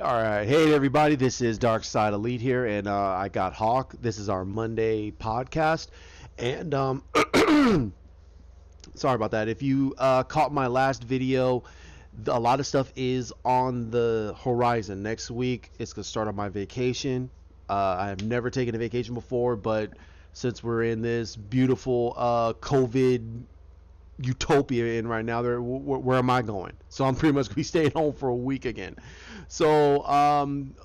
All right. Hey, everybody. This is Darkseid Elite here, and I got Hawk. This is our Monday podcast. And sorry about that. If you caught my last video, a lot of stuff is on the horizon. Next week, it's going to start on my vacation. I have never taken a vacation before, but since we're in this beautiful COVID utopia in right now. Where am I going? So I'm pretty much gonna be staying home for a week again. So,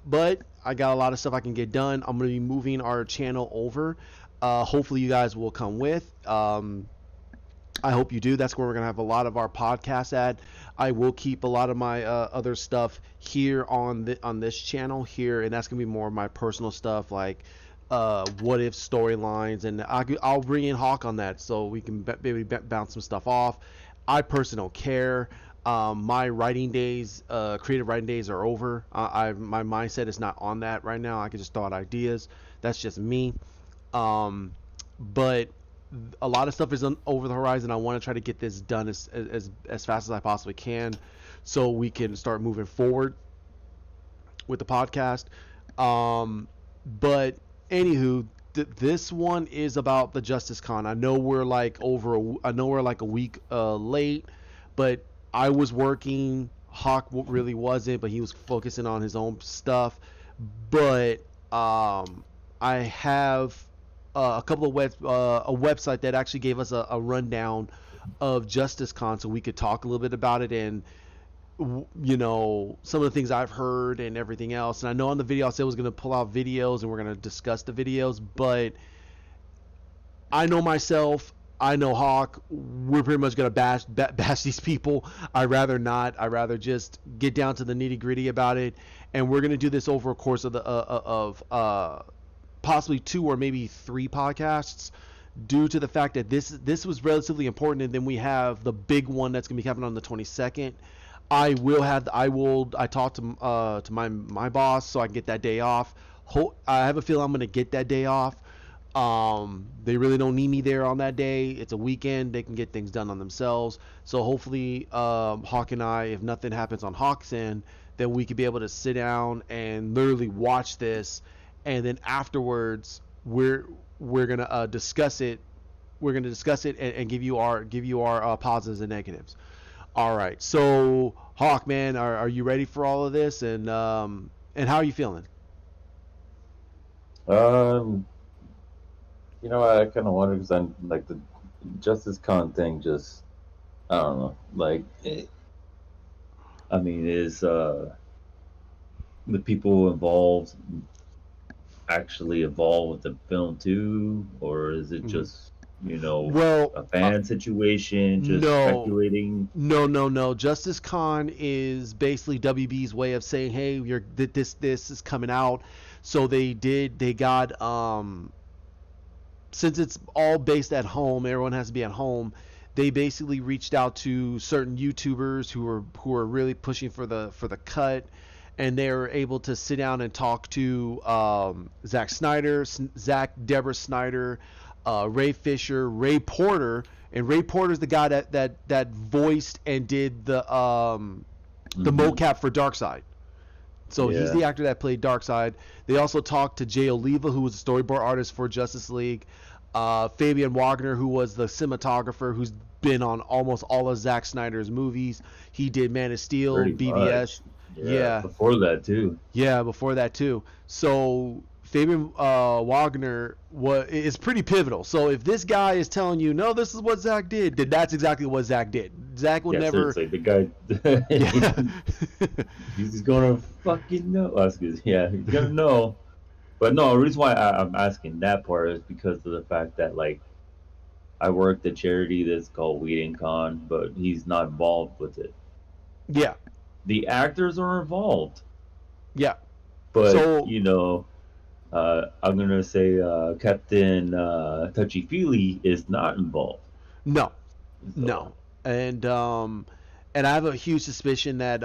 but I got a lot of stuff I can get done. I'm gonna be moving our channel over. Hopefully, you guys will come with. I hope you do. That's where we're gonna have a lot of our podcasts at. I will keep a lot of my other stuff here on this channel here, and that's gonna be more of my personal stuff, like what if storylines, and I'll bring in Hawk on that so we can maybe bounce some stuff off. I personally don't care. My writing days, creative writing days, are over. My mindset is not on that right now. I can just throw out ideas. That's just me. Um, but a lot of stuff is over the horizon. I want to try to get this done as fast as I possibly can, so we can start moving forward with the podcast. But anywho, this one is about the Justice Con. I know we're like I know we're like a week late, but I was working. Hawk really wasn't, but he was focusing on his own stuff. But I have a couple of a website that actually gave us a rundown of Justice Con, so we could talk a little bit about it and some of the things I've heard and everything else. And I know on the video I said I was going to pull out videos and we're going to discuss the videos, but I know myself, I know Hawk. We're pretty much going to bash these people. I'd rather not. I'd rather just get down to the nitty gritty about it. And we're going to do this over a course of possibly 2 or maybe 3 podcasts, due to the fact that this was relatively important. And then we have the big one that's going to be happening on the 22nd. I talked to my boss so I can get that day off. I have a feeling I'm gonna get that day off. They really don't need me there on that day. It's a weekend. They can get things done on themselves. So hopefully, Hawk and I, if nothing happens on Hawk's end, then we could be able to sit down and literally watch this, and then afterwards we're gonna discuss it. We're gonna discuss it and give you our positives and negatives. All right. So, Hawk, man, are you ready for all of this? And how are you feeling? Um, I kind of wonder because I'm like the Justice Con thing. Just I don't know. I mean, is the people involved actually involved with the film too, or is it Mhm. just Well, a fan situation, just no, speculating? no. Justice Con is basically WB's way of saying, "Hey, this is coming out." So they got since it's all based at home, everyone has to be at home. They basically reached out to certain YouTubers who are really pushing for the cut, and they were able to sit down and talk to Deborah Snyder, Ray Fisher, Ray Porter, and Ray Porter's the guy that voiced and did the Hmm. mocap for Darkseid. So he's Yeah, the actor that played Darkseid. They also talked to Jay Oliva, who was a storyboard artist for Justice League. Fabian Wagner, who was the cinematographer, who's been on almost all of Zack Snyder's movies. He did Man of Steel, pretty BVS. much. Yeah, Yeah, before that too. yeah, before that too. So Fabian Wagner is pretty pivotal. So if this guy is telling you, no, this is what Zach did, then that's exactly what Zach did. Zach would Yeah, never. seriously, the guy. Yeah. He's gonna fucking know. That's good. Yeah, he's gonna know. But no, the reason why I'm asking that part is because of the fact that I worked at charity that's called Weed and Con, but he's not involved with it. Yeah. The actors are involved, Yeah. but So I'm gonna say Captain Touchy Feely is not involved. no, So no, and I have a huge suspicion that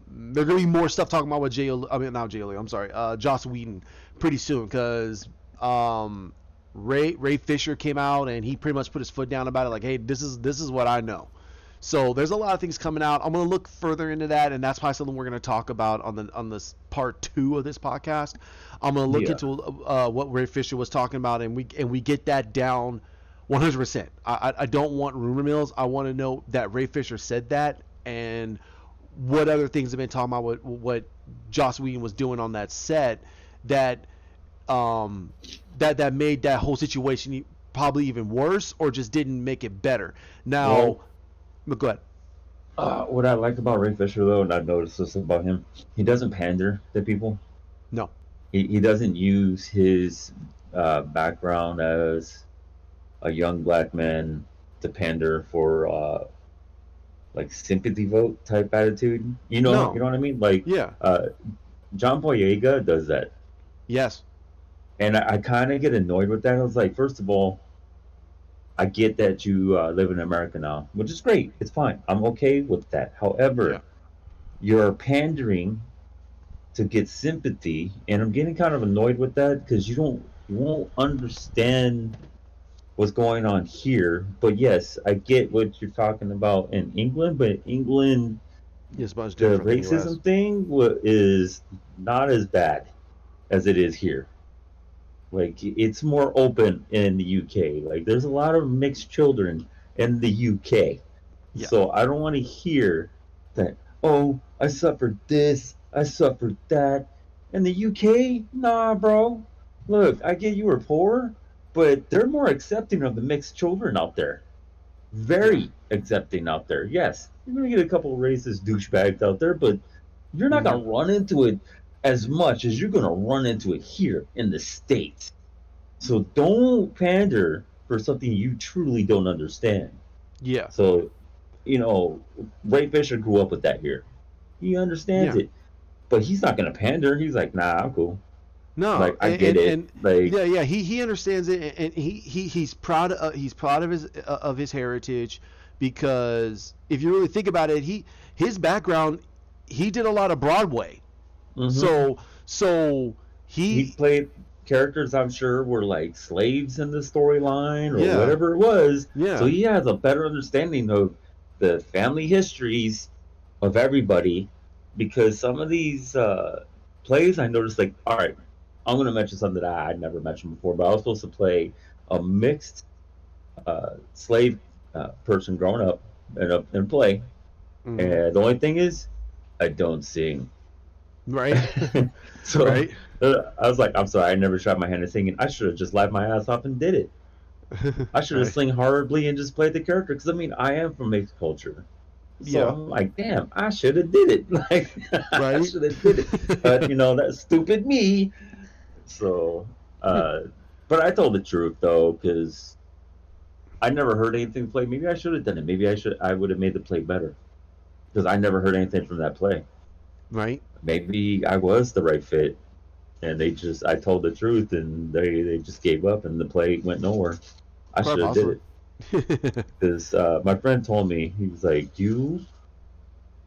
there's gonna be more stuff talking about I mean, not I'm sorry, Joss Whedon pretty soon, because um, Ray Fisher came out and he pretty much put his foot down about it, like, hey, this is what I know. So there's a lot of things coming out. I'm gonna look further into that, and that's probably something we're gonna talk about on this part 2 of this podcast. I'm gonna look Yeah. into what Ray Fisher was talking about, and we get that down 100%. I don't want rumor mills. I want to know that Ray Fisher said that, and what other things have been talking about, what Joss Whedon was doing on that set that um that made that whole situation probably even worse, or just didn't make it better. Now, Well, but go ahead. what I like about Ray Fisher though, and I've noticed this about him, he doesn't pander to people. No. He doesn't use his background as a young black man to pander for like sympathy vote type attitude. You No. know what I mean? Like Yeah. John Boyega does that, Yes. and I kind of get annoyed with that. I was like, first of all, I get that you live in America now, which is great. It's fine. I'm okay with that. Yeah. However, you're pandering to get sympathy, and I'm getting kind of annoyed with that because you won't understand what's going on here. But yes, I get what you're talking about in England, but England, It's much the different than U.S. racism thing is not as bad as it is here. Like it's more open in the UK. Like there's a lot of mixed children in the UK. Yeah. So I don't want to hear that, oh, I suffered this, I suffered that. In the UK, nah, bro. Look, I get you were poor, but they're more accepting of the mixed children out there. Yeah. Very accepting out there. Yes, you're going to get a couple of racist douchebags out there, but you're not Mm-hmm. going to run into it as much as you're going to run into it here in the States. So don't pander for something you truly don't understand. Yeah. So, you know, Ray Fisher grew up with that here. He understands Yeah. it, but he's not going to pander. He's like, nah, I'm cool. No, Like, I get it. and Like, yeah, yeah, he understands it, and he's proud of his heritage, because if you really think about it, his background, he did a lot of Broadway, mm-hmm. so so He he played characters I'm sure were like slaves in the storyline or yeah, whatever it was. So yeah, he has a better understanding of the family histories of everybody because some of these plays I noticed like, all right, I'm going to mention something that I'd never mentioned before, but I was supposed to play a mixed slave person growing up in a play. hmm, And the only thing is, I don't sing. right, So right, I was like, I'm sorry, I never tried my hand at singing. I should have just laughed my ass off and did it. I should have right, sing horribly and just played the character because I mean, I am from mixed culture. So yeah, I'm like, damn, I should have did it. Like, I right, should have did it. But you know, that's stupid me. So, uh, but I told the truth though, because I never heard anything play. Maybe I should have done it. Maybe I would have made the play better because I never heard anything from that play. right, Maybe I was the right fit, and I told the truth, and they just gave up, and the play went nowhere. I quite should have did possibly. it because my friend told me he was like, you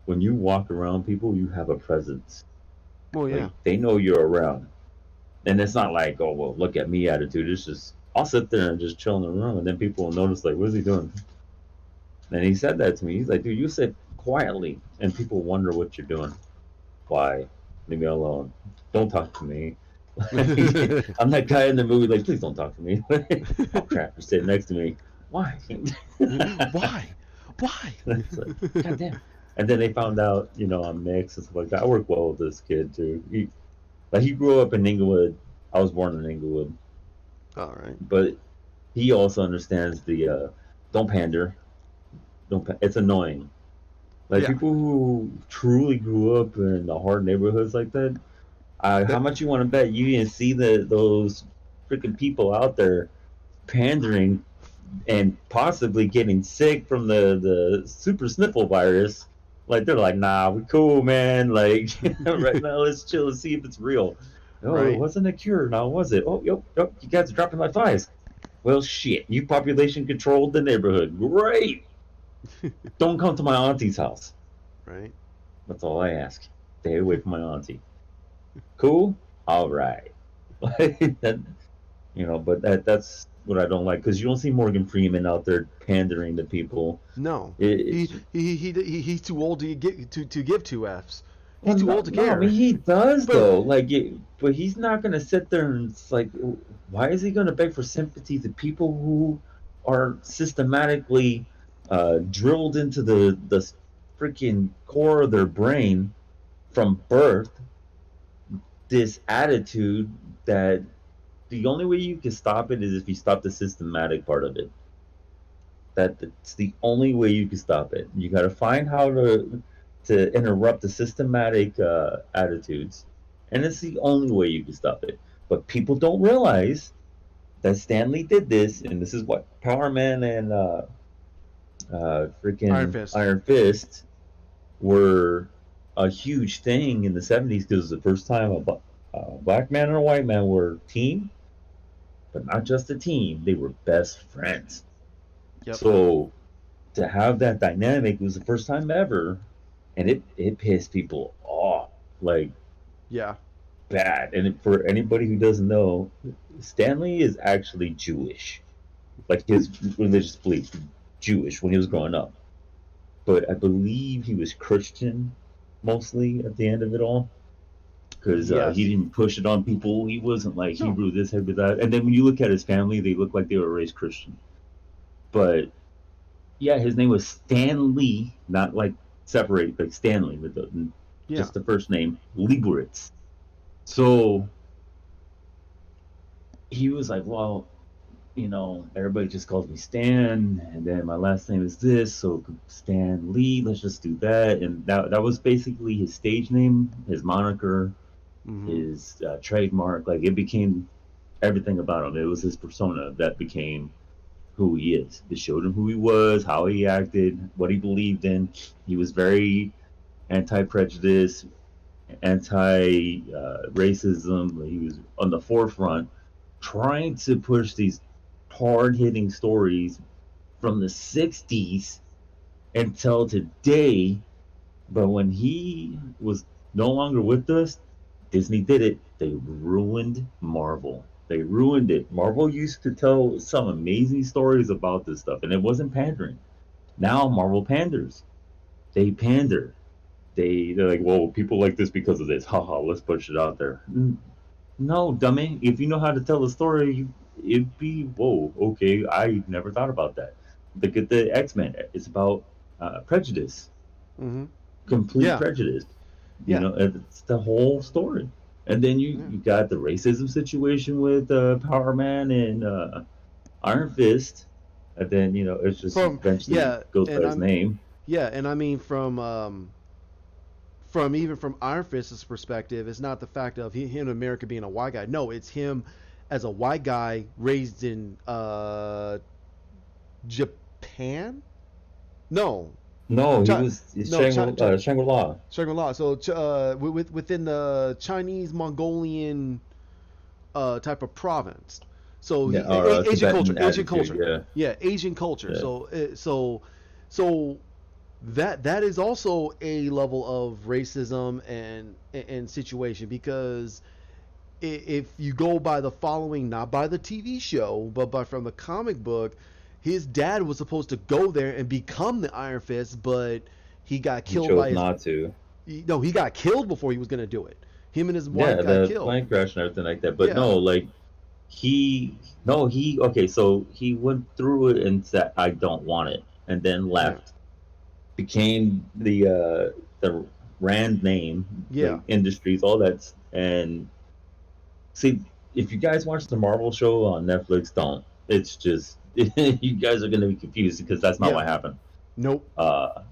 when you walk around people, you have a presence. Well, yeah, Like they know you're around, and it's not like, oh well, look at me attitude. It's just I'll sit there and just chill in the room, and then people will notice like, what's he doing? And he said that to me. He's like, dude, you sit quietly, and people wonder what you're doing. Why? Leave me alone. Don't talk to me. I'm that guy in the movie, like, please don't talk to me. Oh crap, you're sitting next to me. Why? why, why? It's like, God damn. And then they found out, I'm mixed and stuff like that. I work well with this kid too. He grew up in Inglewood. I was born in Inglewood, All right. but he also understands the don't pander. It's annoying. Like Yeah. people who truly grew up in the hard neighborhoods like that. How That, much you want to bet you didn't see those freaking people out there pandering and possibly getting sick from the super sniffle virus? Like they're like, nah, we cool, man. Like right now, let's chill and see if it's real. No, it right. wasn't a cure, now was it? Oh, yep, you guys are dropping like flies. Well, shit, you population controlled the neighborhood. Great. Don't come to my auntie's house. Right. That's all I ask. Stay away from my auntie. Cool. All right. That, but that's what I don't like because you don't see Morgan Freeman out there pandering to people. No, It, he's too old to give two Fs. He's well, too no, old to no, I mean care. he does But though. But he's not gonna sit there and it's like, why is he gonna beg for sympathy to people who are systematically drilled into the freaking core of their brain from birth this attitude that the only way you can stop it is if you stop the systematic part of it. That's the only way you can stop it. You got to find how to interrupt the systematic attitudes, and it's the only way you can stop it. But people don't realize that Stanley did this, and this is what Power Man and Iron freaking Fist. Iron Fist were a huge thing in the '70s because it was the first time a black man and a white man were a team, but not just a team; they were best friends. Yep. So to have that dynamic was the first time ever, and it pissed people off like Yeah. bad. And for anybody who doesn't know, Stanley is actually Jewish, like his religious beliefs, Jewish when he was growing up. But I believe he was Christian mostly at the end of it all because he Yes. didn't push it on people. He wasn't like No. Hebrew this, Hebrew that. And then when you look at his family, they look like they were raised Christian. But yeah, his name was Stanley, not like separated, like Stanley with Yeah. just the first name, Lieberitz. So he was like, well, everybody just calls me Stan, and then my last name is this, so Stan Lee. Let's just do that, and that was basically his stage name, his moniker, Hmm. his trademark. Like it became everything about him. It was his persona that became who he is. It showed him who he was, how he acted, what he believed in. He was very anti-prejudice, anti-racism. He was on the forefront, trying to push these hard-hitting stories from the '60s until today. But when he was no longer with us, Disney did it. They ruined Marvel. They ruined it. Marvel used to tell some amazing stories about this stuff, and it wasn't pandering. Now Marvel panders. They pander. They're like, "Whoa, people like this because of this. Haha, let's push it out there." No, dummy. If you know how to tell a story, it'd be whoa. Okay, I never thought about that. Look at the X-Men. It's about prejudice, Hmm. complete Yeah. prejudice. Yeah. It's the whole story. And then you Yeah. you got the racism situation with Power Man and Iron Fist, and then it's just From eventually yeah, goes by and his I'm name. yeah, and I mean from even from Iron Fist's perspective, it's not the fact of him in America being a white guy. No, it's him as a white guy raised in Japan. No, No, he Chi- was no, Shangri-La. Shangri-La. So within the Chinese Mongolian type of province. So Yeah, he or Asian culture, Tibetan Asian attitude. culture, Yeah, yeah, Asian culture. yeah. So that is also a level of racism and situation because if you go by the following, not by the TV show, but by from the comic book, his dad was supposed to go there and become the Iron Fist, but he got He killed chose by his not to. no, he got killed before he was gonna do it. Him and his wife Yeah, got the killed. plane crash and everything like that. But Yeah, no, like he no he okay, so he went through it and said I don't want it, and then yeah, left. Became the Rand name, yeah. like Industries, all that. And see, if you guys watch the Marvel show on Netflix, don't. It's just you guys are gonna be confused because that's not Yeah. what happened. Nope. Uh,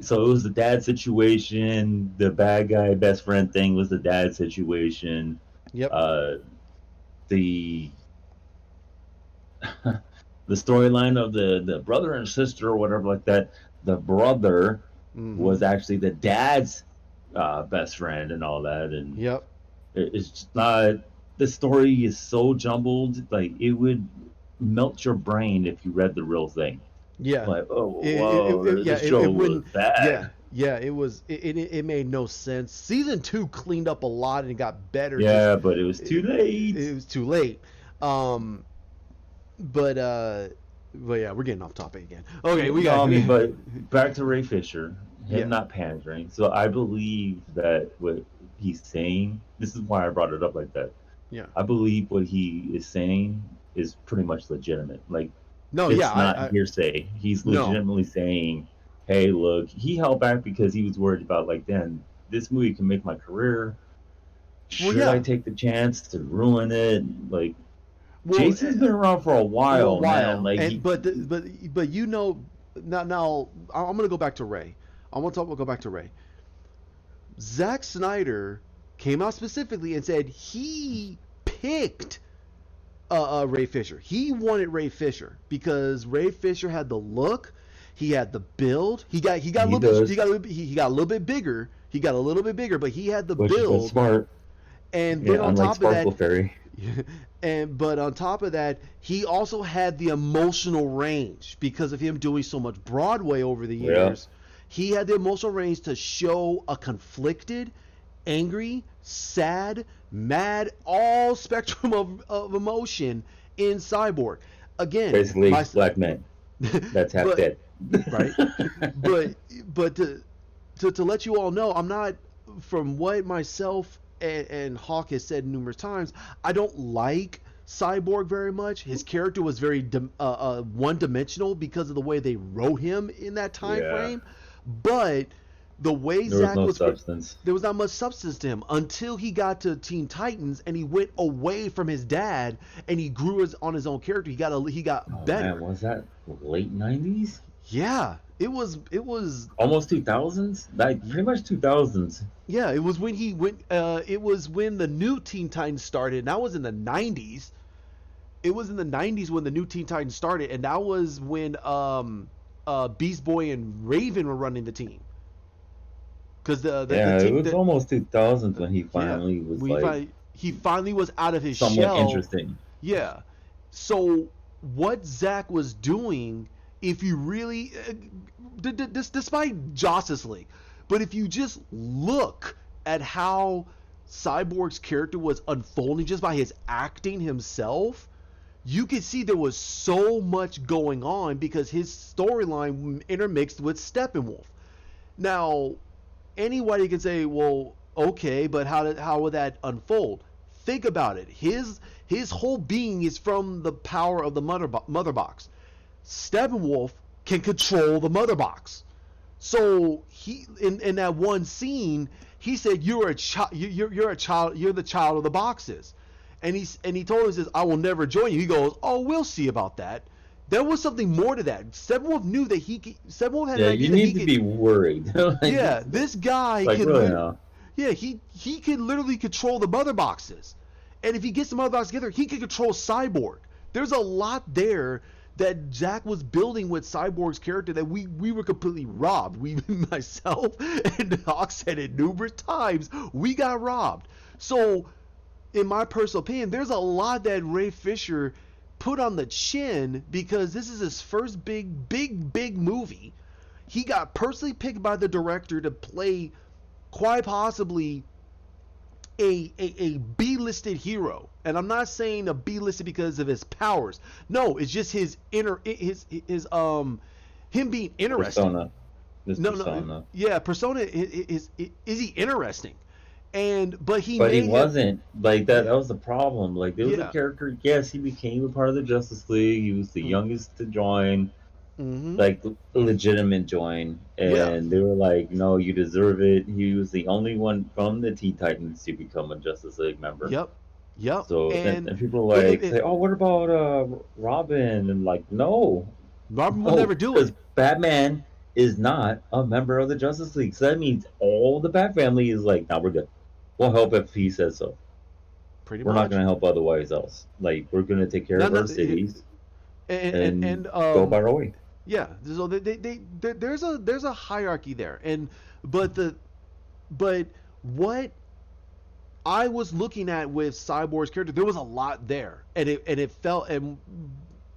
so it was the dad situation. The bad guy best friend thing was the dad situation. Yep. Uh, the the storyline of the brother and sister or whatever like that. The brother Mm-hmm. was actually the dad's best friend and all that, and Yep. it's just not. The story is so jumbled, like it would melt your brain if you read the real thing. Yeah. Like, oh whoa, Yeah. this show It was wouldn't. Yeah. bad. Yeah. It was. It made no sense. Season two cleaned up a lot and got better. Just Yeah, but it was too late. it was too late. Um. but but yeah, we're getting off topic again. Okay, we No, got I mean, but back to Ray Fisher, him yeah, not pandering. So I believe that what he's saying, this is why I brought it up like that. yeah. I believe what he is saying is pretty much legitimate. Like, No, yeah, it's not I hearsay. He's no. legitimately saying, "Hey, look, he held back because he was worried about like, then this movie can make my career. Well, Should I yeah. take the chance to ruin it?" Like, Well, Jason's been around for a well, while, man. while Like and but you know now I'm gonna go back to Ray. I want to go back to Ray. Zack Snyder came out specifically and said he picked Ray Fisher. He wanted Ray Fisher because Ray Fisher had the look, he had the build. He got a he little bit does, he got a little bit bigger. He got a little bit bigger, but he had the which is build. smart. And then Yeah, on unlike top of Sparkle that, Fairy. and but on top of that, he also had the emotional range because of him doing so much Broadway over the Yeah, years. He had the emotional range to show a conflicted, angry, sad, mad, all spectrum of emotion in Cyborg. Again, basically my black men. That's half but dead. right, but but to let you all know, I'm not, from what myself and Hawk has said numerous times, I don't like Cyborg very much. His character was very one dimensional because of the way they wrote him in that time Yeah, frame. But the way there was Zach no was, substance. there was not much substance to him until he got to Teen Titans and he went away from his dad and he grew on his own character. He got Oh man, better. was that late '90s? Yeah, it was Almost 2000s? Like pretty much 2000s. yeah, it was when he went. It was when the new Teen Titans started, and that was in the '90s. It was in the '90s when the new Teen Titans started, and that was when Beast Boy and Raven were running the team. Because the Yeah, it team was that almost 2000s when he yeah, finally was we like finally he finally was out of his somewhat shell. interesting. Yeah. So what Zach was doing, if you really, despite Justice League, but if you just look at how Cyborg's character was unfolding just by his acting himself, you could see there was so much going on because his storyline intermixed with Steppenwolf. Now, anybody can say, "Well, okay, but how would that unfold?" Think about it. His whole being is from the power of the mother box. Steppenwolf can control the mother box. So he in that one scene, he said, "You're a child. You're a child. You're the child of the boxes." And he told him, he says, "I will never join you." He goes, "Oh, we'll see about that." There was something more to that. Steppenwolf knew that Steppenwolf had an Yeah, you idea that he need to could. be worried. Like, Yeah, this guy like could really now. yeah, he could literally control the mother boxes. And if he gets the mother box together, he could control Cyborg. There's a lot there that Zack was building with Cyborg's character that we were completely robbed. We myself and Hawk said it numerous times. We got robbed. So in my personal opinion, there's a lot that Ray Fisher put on the chin because this is his first big movie. He got personally picked by the director to play quite possibly a B-listed hero. And I'm not saying a B-listed because of his powers. No, it's just his inner his him being interesting. Persona. This No, persona. yeah, persona is he interesting? And but he But he made him wasn't like that. yeah, That was the problem. Like there was a yeah. character. Yes, he became a part of the Justice League. He was the Mm, youngest to join, mm-hmm. like the legitimate join, Yeah. and they were like, "No, you deserve it." He was the only one from the Teen Titans to become a Justice League member. Yep. Yep. So And and people it, like say, it "Oh, what about Robin?" And like, no, Robin will no, never do because it. Batman is not a member of the Justice League. So that means all the Bat family is like, "Now we're good. We'll help if he says so. Pretty We're not much. going to help otherwise else. Like we're going to take care No, of no. our cities And and go about our way." yeah. So there's a hierarchy there, and but the but what I was looking at with Cyborg's character, there was a lot there, and it felt, and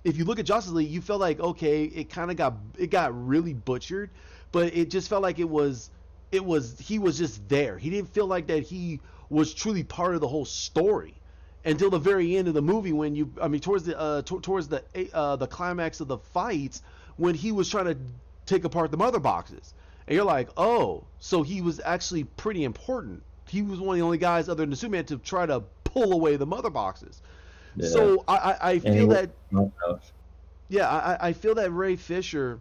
if you look at Justice League, you felt like, okay, it got really butchered, but it just felt like he was just there. He didn't feel like that he was truly part of the whole story, until the very end of the movie when towards the climax of the fights when he was trying to take apart the mother boxes, and you're like, oh, so he was actually pretty important. He was one of the only guys other than Superman to try to pull away the mother boxes. Yeah, So I and he feel was that, smart enough. yeah, I feel that Ray Fisher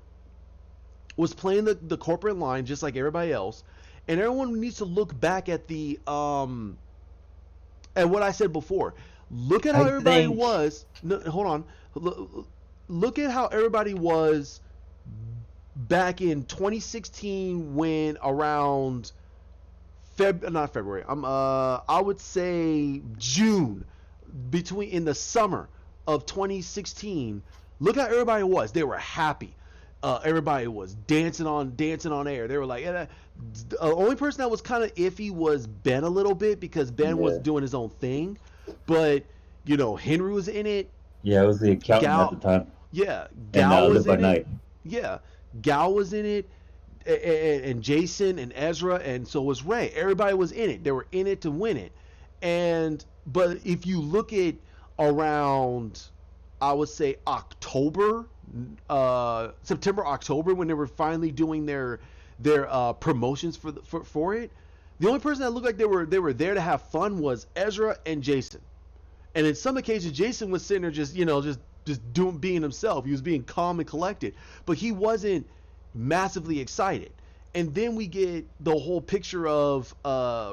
was playing the corporate line just like everybody else, and everyone needs to look back at the and what I said before. Look at how I everybody think. was. No, hold on. Look at how everybody was back in 2016 when around not February. I would say June, between in the summer of 2016. Look how everybody was. They were happy. Everybody was dancing on air. They were like, the only person that was kind of iffy was Ben a little bit because Ben was Yeah, doing his own thing, but Henry was in it. yeah, I was the accountant at the Gal, time, yeah, and Gal Live was by in it. Night. Yeah, Gal was in it, and Jason and Ezra, and so was Ray. Everybody was in it. They were in it to win it. And but if you look at around, I would say October, September, October, when they were finally doing their promotions for it, the only person that looked like they were there to have fun was Ezra and Jason. And in some occasions, Jason was sitting there just doing being himself. He was being calm and collected, but he wasn't massively excited. And then we get the whole picture of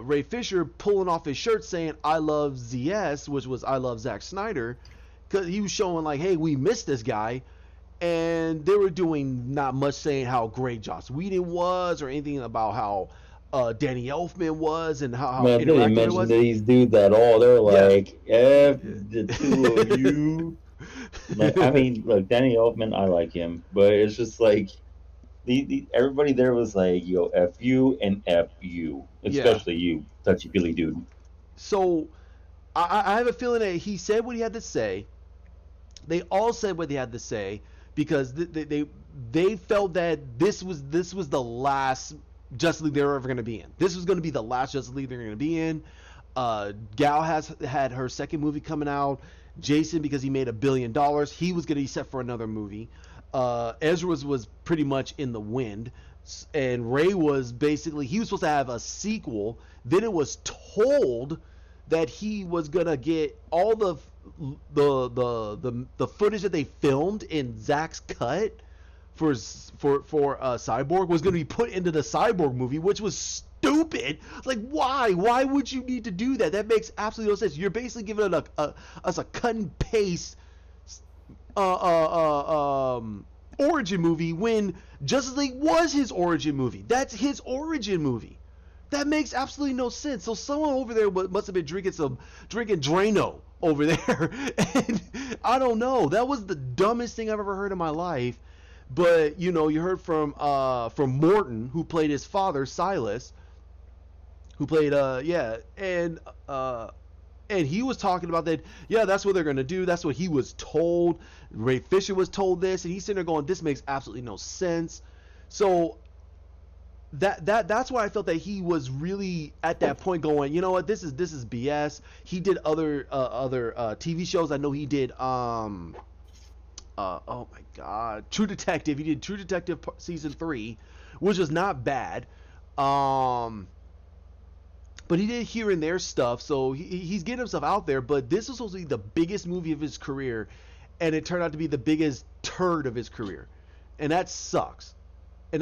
Ray Fisher pulling off his shirt saying "I love ZS," which was "I love Zack Snyder," because he was showing like, "Hey, we missed this guy." And they were doing not much saying how great Joss Whedon was or anything about how Danny Elfman was and how Man, they didn't interactive it mention was. these dudes at all. They're Yeah. like, F the two of you. Like, I mean, look, Danny Elfman, I like him, but it's just like everybody there was like, yo, F you and F you, Yeah. especially you, touchy feely dude. So I have a feeling that he said what he had to say. They all said what they had to say because they felt that this was the last Justice League they were ever going to be in. This was going to be the last Justice League they're going to be in. Gal has had her second movie coming out. Jason, because he made $1 billion, he was going to be set for another movie. Ezra was pretty much in the wind, and Ray was basically he was supposed to have a sequel. Then it was told that he was gonna get all the footage that they filmed in Zack's cut for Cyborg was going to be put into the Cyborg movie, which was stupid. Like, why? Why would you need to do that? That makes absolutely no sense. You're basically giving it us a cut and paste uh, uh, origin movie when Justice League was his origin movie. That's his origin movie. That makes absolutely no sense. So someone over there must have been drinking Drano over there, and I don't know. That was the dumbest thing I've ever heard in my life. But you heard from Morton, who played his father, Silas, who played and he was talking about that. Yeah, that's what they're gonna do. That's what he was told. Ray Fisher was told this, and he's sitting there going, "This makes absolutely no sense." So that's why I felt that he was really at that point going, you know what, this is BS. He did other TV shows. I know he did oh my god, True Detective. He did True Detective season 3, which was not bad. Um but he did here and there stuff, so he's getting himself out there. But this was supposed to be the biggest movie of his career, and it turned out to be the biggest turd of his career, and that sucks. And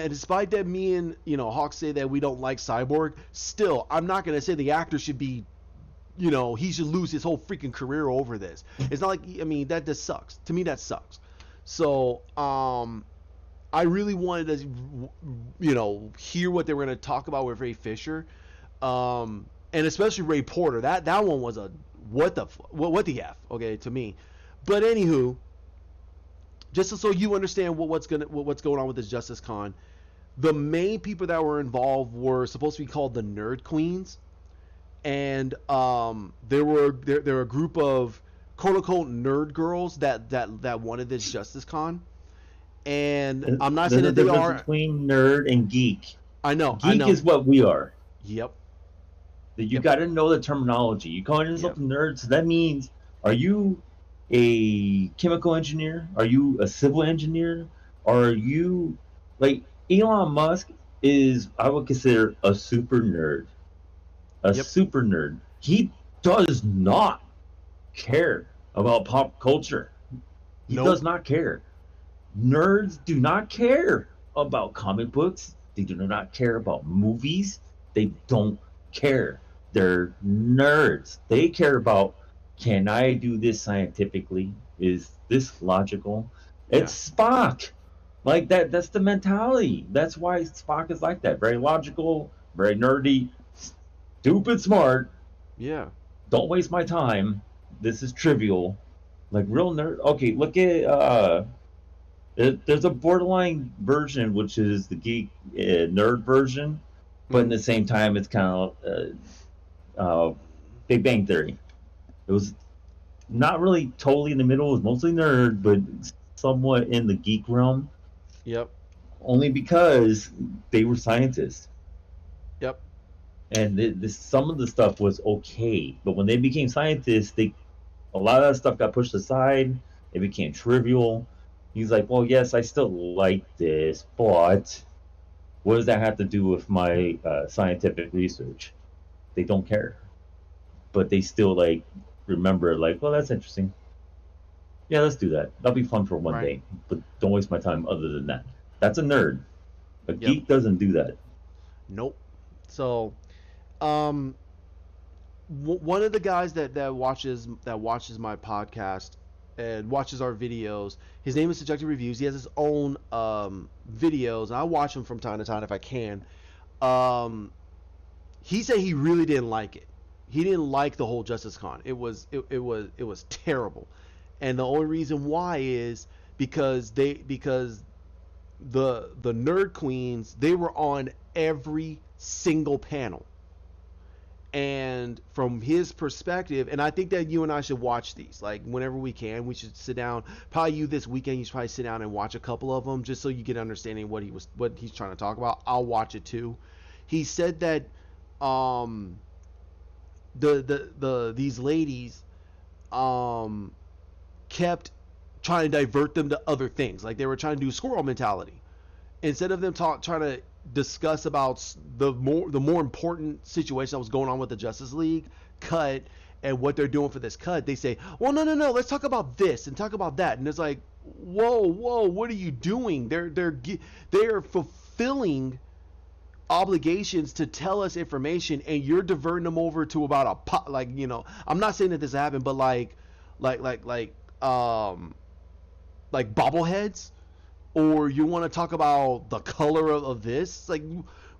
despite that, me and Hawk say that we don't like Cyborg. Still, I'm not gonna say the actor should be, he should lose his whole freaking career over this. It's not like, I mean, that just sucks. To me, that sucks. So, I really wanted to, hear what they were gonna talk about with Ray Fisher, and especially Ray Porter. That one was a what the f, okay, to me. But anywho, just so you understand what's going on with this Justice Con, the main people that were involved were supposed to be called the Nerd Queens, and there were a group of quote unquote nerd girls that wanted this Justice Con, and I'm not saying There's a that they difference are. between nerd and geek. I know, I Geek know. is what we are. Yep, That you Yep. got to know the terminology. You calling yourself Yep. a nerd, so that means, are you a chemical engineer? Are you a civil engineer? Or are you like Elon Musk is? I would consider a super nerd. A Yep. super nerd. He does not care about pop culture. He does Nope. not care. Nerds do not care about comic books. They do not care about movies. They don't care. They're nerds. They care about, can I do this scientifically? Is this logical? Yeah. It's Spock. Like that, that's the mentality. That's why Spock is like that. Very logical, very nerdy, stupid smart. Yeah. Don't waste my time. This is trivial. Like real nerd. Okay, look at there's a borderline version, which is the geek nerd version, but in Mm. the same time, it's kind of Big Bang Theory. It was not really totally in the middle. It was mostly nerd, but somewhat in the geek realm, Yep. only because they were scientists. Yep. And some of the stuff was okay, but when they became scientists, they a lot of that stuff got pushed aside. It became trivial. He's like, well, yes, I still like this, but what does that have to do with my scientific research? They don't care, but they still like remember, like, well, that's interesting. Yeah, let's do that. That'll be fun for one Right. day, but don't waste my time other than that. That's a nerd. A Yep. geek doesn't do that. Nope. So, um, one of the guys that watches my podcast and watches our videos, his name is Subjective Reviews. He has his own videos, and I watch them from time to time if I can. Um, he said he really didn't like it. He didn't like the whole Justice Con. It was terrible, and the only reason why is because the nerd queens, they were on every single panel, and from his perspective, and I think that you and I should watch these, like whenever we can. We should sit down, probably you this weekend. You should probably sit down and watch a couple of them, just so you get an understanding of what he's trying to talk about. I'll watch it too. He said that um the these ladies um kept trying to divert them to other things, like they were trying to do squirrel mentality instead of them trying to discuss about the more important situation that was going on with the Justice League cut and what they're doing for this cut. They say, well, no, let's talk about this and talk about that, and it's like, whoa, what are you doing? They're fulfilling obligations to tell us information, and you're diverting them over to about a pot. Like, I'm not saying that this happened, but like like like um like bobbleheads, or you want to talk about the color of this. Like,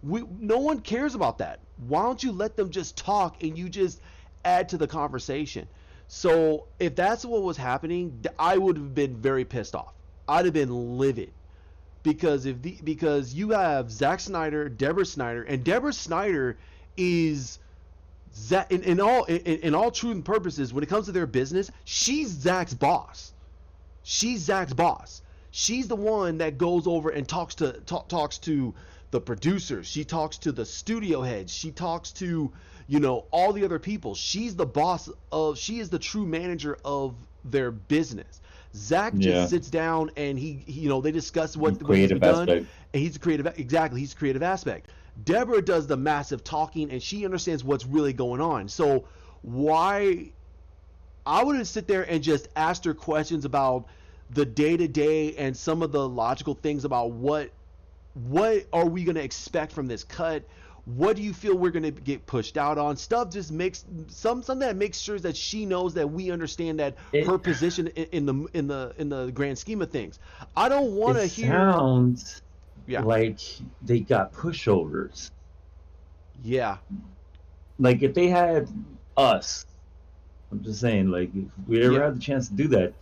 no one cares about that. Why don't you let them just talk and you just add to the conversation? So if that's what was happening, I would have been very pissed off. I'd have been livid, because you have Zack Snyder, Deborah Snyder, and Deborah Snyder is in all truth and purposes, when it comes to their business, she's Zack's boss. She's Zack's boss. She's the one that goes over and talks to the producers. She talks to the studio heads. She talks to all the other people. She's the boss of. She is the true manager of their business. Zack just Yeah, sits down and they discuss what needs to be creative done, aspect. and he's creative. Exactly, he's creative aspect. Deborah does the massive talking, and she understands what's really going on. So why I wouldn't sit there and just ask her questions about the day to day and some of the logical things about what are we going to expect from this cut. What do you feel we're going to get pushed out on? Stuff just makes something that makes sure that she knows that we understand that It her position in the grand scheme of things. I don't want it to hear. sounds Yeah, like they got pushovers. yeah, Like if they had us, I'm just saying, like if we ever yeah, had the chance to do that,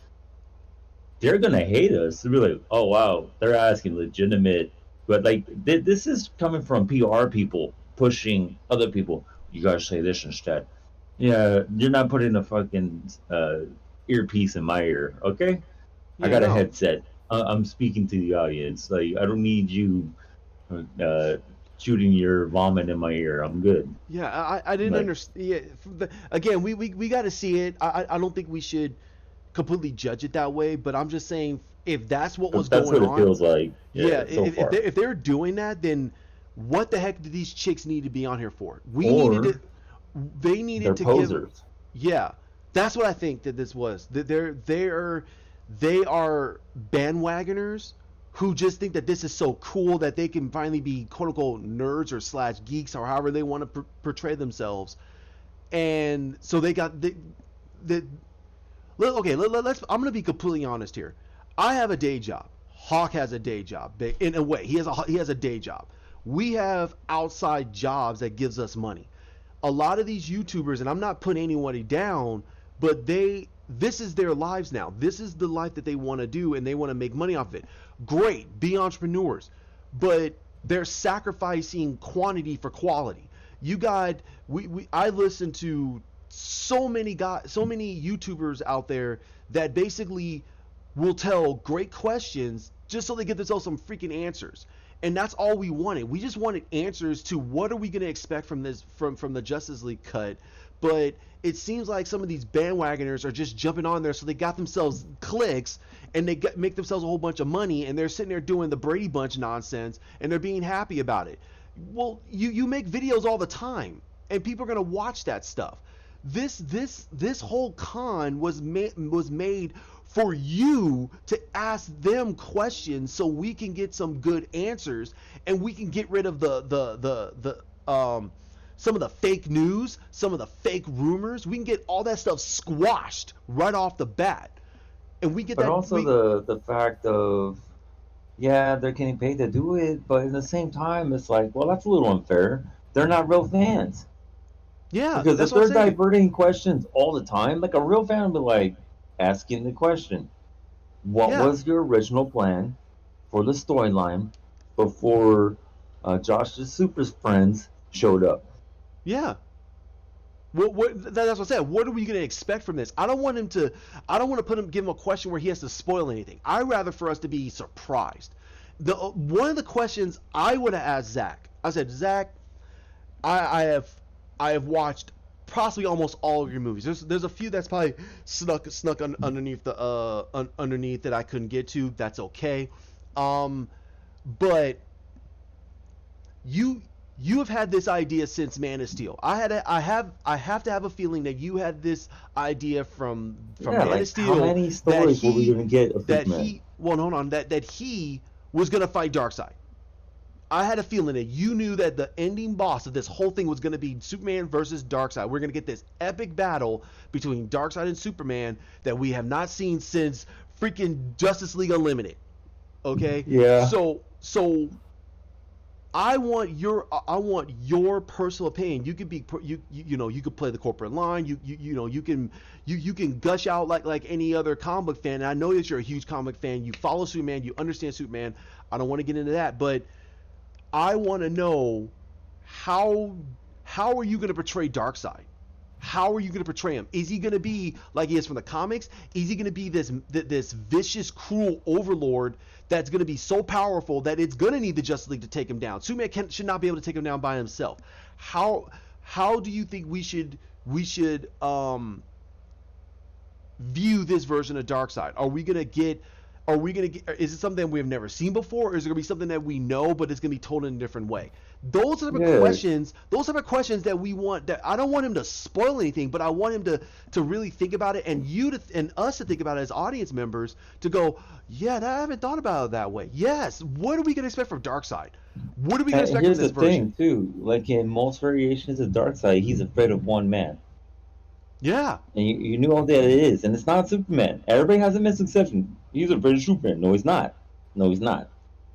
they're gonna hate us. They'll be like, "Oh wow, they're asking legitimate," but like this is coming from PR people pushing other people. You gotta say this instead. Yeah, you're not putting a fucking earpiece in my ear, okay? I yeah. got a No, headset. I'm speaking to the audience. Like I don't need you uh, shooting your vomit in my ear. I'm good. Yeah, I didn't Like, understand. Yeah, again, we got to see it. I don't think we should completely judge it that way, but I'm just saying if that's what was but that's going what it on, feels like. yeah, Yeah, so far. if they're doing that, then what the heck did these chicks need to be on here for? We needed Or it. They they're needed to give. posers. Yeah, that's what I think that this was. That they are bandwagoners who just think that this is so cool that they can finally be quote unquote nerds or slash geeks or however they want to portray themselves. And so they got the okay. Let's. I'm gonna be completely honest here. I have a day job. Hawk has a day job. In a way, he has a day job. We have outside jobs that gives us money. A lot of these YouTubers, and I'm not putting anybody down, but this is their lives now. This is the life that they want to do, and they want to make money off of it. Great, be entrepreneurs, but they're sacrificing quantity for quality. You got I listen to so many YouTubers out there that basically will tell great questions just so they get themselves some freaking answers. And that's all we wanted. We just wanted answers to what are we going to expect from this from the Justice League cut. But it seems like some of these bandwagoners are just jumping on there so they got themselves clicks and make themselves a whole bunch of money, and they're sitting there doing the Brady Bunch nonsense and they're being happy about it. Well, you make videos all the time and people are going to watch that stuff. This whole con was made for you to ask them questions so we can get some good answers and we can get rid of the some of the fake news, some of the fake rumors. We can get all that stuff squashed right off the bat. And we get But that also we the fact of, yeah, they're getting paid to do it, but at the same time, it's like, well, that's a little unfair. They're not real fans. Yeah, Because that's if what I'm they're saying. diverting questions all the time, like a real fan would be like asking the question, what Yeah. was your original plan for the storyline before Josh's super friends showed up? Yeah. That's what I said. What are we going to expect from this? I don't want him to. I don't want to give him a question where he has to spoil anything. I'd rather for us to be surprised. The one of the questions I would have asked Zach. I said, Zach, I have watched possibly almost all of your movies. There's a few that's probably snuck underneath the underneath that I couldn't get to. That's okay. Um, but you you have had this idea since Man of Steel. I have to have a feeling that you had this idea from Yeah, Man of like how Steel many stories were we going to get of that Superman? he well hold on that he was gonna fight Darkseid. I had a feeling that you knew that the ending boss of this whole thing was going to be Superman versus Darkseid. We're going to get this epic battle between Darkseid and Superman that we have not seen since freaking Justice League Unlimited. Okay, Yeah. so I want your personal opinion. You could be you could play the corporate line. You can gush out like any other comic book fan. And I know that you're a huge comic fan. You follow Superman. You understand Superman. I don't want to get into that, but I want to know how how are you going to portray Darkseid? How are you going to portray him? Is he going to be like he is from the comics? Is he going to be this vicious, cruel overlord that's going to be so powerful that it's going to need the Justice League to take him down? Superman should not be able to take him down by himself. How do you think we should view this version of Darkseid? Are we gonna get? Is it something we have never seen before, or is it gonna be something that we know, but it's gonna be told in a different way? Those are the Yeah. questions. Those are the questions that we want. That I don't want him to spoil anything, but I want him to really think about it, and and us to think about it as audience members to go, yeah, I haven't thought about it that way. Yes, what are we gonna expect from Darkseid? What are we gonna And expect from here's this the version? thing, too. Like in most variations of Darkseid, he's afraid of one man. Yeah, And you knew all that it is. And it's not Superman. Everybody has a misconception. He's afraid of Superman. No, he's not. No, he's not.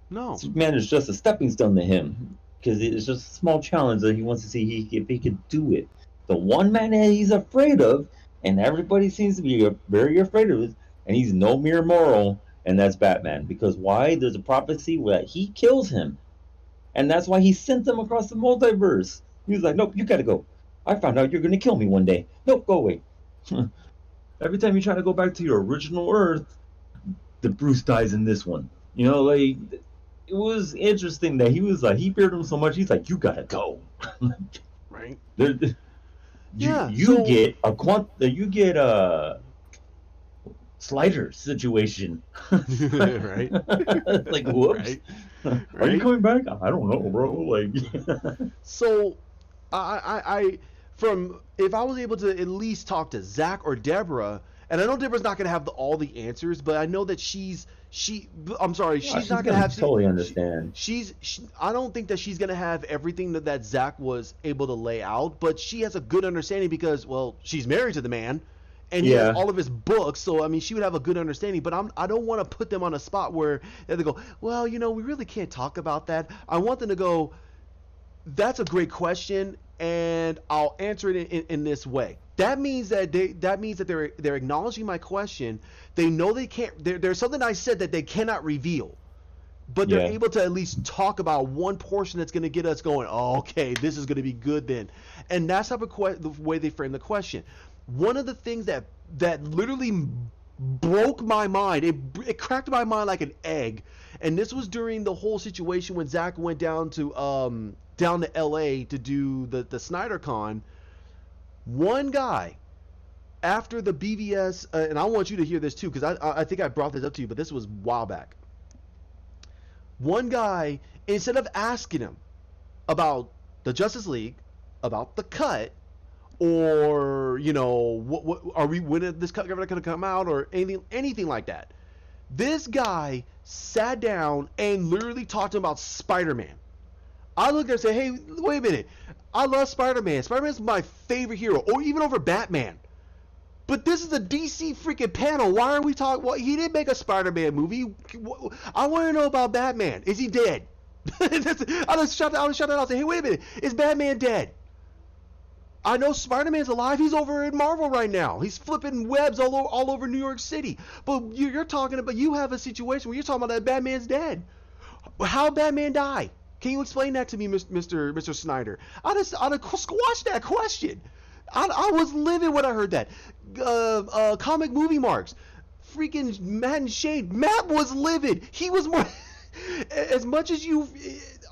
no, Superman is just a stepping stone to him. Because it's just a small challenge that he wants to see if he could do it. The one man that he's afraid of, and everybody seems to be very afraid of it, and he's no mere moral, and that's Batman. Because why? There's a prophecy that he kills him. And that's why he sent them across the multiverse. He was like, nope, you gotta go. I found out you're gonna kill me one day. Nope, go away. Every time you try to go back to your original Earth, the Bruce dies in this one. You know, like it was interesting that he was like he feared him so much. He's like, you gotta go. Right. There- Yeah. you So get a you get a slider situation. right. It's like, whoops. Right. Are you Right. coming back? I don't know, bro. Like, So I from if I was able to at least talk to Zach or Deborah, and I know Deborah's not gonna have all the answers, but I know that I'm sorry, no, she's she's not gonna gonna have totally she, understand. I don't think that she's gonna have everything that Zach was able to lay out, but she has a good understanding because well she's married to the man, and he has Yeah, all of his books, so I mean she would have a good understanding. But I don't want to put them on a spot where they go, well we really can't talk about that. I want them to go, that's a great question, and I'll answer it in this way. That means that they're acknowledging my question. They know they can't. There's something I said that they cannot reveal, but they're yeah, able to at least talk about one portion that's going to get us going. Oh, okay, this is going to be good then, and that's how the way they frame the question. One of the things that literally broke my mind. It cracked my mind like an egg. And this was during the whole situation when Zach went down to L.A. to do the Snyder Con. One guy after the BVS, and I want you to hear this too because I think I brought this up to you, but this was a while back. One guy, instead of asking him about the Justice League, about the cut, or what are we when is this cut ever going to come out or anything like that. This guy sat down and literally talked about Spider-Man. I looked at him and said, hey, wait a minute. I love Spider-Man. Spider-Man's my favorite hero, or even over Batman. But this is a DC freaking panel. Why are we talking? Well, he didn't make a Spider-Man movie. I want to know about Batman. Is he dead? I just shut that out and say, hey, wait a minute. Is Batman dead? I know Spider-Man's alive. He's over in Marvel right now. He's flipping webs all over New York City. But you're talking about, you have a situation where you're talking about that Batman's dead. How Batman die? Can you explain that to me, Mr. Snyder? I'd have squashed that question. I was livid when I heard that. Comic movie marks. Freaking Matt and Shade. Matt was livid. He was more... as much as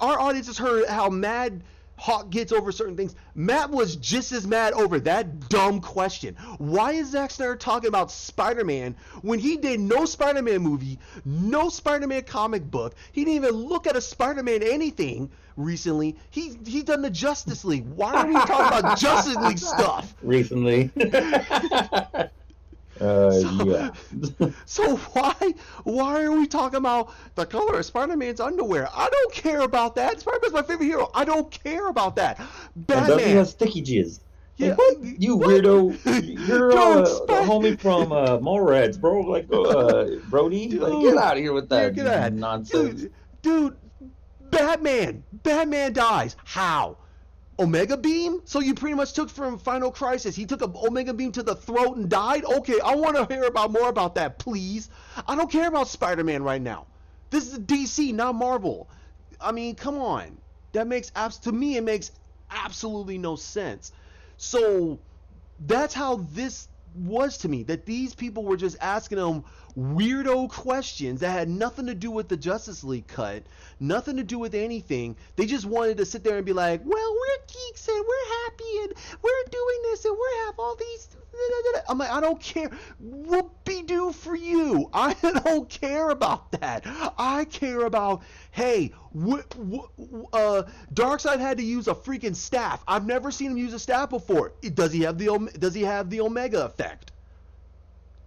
our audience has heard how mad Hawk gets over certain things, Matt was just as mad over that dumb question. Why is Zack Snyder talking about Spider-Man when he did no Spider-Man movie, no Spider-Man comic book? He didn't even look at a Spider-Man anything recently. He done the Justice League. Why are we talking about Justice League stuff recently. so, Yeah. so why are we talking about the color of Spider-Man's underwear? I don't care about that. Spider-Man's my favorite hero. I don't care about that. And does he Batman. have sticky jizz? Yeah. Like, what? You What? weirdo. You're Dude, the homie from Mallrats, bro. Like, Brody. Like, get dude, out of here with you're that good at nonsense. dude, Batman dies. How? Omega Beam? So you pretty much took from Final Crisis. He took a Omega Beam to the throat and died? Okay, I want to hear more about that, please. I don't care about Spider-Man right now. This is DC, not Marvel. I mean, come on. To me, it makes absolutely no sense. So that's how this was to me, that these people were just asking him weirdo questions that had nothing to do with the Justice League cut, nothing to do with anything. They just wanted to sit there and be like, well, we're geeks and we're happy and we're doing this and we have all these. I'm like, I don't care. Whoopie-doo for you. I don't care about that. I care about, hey, Darkseid had to use a freaking staff. I've never seen him use a staff before. Does he have the Omega effect?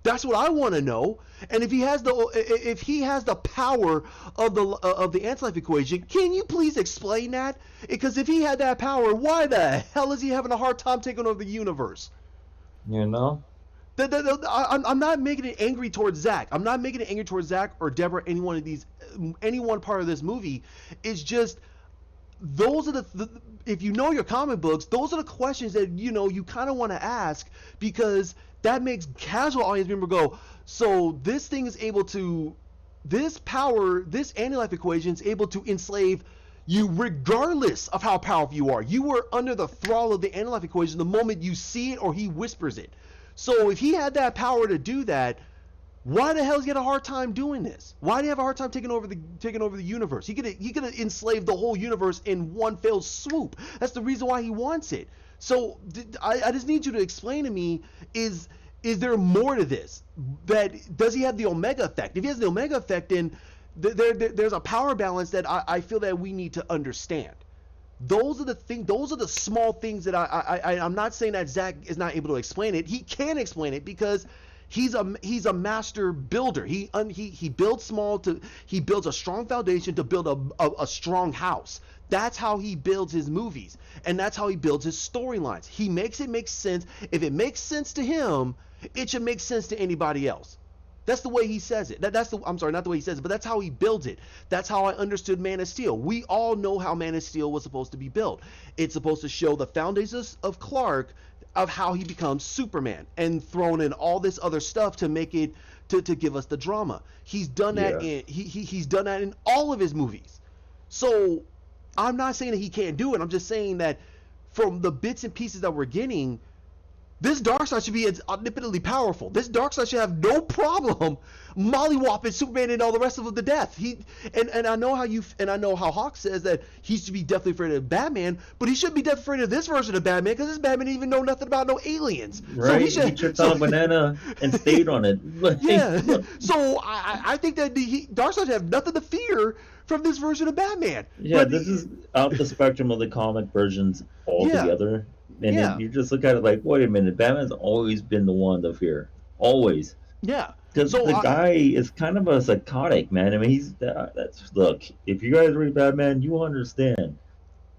That's what I want to know. And if he has the power of the anti-life equation, can you please explain that? Because if he had that power, why the hell is he having a hard time taking over the universe? You know? I'm not making it angry towards Zach. I'm not making it angry towards Zach or Deborah. Any one part of this movie. It's just those are if you know your comic books, those are the questions that you kind of want to ask, because that makes casual audience member go, so this thing is able to, this anti-life equation is able to enslave you regardless of how powerful you are. You were under the thrall of the anti-life equation the moment you see it or he whispers it. So if he had that power to do that, Why the hell does he have a hard time doing this? Why do he have a hard time taking over the universe? He could enslave the whole universe in one fell swoop. That's the reason why he wants it. So I just need you to explain to me, is there more to this? That does he have the Omega effect? If he has the Omega effect, then there's a power balance that I feel that we need to understand. Those are the things. Those are the small things that I'm not saying that Zach is not able to explain it. He can explain it because he's a master builder. He builds small to he builds a strong foundation to build a strong house. That's how he builds his movies, and that's how he builds his storylines. He makes it make sense. If it makes sense to him, it should make sense to anybody else. That's the way he says it. I'm sorry, not the way he says it, but that's how he builds it. That's how I understood Man of Steel. We all know how Man of Steel was supposed to be built. It's supposed to show the foundations of Clark, of how he becomes Superman, and thrown in all this other stuff to make it to give us the drama. He's done that Yeah. he's done that in all of his movies. So I'm not saying that he can't do it. I'm just saying that from the bits and pieces that we're getting, this Darkseid should be omnipotently powerful. This Darkseid should have no problem mollywopping Superman and all the rest of them to death. And I know how Hawk says that he should be definitely afraid of Batman, but he shouldn't be definitely afraid of this version of Batman because this Batman didn't even know nothing about no aliens. So Right? He tripped on a banana and stayed on it. Like, yeah. look, So I think that Darkseid should have nothing to fear from this version of Batman. yeah, But this is out the spectrum of the comic versions yeah, altogether. And yeah, then you just look at it like, wait a minute, Batman's always been the one to fear. Always. yeah. Because So the guy is kind of a psychotic, man. I mean, that's look. If you guys read Batman, you understand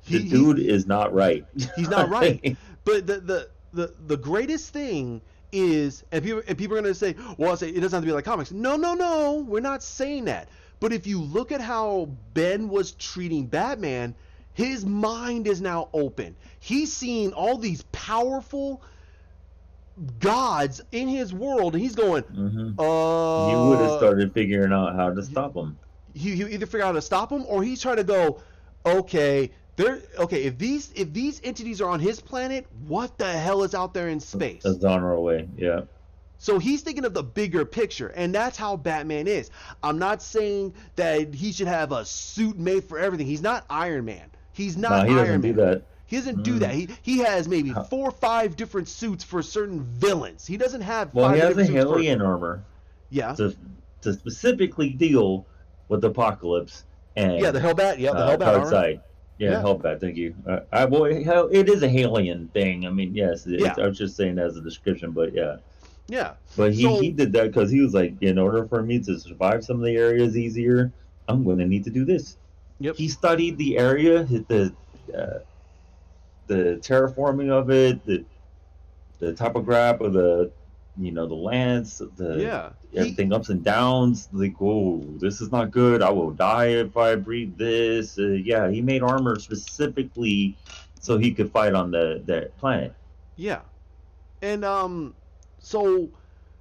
the he's dude is not right. he's not right. But the greatest thing is, if people are gonna say, well, I say it doesn't have to be like comics. No, no, no, we're not saying that. But if you look at how Ben was treating Batman, his mind is now open. He's seeing all these powerful gods in his world, and he's going, Hmm. You would have uh, started figuring out how to stop him. he either figure out how to stop him, or he's trying to go, okay, okay. If these entities are on his planet, what the hell is out there in space? That's on our way. Yeah. So he's thinking of the bigger picture, and that's how Batman is. I'm not saying that he should have a suit made for everything. He's not Iron Man. He's No, not he doesn't Iron do Man. that. He doesn't do that. Mm. He has maybe How- 4 or 5 different suits for certain villains. He doesn't have Well, he five has a different suits for. Hellion armor Yeah, to to specifically deal with Apocalypse yeah, the and Hellbat. Yeah, the Hellbat armor. Darkseid. Yeah, Yeah, Hellbat. Thank you. Well, hell, it is a Hellion thing. I mean, yes, yeah, I was just saying as a description, but yeah. yeah. But he So did that because he was like, in order for me to survive some of the areas easier, I'm going to need to do this. yep, He studied the area, uh, the terraforming of it, the topograph of the lands, the yeah. everything ups and downs. Like, whoa, this is not good. I will die if I breathe this. Yeah, he made armor specifically so he could fight on the planet. Yeah. And so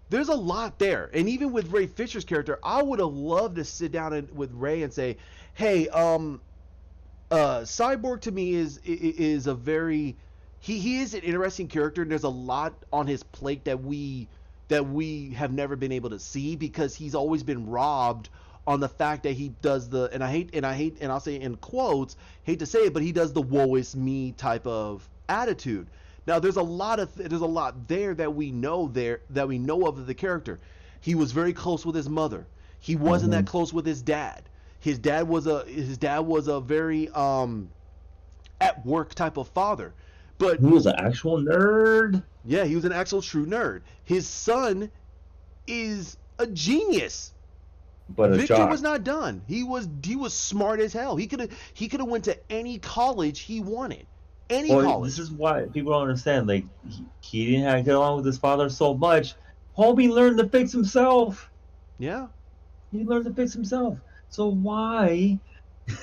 there's a lot there. And even with Ray Fisher's character, I would have loved to sit down with Ray and say, "Hey, Cyborg to me is a very he is an interesting character, and there's a lot on his plate that we have never been able to see because he's always been robbed on the fact that he does the and I'll say in quotes, hate to say it, but he does the woe is me type of attitude. Now there's a lot there that we know of the character. He was very close with his mother. He wasn't Hmm. that close with his dad. His dad was a very at work type of father. But He was an actual nerd, yeah, he was an actual true nerd. His son is a genius. but a Victor was jock. not done. He was smart as hell. He could have went to any college he wanted. Any Well, this college. is why people don't understand. Like, he didn't have to get along with his father so much. Homie learned to fix himself. Yeah. He learned to fix himself. So why,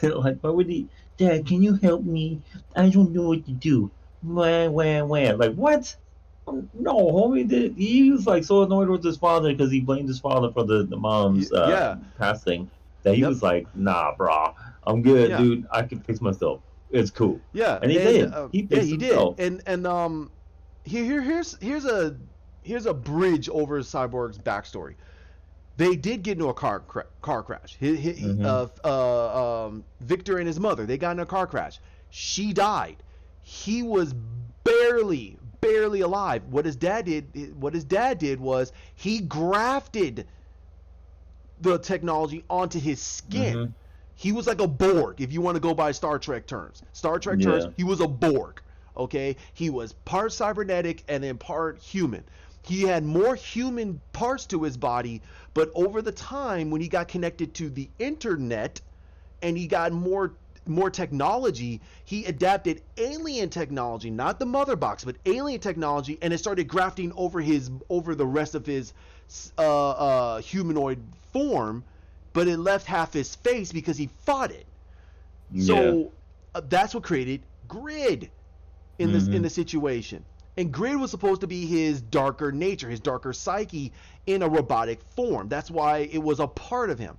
like, why would he? Dad, can you help me? I don't know what to do. Wah, wah, wah. Like, what? No, homie did. He was like so annoyed with his father because he blamed his father for the mom's Yeah. passing that he Yep. was like, nah, bro, I'm good, Yeah. dude. I can fix myself. It's cool. Yeah. And he And did. He yeah, fixed he did. himself. And here's a bridge over Cyborg's backstory. They did get into a car crash. Mm-hmm. Victor and his mother, they got in a car crash. She died. He was barely alive. What his dad did was he grafted the technology onto his skin. Mm-hmm. He was like a Borg, if you want to go by Star Trek terms. Star Trek terms, Yeah. he was a Borg. Okay, he was part cybernetic and then part human. He had more human parts to his body, but over the time when he got connected to the internet and he got more technology, he adapted alien technology, not the mother box, but alien technology, and it started grafting over the rest of his humanoid form, but it left half his face because he fought it. Yeah. So that's what created Grid in Mm-hmm. the situation. And Grid was supposed to be his darker nature, his darker psyche in a robotic form. That's why it was a part of him.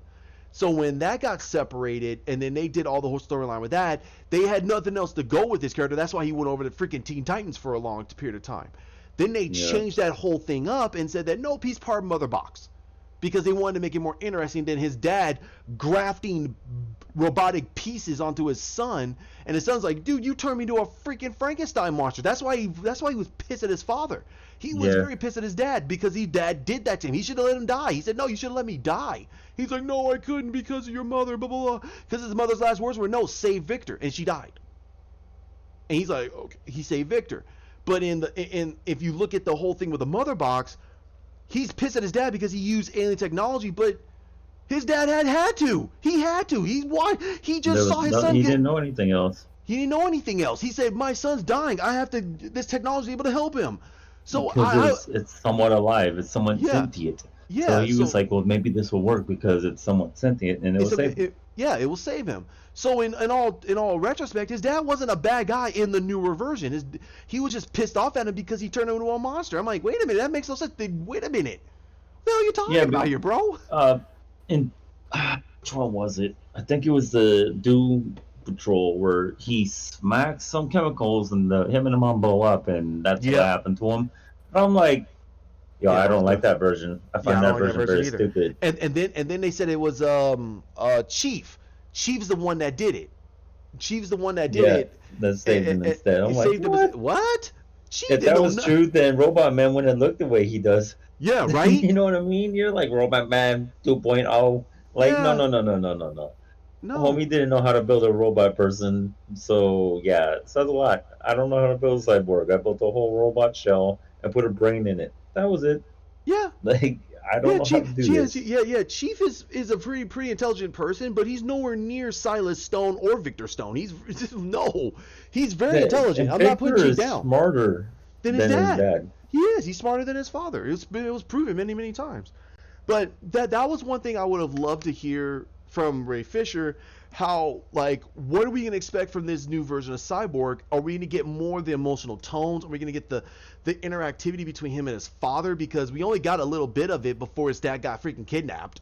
So when that got separated, and then they did all the whole storyline with that, they had nothing else to go with this character. That's why he went over to freaking Teen Titans for a long period of time. Then they Yeah. changed that whole thing up and said that nope, he's part of Mother Box because they wanted to make it more interesting than his dad grafting robotic pieces onto his son. And his son's like, dude, you turned me into a freaking Frankenstein monster. That's why he was pissed at his father. He was Yeah. very pissed at his dad because his dad did that to him. He should have let him die. He said, no, you should have let me die. He's like, no, I couldn't because of your mother, blah, blah, blah. Because his mother's last words were, no, save Victor. And she died. And he's like, okay, he saved Victor. But if you look at the whole thing with the mother box, he's pissed at his dad because he used alien technology, but his dad had to. He had to. He There just was saw his no. son He get. didn't know anything else He didn't know anything else. He said, "My son's dying. I have to. This technology is able to help him." So because it's somewhat alive. It's somewhat yeah, sentient. So yeah. he was So like, well, maybe this will work because it's somewhat sentient, and it will save him. yeah, it will save him. So in all retrospect, his dad wasn't a bad guy in the newer version. He was just pissed off at him because he turned him into a monster. I'm like, wait a minute, that makes no sense. Wait a minute, what the hell are you Yeah, talking but about here, bro? in which one was it? I think it was the Doom Patrol where he smacks some chemicals and him and the mom blow up, and that's what Yep. happened to him. And I'm like, yo, Yeah, I no, don't like the that version. I Yeah, find I don't that like that version version very either. stupid. And then they said it was Chief. Chief's the one that did it. Chief's the one that did Yeah, it. that saved him instead. I'm It like, saved him. what? What? Chief If didn't that know was nothing. true, then Robot Man wouldn't have looked the way he does. Yeah, right. You know what I mean? You're like Robot Man 2.0. Like, no, Yeah, no, no, no, no, no, no. no. Homie didn't know how to build a robot person. So, yeah, it says a lot. I don't know how to build a cyborg. I built a whole robot shell and put a brain in it. That was it. Yeah, Like, I don't yeah. know how to do this. Yeah. Chief is a pretty intelligent person, but he's nowhere near Silas Stone or Victor Stone. He's no. He's very intelligent. And I'm not putting Victor Chief is down. smarter Than his than his dad. dad. He is. He's smarter than his father. It was proven many times. But that was one thing I would have loved to hear from Ray Fisher. How, like, what are we gonna expect from this new version of Cyborg? Are we gonna get more of the emotional tones? Are we gonna get the interactivity between him and his father? Because we only got a little bit of it before his dad got freaking kidnapped,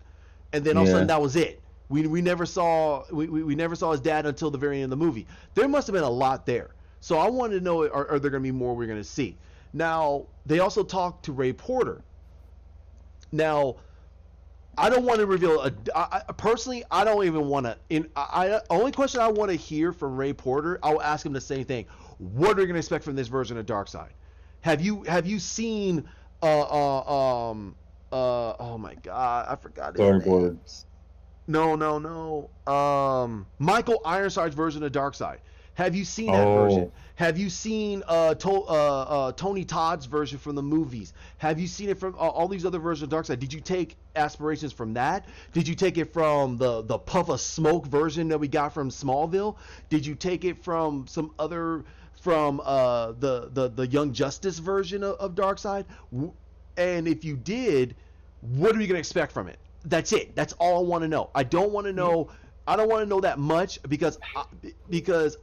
and then all of a sudden Yeah. that was it. We never saw his dad until the very end of the movie. There must have been a lot there. So I wanted to know, are there going to be more we're going to see? Now, they also talked to Ray Porter. Now, I don't want to reveal. Personally, I don't even want to. Only question I want to hear from Ray Porter, I'll ask him the same thing. What are you going to expect from this version of Darkseid? Have you seen? Oh my God, I forgot his name. Storyboards. No. Michael Ironside's version of Darkseid. Have you seen that version? Oh, Have you seen Tony Todd's version from the movies? Have you seen it from all these other versions of Darkseid? Did you take aspirations from that? Did you take it from the puff of smoke version that we got from Smallville? Did you take it from some other from the Young Justice version of Darkseid? And if you did, what are we gonna expect from it? That's it. That's all I want to know. I don't want to know. I don't want to know that much because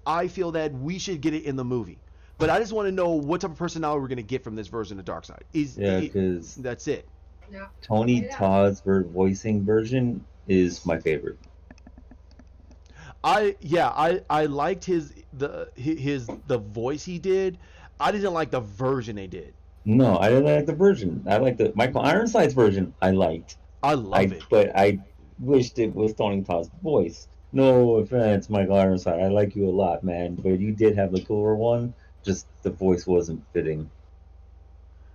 I feel that we should get it in the movie. But I just want to know what type of personality we're gonna get from this version of Darkseid. yeah, because That's it. Tony Todd's voicing version is my favorite. I liked the voice he did. I didn't like the version they did. No, I didn't like the version. I liked the Michael Ironside's version. I liked. I love it. But I wished it was Tony Todd's voice. No offense, Michael Ironside. I like you a lot, man, but you did have the cooler one. Just the voice wasn't fitting.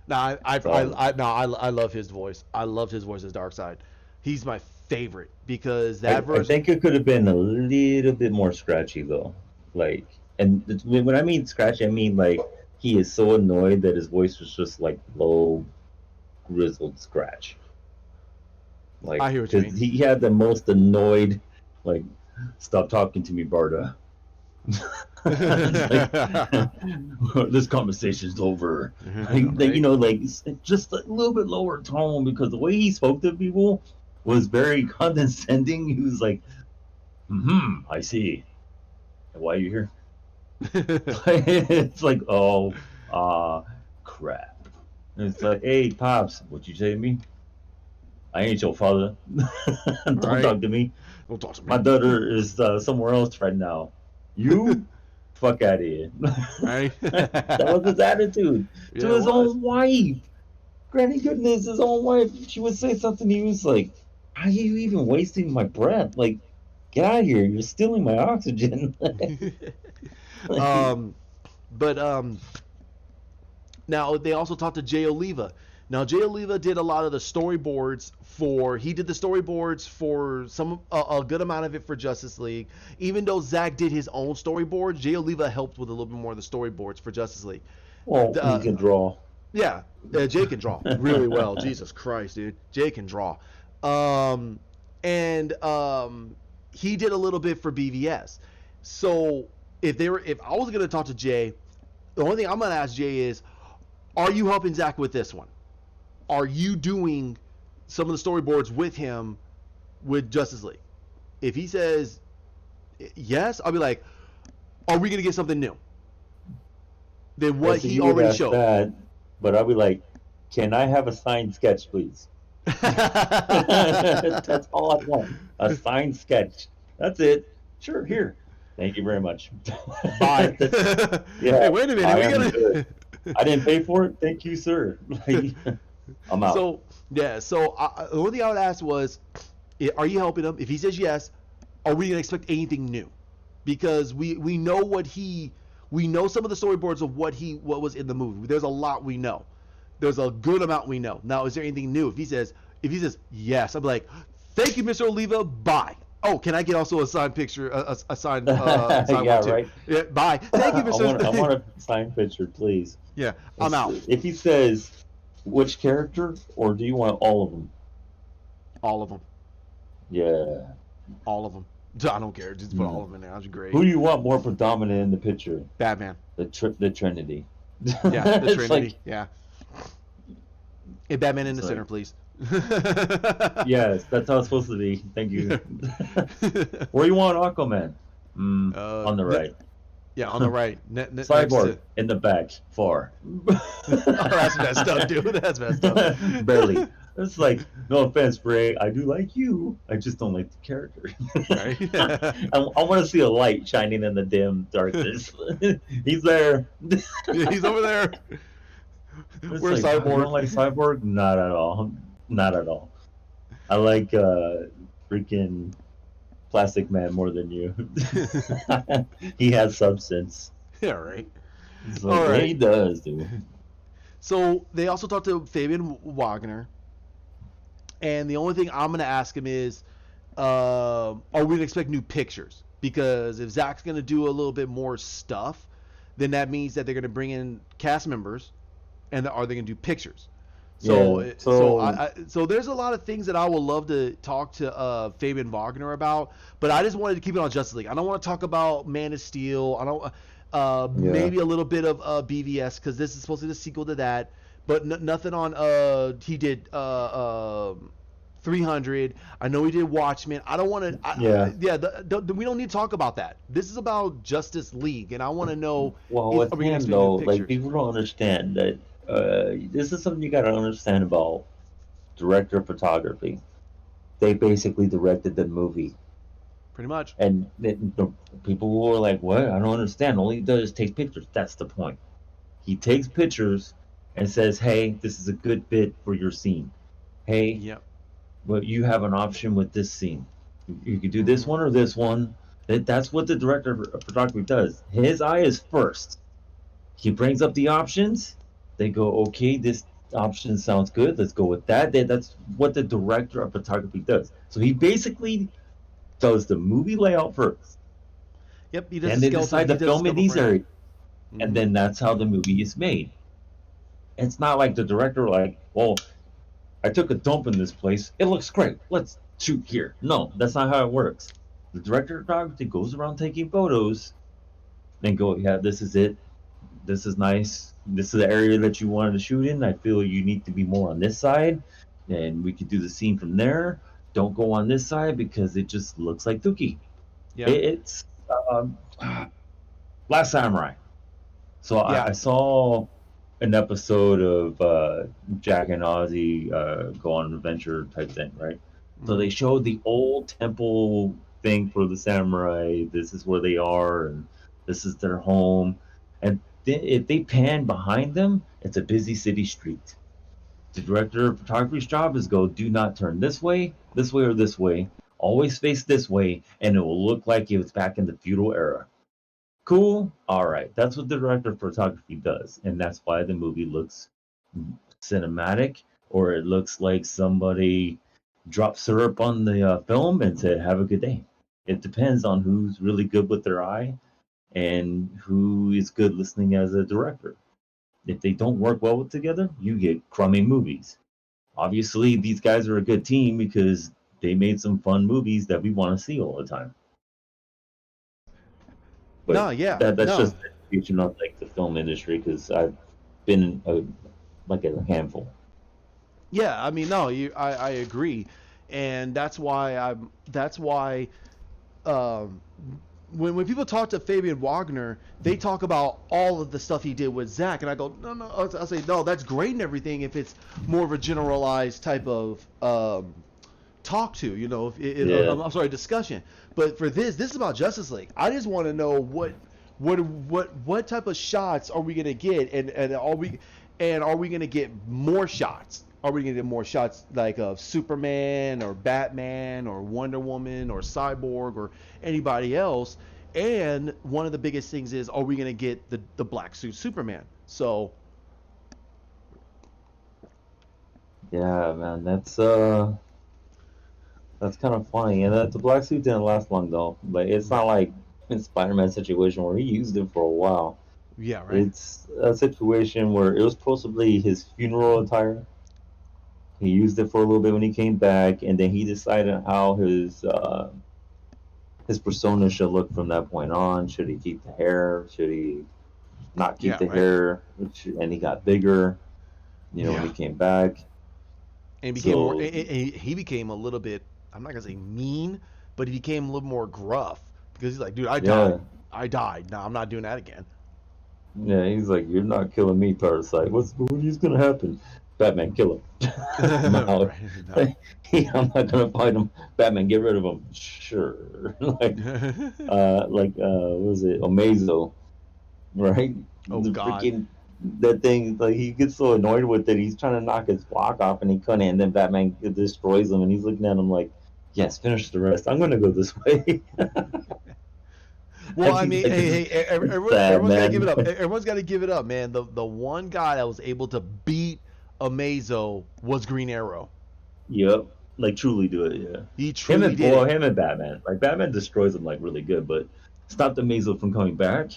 No, So no, I love his voice. I loved his voice as Darkseid. He's my favorite because I that version. think it could have been a little bit more scratchy though. Like, and when I mean scratchy, I mean like he is so annoyed that his voice was just like low, grizzled scratch. Like, I hear what you because mean. he had the most annoyed, like, stop talking to me, Barda. Like, this conversation's over. Like, you Right? know, like just a little bit lower tone because the way he spoke to people was very condescending. He was like, I see. Why are you here? It's like, oh, crap. And it's like, hey, pops, what you say to me? I ain't your father. Don't Right? talk to me. Don't talk to My me. daughter is somewhere else right now. You, fuck out of here. Right? That was his attitude to Yeah, it his was. own wife. Granny goodness, his own wife. She would say something. He was like, "How are you even wasting my breath? Like, get out of here! You're stealing my oxygen." Like, um, but now they also talked to Jay Oliva. Now Jay Oliva did a lot of the storyboards for. He did the storyboards for some a good amount of it for Justice League. Even though Zach did his own storyboards, Jay Oliva helped with a little bit more of the storyboards for Justice League. well, he Uh, can draw. yeah, Jay can draw really well. Jesus Christ, dude, Jay can draw. Um, and he did a little bit for BVS. So if I was gonna talk to Jay, the only thing I'm gonna ask Jay is, are you helping Zach with this one? Are you doing some of the storyboards with him with Justice League? If he says yes, I'll be like, are we gonna get something new than I what see he you would already ask showed? that, but I'd be like, "Can I have a signed sketch, please?" That's all I want. A signed sketch. That's it. Sure, here. Thank you very much. Bye. That's Hey, yeah. wait a minute. I We am good. gotta. I didn't pay for it. Thank you, sir. Like, I'm out. So yeah. So the only thing I would ask was, are you helping him? If he says yes, are we gonna expect anything new? Because we know we know some of the storyboards of what was in the movie. There's a lot we know. There's a good amount we know. Now, is there anything new? If he says yes, I'm like, thank you, Mr. Oliva. Bye. Oh, can I get also a signed picture, a signed one Yeah, too? right. Yeah, bye. Thank you, I Mr. want. I want a signed picture, please. Yeah, I'm out. If he says which character, or do you want all of them? All of them. Yeah. All of them. I don't care. Just put Hmm. all of them in there. That's great. Who do you want more predominant in the picture? Batman. The Trinity. Yeah, the It's like Trinity. Yeah. Hey, Batman in it's the like center, please. yes, that's how it's supposed to be. Thank you. Where you want Aquaman? uh, On the right. yeah, on the right, next Cyborg to. in the back, far. Oh, that's messed up, dude. That's messed up. Barely. It's like, no offense, Bray. I do like you. I just don't like the character. Right? I want to see a light shining in the dim darkness. He's there. Yeah, he's over there. It's Where's like, oh, you don't Cyborg? like Cyborg? Not at all. Not at all. I like freaking Plastic Man more than you. He has substance. Yeah, right. It's like, All yeah, right. he does, dude. So they also talked to Fabian Wagner, and the only thing I'm gonna ask him is, are we gonna expect new pictures? Because if Zach's gonna do a little bit more stuff, then that means that they're gonna bring in cast members, and are they gonna do pictures? Yeah. So So there's a lot of things that I would love to talk to Fabian Wagner about, but I just wanted to keep it on Justice League. I don't want to talk about Man of Steel. I don't. yeah, Maybe a little bit of BVS because this is supposed to be the sequel to that, but nothing on. He did 300. I know he did Watchmen. I don't want to. yeah. Yeah, we don't need to talk about that. This is about Justice League, and I want to know Well, if with are we gonna him expect new though, like pictures. people don't understand that this is something you got to understand about director of photography. They basically directed the movie, Pretty much. and the people who are like, "What? I don't understand." All he does is take pictures. That's the point. He takes pictures and says, "Hey, this is a good bit for your scene. Hey, Yep. but you have an option with this scene. You could do this one or this one. That's what the director of photography does. His eye is first. He brings up the options. They go, okay, this option sounds good. Let's go with that. That's what the director of photography does. So he basically does the movie layout first. Yep, he does the Then they skeleton. decide He to does the film in skeletal these frame. areas. And then that's how the movie is made. It's not like the director, like, well, I took a dump in this place. It looks great. Let's shoot here. No, that's not how it works. The director of photography goes around taking photos and go, yeah, this is it. This is nice. This is the area that you wanted to shoot in. I feel you need to be more on this side, and we could do the scene from there. Don't go on this side because it just looks like Dookie. Yeah, It's um, Last Samurai. So yeah. I saw an episode of Jack and Ozzy go on an adventure type thing, right? So they showed the old temple thing for the samurai. This is where they are, and this is their home. And if they pan behind them, it's a busy city street. The director of photography's job is go, do not turn this way, or this way. Always face this way, and it will look like it was back in the feudal era. Cool. All right. That's what the director of photography does. And that's why the movie looks cinematic, or it looks like somebody dropped syrup on the film and said, have a good day. It depends on who's really good with their eye and who is good listening as a director. If they don't work well together, you get crummy movies. Obviously, these guys are a good team because they made some fun movies that we want to see all the time. But No, yeah, that's no, just education on like the film industry because I've been in like a handful. yeah. I mean, no, I agree, and that's why I'm. That's why um, when people talk to Fabian Wagner, they talk about all of the stuff he did with Zach, and I go, no, no. I'll say, no, that's great and everything if it's more of a generalized type of talk to, Yeah, I'm sorry, discussion. But for this is about Justice League. I just want to know what type of shots are we gonna get, and are we gonna get more shots? Are we gonna get more shots like of Superman or Batman or Wonder Woman or Cyborg or anybody else? And one of the biggest things is, are we gonna get the black suit Superman? So yeah, man, that's kind of funny. And the black suit didn't last long though. Like it's not right, like in Spider-Man situation where he used it for a while. yeah, right, It's a situation where it was supposedly his funeral attire. He used it for a little bit when he came back, and then he decided how his persona should look from that point on. Should he keep the hair? Should he not keep yeah, the right, hair? And he got bigger, when yeah. he came back. And became more. So He became a little bit. I'm not gonna say mean, but he became a little more gruff because he's like, dude, I yeah, died. I died. No, I'm not doing that again. yeah, he's like, you're not killing me, Parasite. What is gonna happen? Batman, kill him. I'm out. Right? No. I'm not gonna fight him. Batman, get rid of him. Sure. What was it? Omezo, right? Oh The God. freaking that thing, like he gets so annoyed with it, he's trying to knock his block off and he couldn't, and then Batman destroys him, and he's looking at him like, "Yes, finish the rest. I'm gonna go this way." Well, And I he's mean, like, "This is sad, everyone's got to give it man." up. Everyone's got to give it up, man. The one guy that was able to beat Amazo was Green Arrow. Yep, like truly do it, yeah. He truly did it. Him and Batman, like Batman destroys him like really good, but stopped the Mazel from coming back.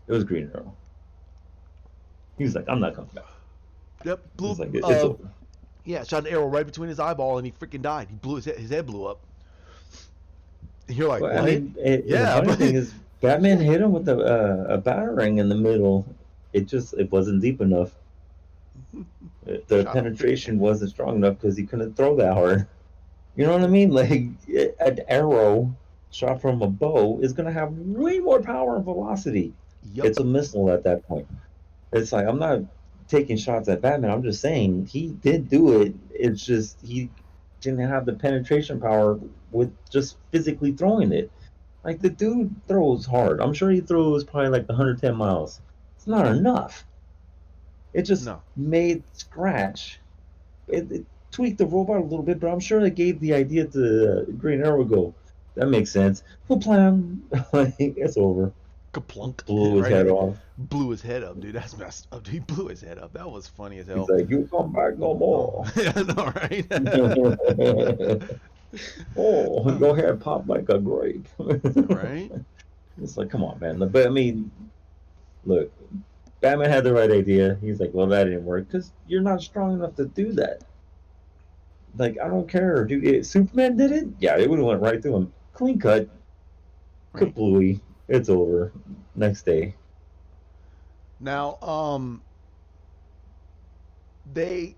It was Green Arrow. He was like, "I'm not coming back." Yep. He's Blew. like, "It's over." Yeah. Shot an arrow right between his eyeball, and he freaking died. He blew his head blew up. And you're like, Well, I what? mean, the Yeah, funny but thing is, Batman hit him with a battering in the middle. It wasn't deep enough. The shot him. penetration wasn't strong enough because he couldn't throw that hard. You know what I mean? Like an arrow shot from a bow is gonna have way more power and velocity. Yep. It's a missile at that point. It's like I'm not taking shots at Batman. I'm just saying he did do it. It's just he didn't have the penetration power with just physically throwing it. Like the dude throws hard. I'm sure he throws probably like 110 miles. It's not enough. It just No. made scratch. tweaked the robot a little bit, but I'm sure they gave the idea to Green Arrow. Go, that makes sense. Full plan. Like, it's over. Kaplunk. Blew his head Right? off. Blew his head up, dude. That's messed up. Dude, he blew his head up. That was funny as He's hell. like, you come back no Oh, more. yeah, I know, right? Oh, your hair popped like a grape. Right? It's like, come on, man. But I mean, look, Batman had the right idea. He's like, well, that didn't work because you're not strong enough to do that. Like, I don't care, dude. Superman did it. Yeah, it would have went right through him. Clean cut. Right. Kablooey. It's over. Next day. Now, they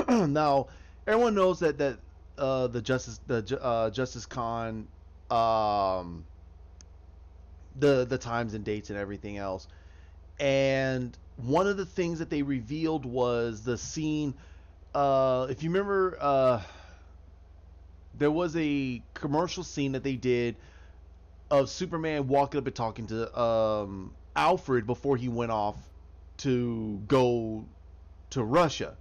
now everyone knows that the Justice Con, um, the times and dates and everything else. And one of the things that they revealed was the scene. If you remember, there was a commercial scene that they did of Superman walking up and talking to Alfred before he went off to go to Russia.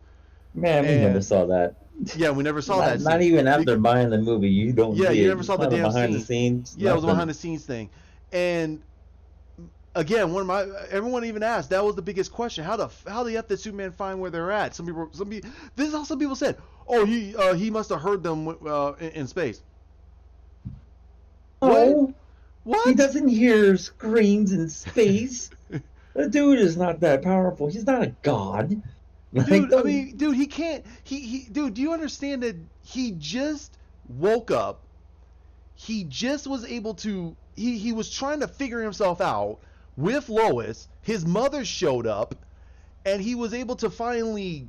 Man, we never And saw that. yeah, we never saw that Not scene. even after buying the movie, you don't Yeah, see you it. never saw It's the not a damn behind the scene. scenes, Yeah, it was a behind nothing. the scenes thing. And again, one of my everyone even asked that was the biggest question: how the f did Superman find where they're at? Some people, this is how some people said, oh, he must have heard them in space. What? Oh, he What? doesn't hear screams in space. The dude is not that powerful. He's not a god. Like, Dude, I the, mean, dude, he can't. Dude, do you understand that he just woke up? He just was able to. He was trying to figure himself out with Lois. His mother showed up, and he was able to finally,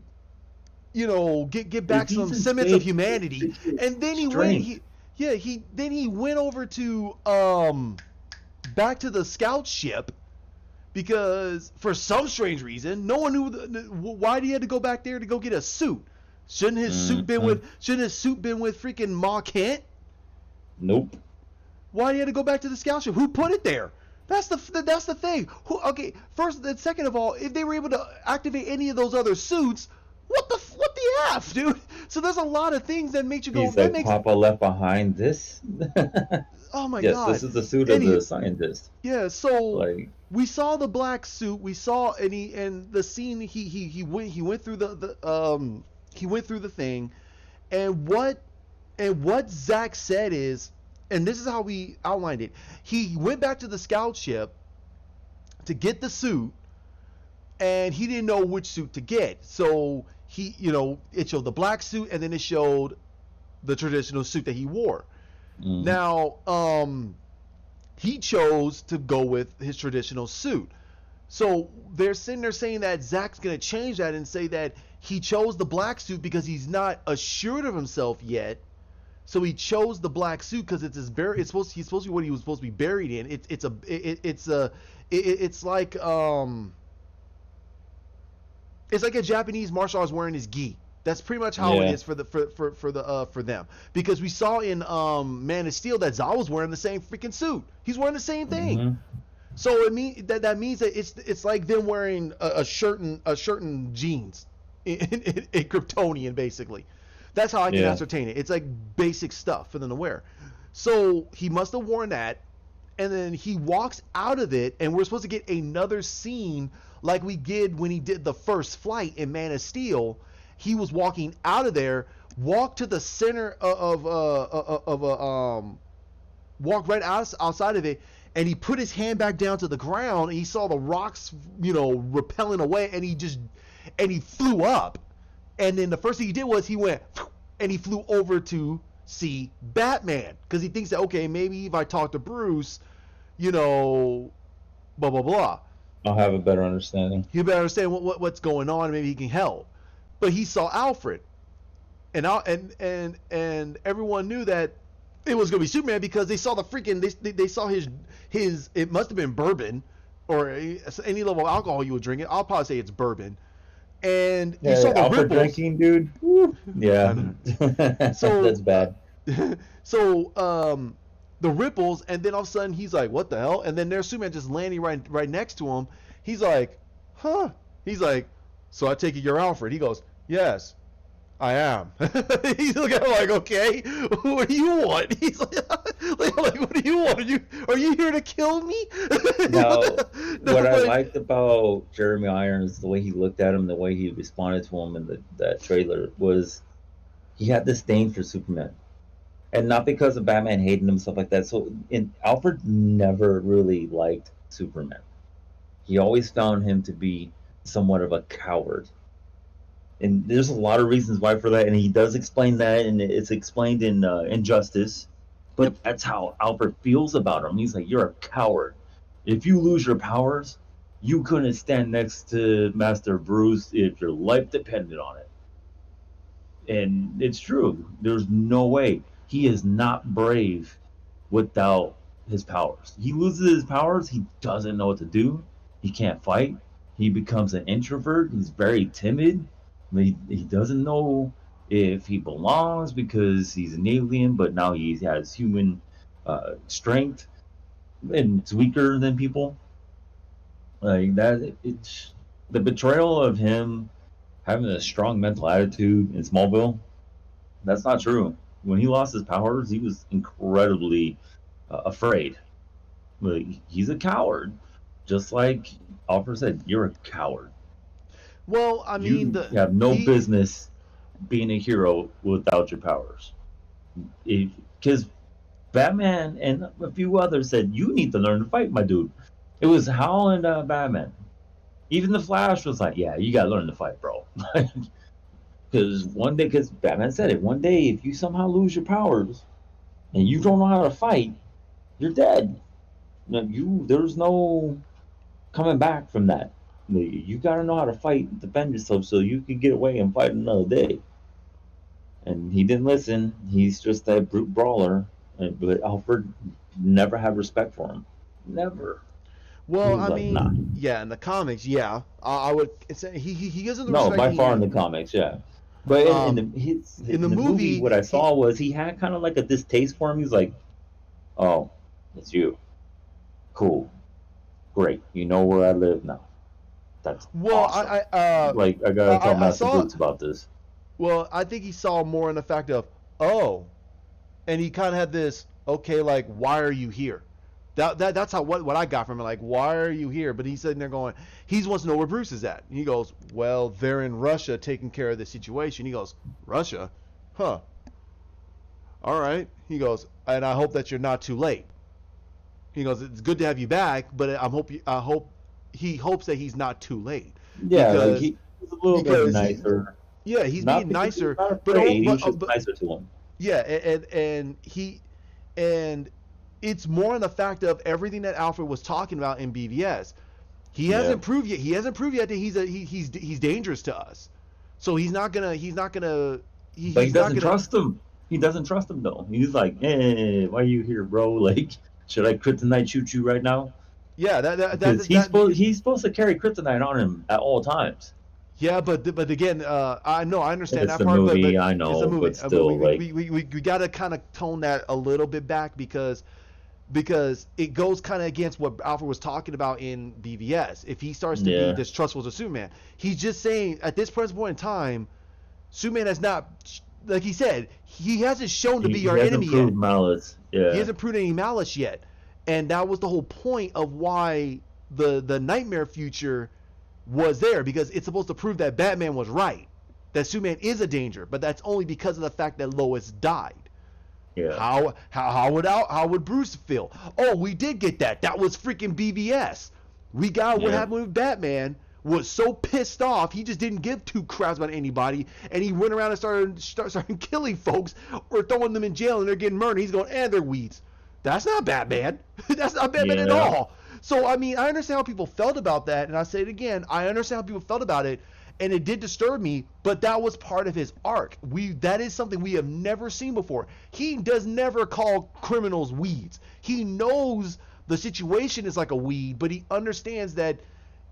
get if back he's some in semblance of space, humanity. it's And then he went. strength. He went over to back to the scout ship because for some strange reason, no one knew why he had to go back there to go get a suit. Mhm. Shouldn't his suit been with freaking Ma Kent? Nope. Why he had to go back to the scout ship? Who put it there? That's the thing. Okay, first and second of all, if they were able to activate any of those other suits, what the f, dude? So there's a lot of things that make you go. He's That like, makes Papa left behind this. oh my Yes, god. this is the suit of Any the scientist. Yeah, so Like, we saw the black suit. We saw and the scene. He went through he went through the thing, and what Zach said is, and this is how we outlined it. He went back to the scout ship to get the suit, and he didn't know which suit to get. So it showed the black suit, and then it showed the traditional suit that he wore. mhm. Now, he chose to go with his traditional suit. So they're sitting there saying that Zach's going to change that and say that he chose the black suit because he's not assured of himself yet. So he chose the black suit because he's supposed to be what he was supposed to be buried in. It's like a Japanese martial artist wearing his gi. That's pretty much how it Yeah. is for them. Because we saw in Man of Steel that Zod was wearing the same freaking suit. He's wearing the same thing. Hmm. So that means that it's like them wearing a shirt and jeans in Kryptonian basically. That's how I can Yeah. ascertain it. It's like basic stuff for them to wear. So he must have worn that, and then he walks out of it, and we're supposed to get another scene like we did when he did the first flight in Man of Steel. He was walking out of there, walked to the center of a walked right outside of it, and he put his hand back down to the ground, and he saw the rocks, repelling away, and he flew up. And then the first thing he did was he went and he flew over to see Batman because he thinks that, okay, maybe if I talk to Bruce, blah blah blah, I'll have a better understanding. he'll better understand what's going on, and maybe he can help. But he saw Alfred, and everyone knew that it was gonna be Superman because they saw the freaking they saw his it must have been bourbon or any level of alcohol you would drink it. I'll probably say it's bourbon, and you Yeah, saw the Alfred ripples. drinking, dude. Woo. Yeah, So that's bad. so the ripples, and then all of a sudden he's like, what the hell? And then there's Superman just landing right next to him. He's like, huh? He's like, so I take it you're Alfred. He goes, yes. I am. He's looking at him like, okay, what do you want? He's like, what do you want? Are you here to kill me? Now, No, what I but liked about Jeremy Irons, the way he looked at him, the way he responded to him in that trailer, was he had disdain for Superman. And not because of Batman hating him, stuff like that. So, Alfred never really liked Superman. He always found him to be somewhat of a coward. And there's a lot of reasons why for that, and he does explain that, and it's explained in Injustice. yep. But that's how Alfred feels about him. He's like, "You're a coward. If you lose your powers, you couldn't stand next to Master Bruce if your life depended on it." And it's true. There's no way he is not brave without his powers. He loses his powers, he doesn't know what to do. He can't fight. He becomes an introvert. He's very timid. He doesn't know if he belongs because he's an alien, but now he has human strength and it's weaker than people. Like that, it's the betrayal of him having a strong mental attitude in Smallville. That's not true. When he lost his powers, he was incredibly afraid. But he's a coward, just like Alfred said. You're a coward. Well, I mean, You the have no he business being a hero without your powers. Because Batman and a few others said you need to learn to fight, my dude. It was Hal and Batman. Even the Flash was like, "Yeah, you gotta learn to fight, bro." Because one day, because Batman said it, one day if you somehow lose your powers and you don't know how to fight, you're dead. There's no coming back from that. You got to know how to fight and defend yourself so you can get away and fight another day. And he didn't listen. He's just that brute brawler. But Alfred never had respect for him. Never. He well, was I like, nah. mean, yeah, in the comics, yeah, I would. He doesn't No, respect by far in me. the comics, yeah. But Um, in the in the movie, what movie, I saw was he had kind of like a distaste for him. He's like, "Oh, it's you. Cool, great. You know where I live now. That's well, awesome. Like I gotta tell I Master saw. Bruce about this." Well, I think he saw more in the fact of, oh, and he kind of had this, okay, like, why are you here? That's how what I got from it. Like, why are you here? But he's sitting there going, he wants to know where Bruce is at. And he goes, well, they're in Russia taking care of the situation. He goes, Russia, huh? All right. He goes, and I hope that you're not too late. He goes, it's good to have you back, but I hope he hopes that he's not too late Yeah, like because he's a little bit because he nicer. yeah he's Not being because he's nicer, not but afraid. He's just but nicer to him. yeah, and it's more on the fact of everything that Alfred was talking about in BVS. He Yeah, hasn't proved yet. He hasn't proved yet that he's dangerous to us. So but he he's not doesn't gonna trust him. He doesn't trust him though. He's like, why are you here, bro? Like, should I kryptonite shoot you right now? yeah Because he's supposed to carry kryptonite on him at all times. yeah, but again, I know I understand It's that the part, movie, but I it's a know, movie. but still, like, We got to kind of tone that a little bit back because it goes kind of against what Alfred was talking about in BVS. If he starts to be yeah, distrustful to Superman, he's just saying at this present point in time, Superman has not, like he said, he hasn't shown to be he our enemy hasn't yet. proved malice. He Yeah, hasn't proved any malice yet, and that was the whole point of why the nightmare future was there, because it's supposed to prove that Batman was right, that Superman is a danger, but that's only because of the fact that Lois died. yeah, How would Bruce feel? Oh, we did get that. That was freaking BVS. We got what yeah, happened with Batman. Was so pissed off he just didn't give two craps about anybody, and he went around and started killing folks or throwing them in jail, and they're getting murdered. He's going, and they're weeds. That's not Batman. That's not Batman at yeah, all. So I mean, I understand how people felt about that, and I say it again. I understand how people felt about it, and it did disturb me. But that was part of his arc. That is something we have never seen before. He does never call criminals weeds. He knows the situation is like a weed, but he understands that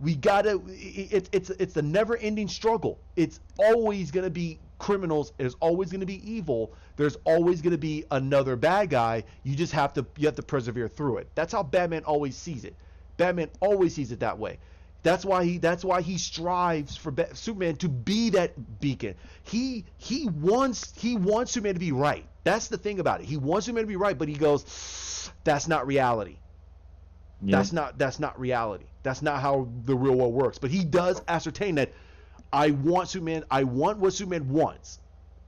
we gotta. It's the never-ending struggle. It's always gonna be criminals. There's always gonna be evil. There's always gonna be another bad guy. You have to persevere through it. That's how Batman always sees it. Batman always sees it that way. That's why he strives for Superman to be that beacon. He wants Superman to be right. That's the thing about it. He wants Superman to be right, but he goes, that's not reality. Yep. That's not reality. That's not how the real world works. But he does ascertain that I want Superman. I want what Superman wants.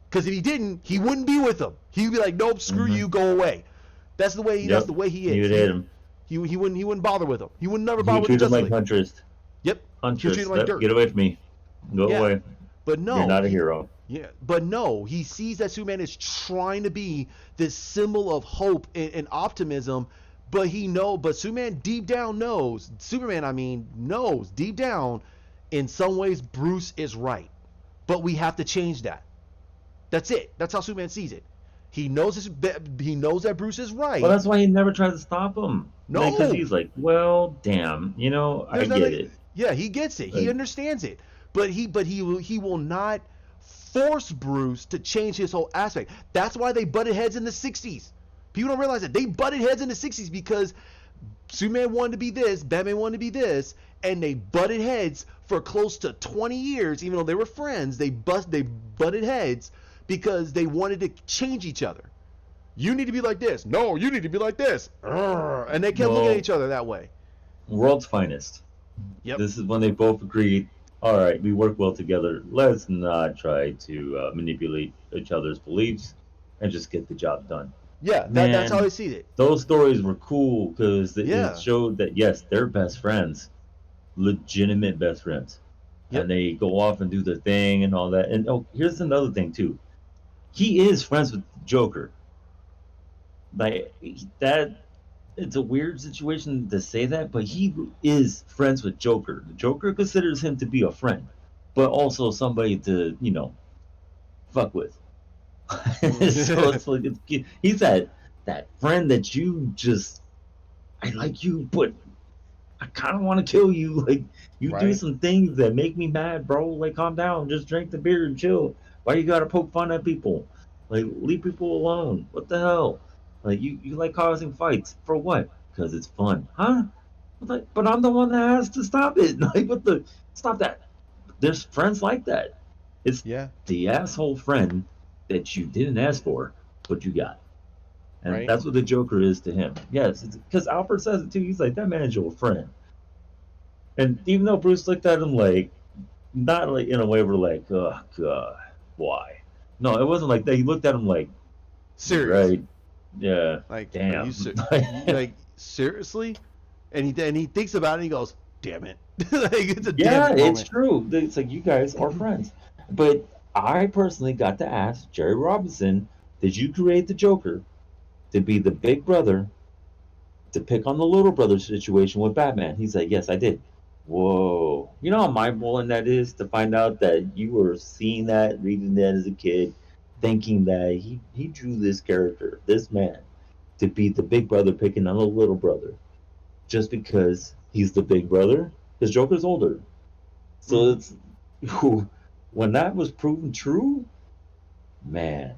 Because if he didn't, he wouldn't be with him. He'd be like, nope, screw Mm-hmm. you, go away. That's the way. That's Yep. the way he You is. would hate him. He wouldn't bother with him. He would never He bother would with the treat him Justice like League. Huntress. Yep. He would treat Huntress, him like dirt. get away from me. Go Yeah. away. But You're no, not a hero. yeah, but no, he sees that Superman is trying to be this symbol of hope and optimism, but Superman deep down knows, Superman, I mean, knows deep down, in some ways Bruce is right, but we have to change that. That's it. That's how Superman sees it. He knows that Bruce is Well, right. that's why he never tried to stop him. Because No, he's like, well, damn, I there's get nothing. it. Yeah, he gets it. He Like, understands it. But he will not force Bruce to change his whole aspect. That's why they butted heads in the 60s. People don't realize that they butted heads in the 60s because Superman wanted to be this, Batman wanted to be this, and they butted heads for close to 20 years. Even though they were friends, they butted heads because they wanted to change each other. You need to be like this. No, you need to be like this. And they kept looking at well, each other that way. world's finest. Yep. This is when they both agreed, all right, we work well together. Let's not try to manipulate each other's beliefs and just get the job done. Yeah, that's how Man, I see it. those stories were cool because it Yeah. showed that, yes, they're best friends, legitimate best friends. And Yep. they go off and do their thing and all that. And here's another thing, too. He is friends with Joker. Like, that, it's a weird situation to say that, but he is friends with Joker. The Joker considers him to be a friend, but also somebody to, fuck with. So it's like he's that friend that you just, I like you, but I kind of want to kill you. Like, you do Right. some things that make me mad, bro. Like, calm down, just drink the beer and chill. Why you gotta poke fun at people? Like, leave people alone. What the hell? Like, you like causing fights for what? Because it's fun, huh? But I'm the one that has to stop it. Like, what the? Stop that. There's friends like that. It's Yeah. the asshole friend that you didn't ask for, but you got. And Right. that's what the Joker is to him. Yes, because Alfred says it too. He's like, that man's your friend. And even though Bruce looked at him like, not like in a way where like, oh god, why? No, it wasn't like that. He looked at him like, you're Serious. right. Yeah, Like, are you, damn. like, seriously? And he thinks about it and he goes, damn it. Like, it's a damn Yeah, it it's moment. true. It's like you guys are friends. But I personally got to ask Jerry Robinson, did you create the Joker to be the big brother to pick on the little brother situation with Batman? He's like, yes, I did. Whoa. You know how mind blowing that is to find out that you were seeing that, reading that as a kid, thinking that he drew this character, this man, to be the big brother picking on the little brother just because he's the big brother? Because Joker's older. So Mm-hmm. it's when that was proven true, man,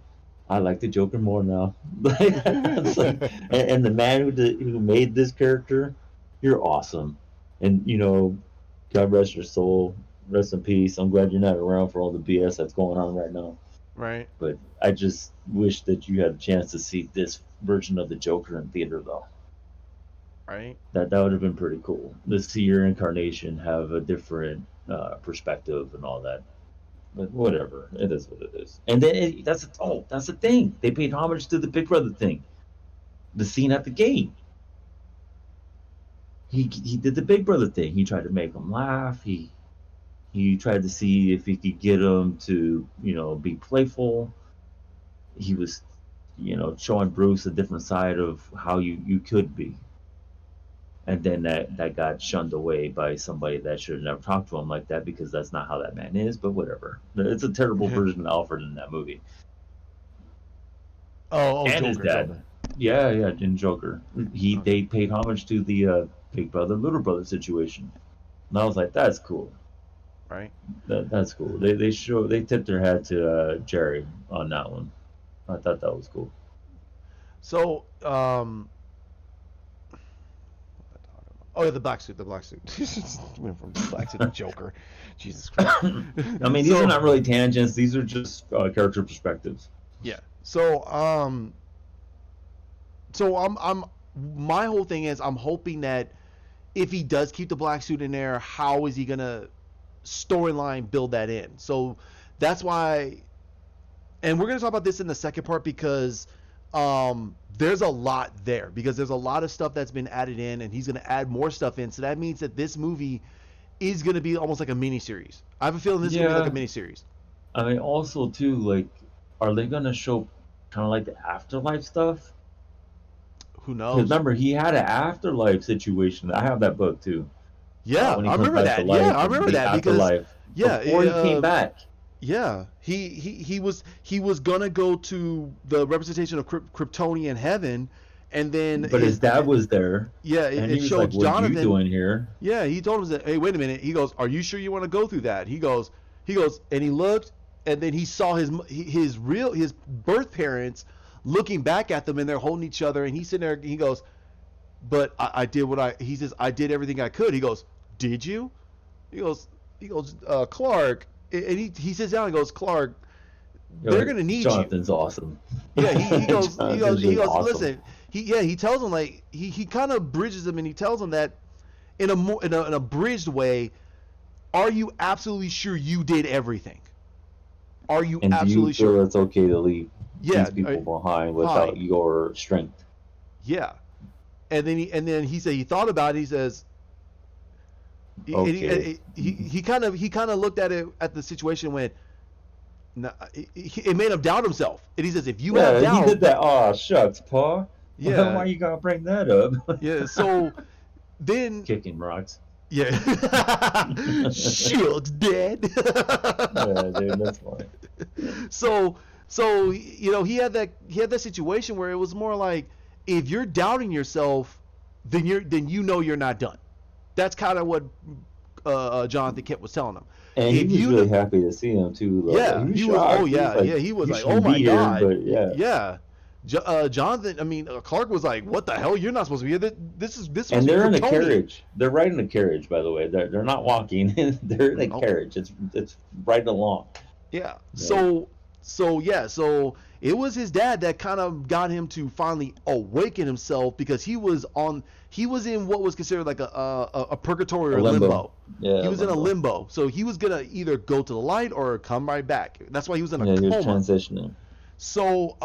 I like the Joker more now. Like, it's like, and the man who made this character, you're awesome. And God rest your soul, rest in peace. I'm glad you're not around for all the BS that's going on right now. Right. But I just wish that you had a chance to see this version of the Joker in theater, though. Right. That would have been pretty cool to see your incarnation have a different perspective and all that. But whatever, it is what it is. And then that's the thing. They paid homage to the Big Brother thing. The scene at the gate. He did the Big Brother thing. He tried to make him laugh. He tried to see if he could get him to be playful. He was showing Bruce a different side of how you could be. And then that got shunned away by somebody that should have never talked to him like that because that's not how that man is. But whatever. It's a terrible Yeah. version of Alfred in that movie. Oh, And his Joker, dad. Joker. Yeah, yeah, in Joker. They Okay. paid homage to the big brother little brother situation, and I was like, that's cool. Right. That's cool. They tipped their hat to Jerry on that one. I thought that was cool. So, Oh yeah, the black suit, the black suit. Went from black suit to Joker. Jesus Christ. I mean, these are So not really tangents. These are just character perspectives. yeah. So I'm my whole thing is I'm hoping that if he does keep the black suit in there, how is he gonna storyline build that in? So that's why, and we're gonna talk about this in the second part because there's a lot there because there's a lot of stuff that's been added in, and he's gonna add more stuff in. So that means that this movie is gonna be almost like a mini series. I have a feeling this is gonna be like a Yeah. mini series. I mean, also too, like, are they gonna show kind of like the afterlife stuff? Who Because knows? remember, he had an afterlife situation. I have that book too. Yeah, When he I comes remember back to that. Yeah, life I and remember the that because afterlife yeah, before he came back. yeah, he was gonna go to the representation of Kryptonian heaven, and then But his dad was there, yeah, and it he was like, showed "What you Jonathan. doing here?" Yeah, he told him that. Hey, wait a minute. He goes, "Are you sure you want to go through that?" He goes, and he looked, and then he saw his birth parents looking back at them, and they're holding each other, and he's sitting there. He goes, "But I did what I." He says, "I did everything I could." He goes, "Did you?" He goes, Clark, and he sits down and goes, Clark, You're they're like, gonna need you. Jonathan's awesome. Yeah, Jonathan's just awesome. listen, he tells him like he kind of bridges him and he tells him that in a more in an abridged way, are you absolutely sure you did everything? Are you And do you absolutely feel sure? it's okay to leave Yeah, these people behind without fine. your strength? Yeah. And then he said he thought about it. He says Okay. he kind of looked at it at the situation and went, no, it made him doubt himself. And he says, if you have Yeah, he doubt, did that. Oh, shucks, Pa. yeah, Why you gotta bring that up? yeah. So then, Kicking rocks. yeah, shucks, dead. Yeah, dude, that's funny. so, he had that situation where it was more like, if you're doubting yourself, then you're not done. That's kind of what Jonathan Kent was telling him. And he If was you really know, happy to see him too, though. Like, he yeah, was he was. Oh shocked. He was yeah, like, yeah. He was "You like, oh shouldn't my be here," god, but yeah. yeah. Jonathan, I mean, Clark was like, "What the hell? You're not supposed to be here. This is supposed And to be they're in a Kryptonian." carriage. They're riding a carriage, by the way. They're not walking. They're in a Nope. carriage. It's right along. Yeah. Like, So it was his dad that kind of got him to finally awaken himself because he was in what was considered like a purgatory a or limbo. limbo. He Yeah, was in a limbo. limbo, so he was gonna either go to the light or come right back. That's why he was in a Yeah, he was coma. transitioning. So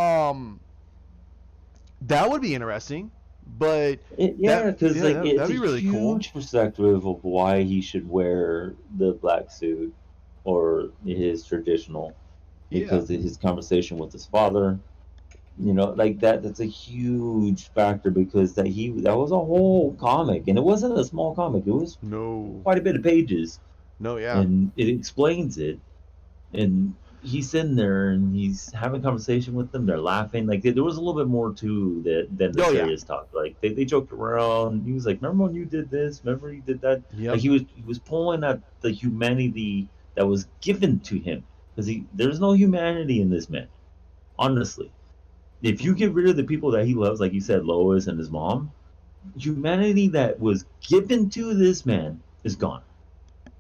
that would be interesting, but Yeah, because like it's that'd a be really cool. huge perspective of why he should wear the black suit or his traditional, Yeah. because of his conversation with his father. Like that's a huge factor because that was a whole comic, and it wasn't a small comic. It was No. quite a bit of pages, No. Yeah. and it explains it. And he's sitting there and he's having a conversation with them. They're laughing. Like there was a little bit more to that than the Oh yeah. serious talk. Like they joked around. He was like, "Remember when you did this? Remember you did that?" Like Yep. he was pulling at the humanity that was given to him because there's no humanity in this man. Honestly, if you get rid of the people that he loves, like you said, Lois and his mom, humanity that was given to this man is gone.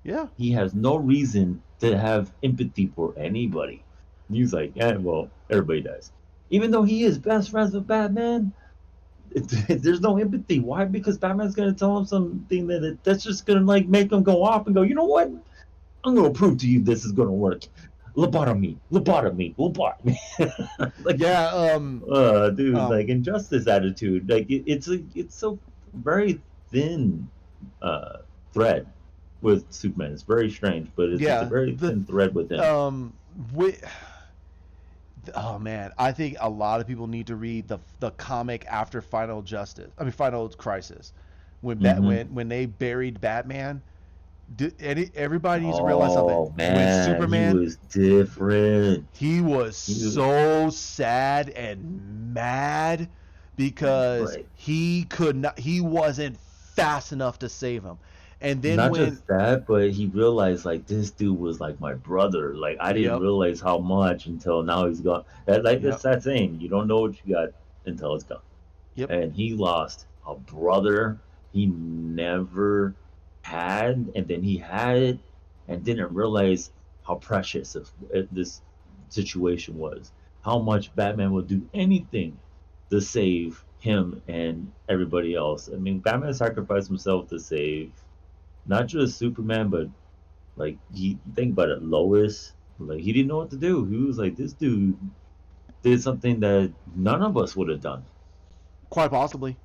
Yeah. He has no reason to have empathy for anybody. He's like, yeah, well, everybody does. Even though he is best friends with Batman, there's no empathy. Why? Because Batman's gonna tell him something that's just gonna like make him go off and go, you know what? I'm gonna prove to you this is gonna work. Lobotomy, lobotomy, lobotomy. Like, Yeah. dude, Um. like injustice attitude. Like it's so very thin uh, thread with Superman. It's very strange, but it's a Yeah. very The thin thread with him. we, oh man, I think a lot of people need to read the comic after Final Justice. I mean, Final Crisis, when Hmm. when they buried Batman. Everybody needs to realize something. Oh When man, he Superman, was different. he was He was so sad and mad because right. he wasn't fast enough to save him. And then Not when, just that, but he realized like this dude was like my brother. Like I didn't yep, realize how much until now he's gone. Like yep, that's that saying, you don't know what you got until it's gone. yep, And he lost a brother. he never had, and then he had it and didn't realize how precious this situation was. How much Batman would do anything to save him and everybody else. I mean, Batman sacrificed himself to save not just Superman, but like he think about it, Lois. Like he didn't know what to do. He was like, this dude did something that none of us would have done. Quite possibly.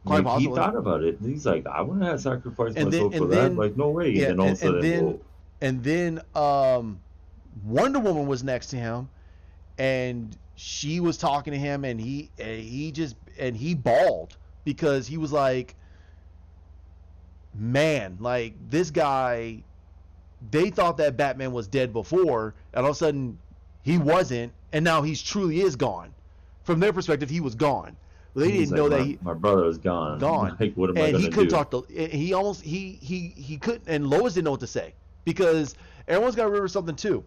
Quite Like he possibly. thought about it. And he's like, I wouldn't have sacrificed And then myself for and that. then Like no way. And yeah, then all of a sudden, whoa. and then Wonder Woman was next to him, and she was talking to him, and he bawled because he was like, man, like this guy, they thought that Batman was dead before, and all of a sudden he wasn't, and now he's truly is gone. From their perspective, he was gone. Well, they He's didn't like, know that he my brother is gone. gone, Like, what am I and he gonna couldn't do? talk to. He almost he couldn't, and Lois didn't know what to say because everyone's got to remember something too.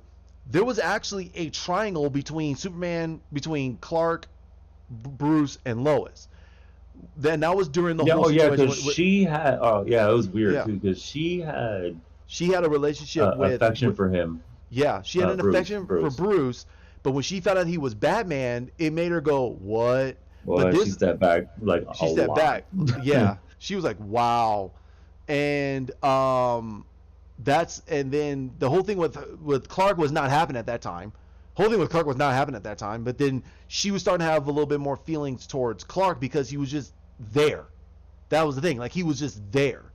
There was actually a triangle between Superman, between Clark, Bruce, and Lois. Then that was during the Yeah, whole oh yeah, situation because with she had. Oh yeah, it was weird yeah, too because she had she had a relationship affection with for him, yeah, she had an Bruce. affection for Bruce. Bruce, but when she found out he was Batman, it made her go, "What?" But Well, she this, stepped back like a she stepped lot. back. Yeah, she was like, "Wow," and that's and then the whole thing with Clark was not happening at that time. Whole thing with Clark was not happening at that time. But then she was starting to have a little bit more feelings towards Clark because he was just there. That was the thing. Like he was just there.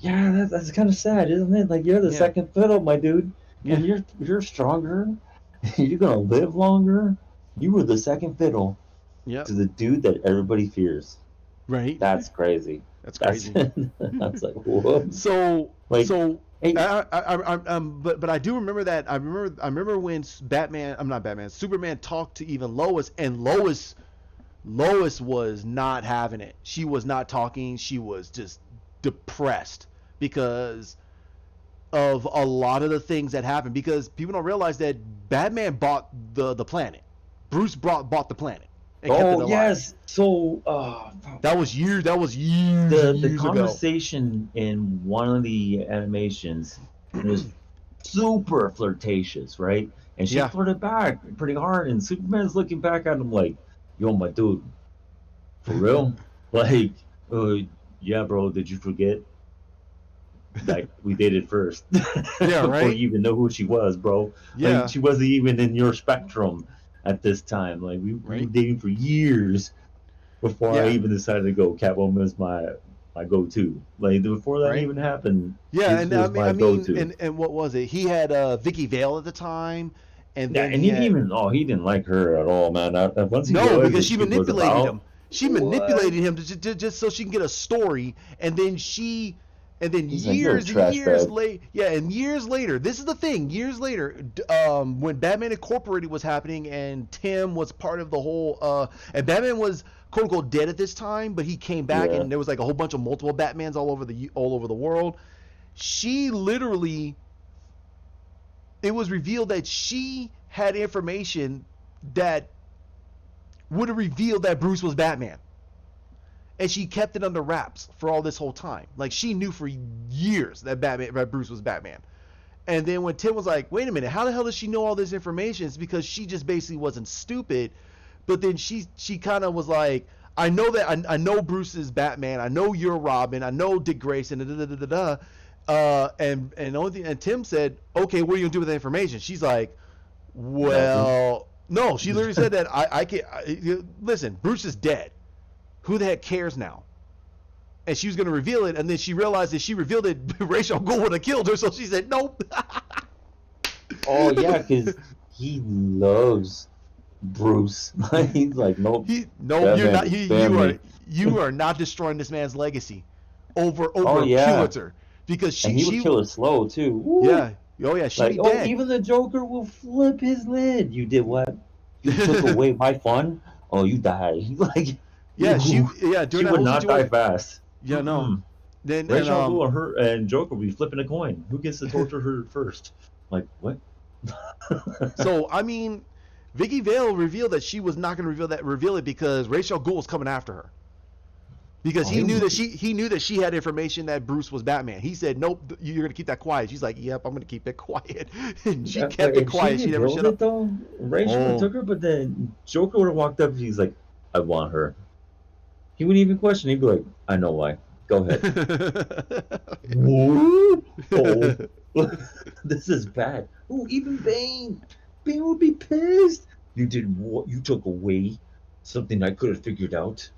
Yeah, that's kind of sad, isn't it? Like you're the Yeah. second fiddle, my dude, Yeah. and you're stronger. You're gonna live longer. You were the second fiddle Yep. to the dude that everybody fears. Right. That's crazy. That's That's crazy. that's like whoa. So Like so hey, but I do remember that I remember when Batman I'm not Batman Superman talked to even Lois, and Lois was not having it. She was not talking. She was just depressed because of a lot of the things that happened, because people don't realize that Batman bought the planet. Bruce bought the planet and kept it oh alive. yes. So That was years and the years ago. conversation in one of the animations was super flirtatious, right? And she Yeah. flirted back pretty hard, and Superman's looking back at him like, "Yo, my dude, for real? Like, uh, yeah, bro. Did you forget that we dated first Yeah, before right? you even know who she was, bro? Like, Yeah, she wasn't even in your spectrum at this time. Like, we were right? dating for years before I Yeah, even decided to go. Catwoman is my go-to. Like before that right? even happened, Yeah, this and was my go-to. and what was it? He had Vicky Vale at the time, and Yeah, then and he he didn't had even. Oh, he didn't like her at all, man. Once he no, realized because that she she was manipulated about him. She what, manipulated him just so she can get a story, and then he's like, you're a years and trash years bag. later, yeah, and years later, this is the thing. Years later, when Batman Incorporated was happening, and Tim was part of the whole, and Batman was quote unquote dead at this time, but he came back, Yeah, and there was like a whole bunch of multiple Batmans all over the world. She literally, it was revealed that she had information that would have revealed that Bruce was Batman. And she kept it under wraps for all this whole time. Like she knew for years that Bruce was Batman. And then when Tim was like, "Wait a minute, how the hell does she know all this information?" It's because she just basically wasn't stupid. But then she kind of was like, "I know that I know Bruce is Batman. I know you're Robin. I know Dick Grayson." Da, da, da, da, da. And the only thing, and Tim said, "Okay, what are you gonna do with that information?" She's like, nothing. "Well, no." She literally said that I can't. Listen, Bruce is dead. Who the heck cares now? And she was going to reveal it, and then she realized that she revealed it, Rachel Gould would have killed her, so she said, nope. Oh yeah, because he loves Bruce. He's like, nope, Nope, that you're man not, is family. you are not destroying this man's legacy Oh over a yeah, Pulitzer, because and he would kill her slow too. Woo! yeah, oh yeah, she'd Like, be oh, dead. even the Joker will flip his lid. You did what? You took away my fun. Oh, you die. Like, Yeah, ooh, during she that would whole not die situation, fast. yeah, no. Mm-mm. Then, and, Rachel al Ghul and her and Joker will be flipping a coin. Who gets to torture her first? Like, what? so, I mean, Vicky Vale revealed that she was not going to reveal it because Rachel Gould was coming after her. because Oh, he he knew that she had information that Bruce was Batman. He said, "Nope, you're gonna keep that quiet." She's like, "Yep, I'm gonna keep it quiet," and she But kept it if she quiet. She never revealed shut it up. though, Rachel would have Oh. took her. But then Joker would have walked up. He's like, "I want her." He wouldn't even question. He'd be like, "I know why. Go ahead." Woo! Oh, this is bad. Oh, even Bane. Bane would be pissed. You did what? You took away something I could have figured out.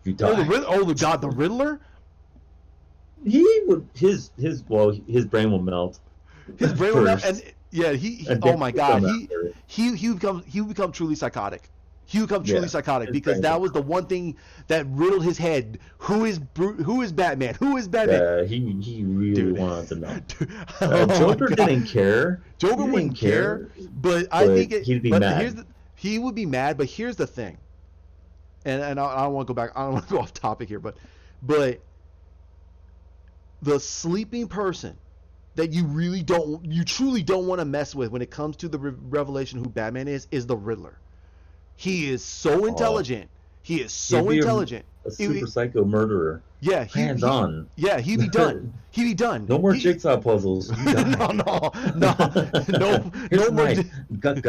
You Oh, the die. Riddler. Oh, the God, the Riddler. He would his brain will melt His brain will melt, and first, yeah, and then oh my he'll God, come after it. he would become truly psychotic. He would become truly Yeah, psychotic his because brain that will was the melt. one thing that riddled his head. Who is Batman? Who is Batman? He really Dude, wanted to know. dude, oh my Joker God, didn't care. He Joker didn't wouldn't care, care, but I but think it. he'd be But here's mad. the he would be mad. But here's the thing, and I don't want to go back. I don't want to go off topic here, but the sleeping person that you truly don't want to mess with when it comes to the revelation who Batman is the Riddler. He is so Oh, intelligent. He is he'd so be intelligent. a super psycho murderer. Yeah, Hands on. yeah, he'd be done. He'd be done. No more jigsaw puzzles. You No, die. Here's no a more. knife. Gut.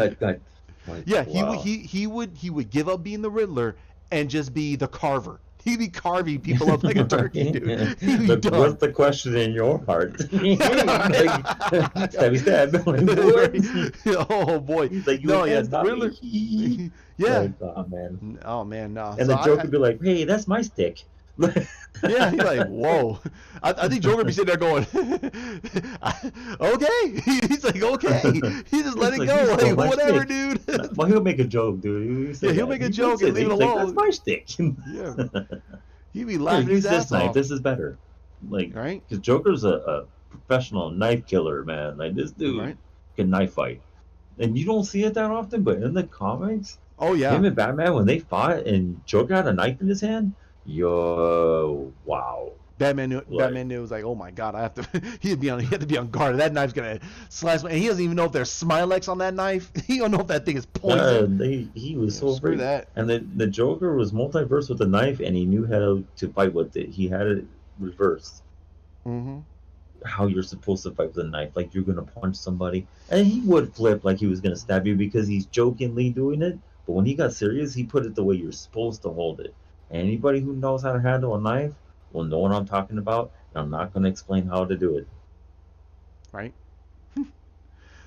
Like, Yeah, wow. he would give up being the Riddler and just be the carver. He'd be carving people up like a turkey, dude. He'd be Look, what's done. the question in your heart? Like, stabby stab. Like, what? Right? Oh boy, He's like, you no, yeah, can't the stop me. Riddler. Yeah. Like, oh man. Oh man, no. And So the Joker would be like, hey, that's my stick. yeah, he's like, whoa. I think Joker be sitting there going, okay. He's like, okay. He just let He's it like, you go. stole Like, my whatever, stick. dude. Well, he'll make a joke, dude. He Yeah, said he'll that. make a He would joke say and that. leave it He's like, that's alone. my stick. Yeah, he'd be Here, laughing his use this ass knife. off, This is better. Like, right? because Joker's a professional knife killer, man. Like, this dude Right? can knife fight. And you don't see it that often, but in the comics, Oh yeah. him and Batman, when they fought and Joker had a knife in his hand, yo, wow. Like, Batman knew. It was like, oh my god, I have to. He had to be on guard. That knife's gonna slice. And he doesn't even know if there's Smilex on that knife. He don't know if that thing is poison. he was Yeah, so screw afraid. that. And the Joker was multiverse with the knife, and he knew how to fight with it. He had it reversed. Mm-hmm. How you're supposed to fight with a knife, like you're gonna punch somebody, and he would flip like he was gonna stab you because he's jokingly doing it. But when he got serious, he put it the way you're supposed to hold it. Anybody who knows how to handle a knife will know what I'm talking about, and I'm not gonna explain how to do it. Right.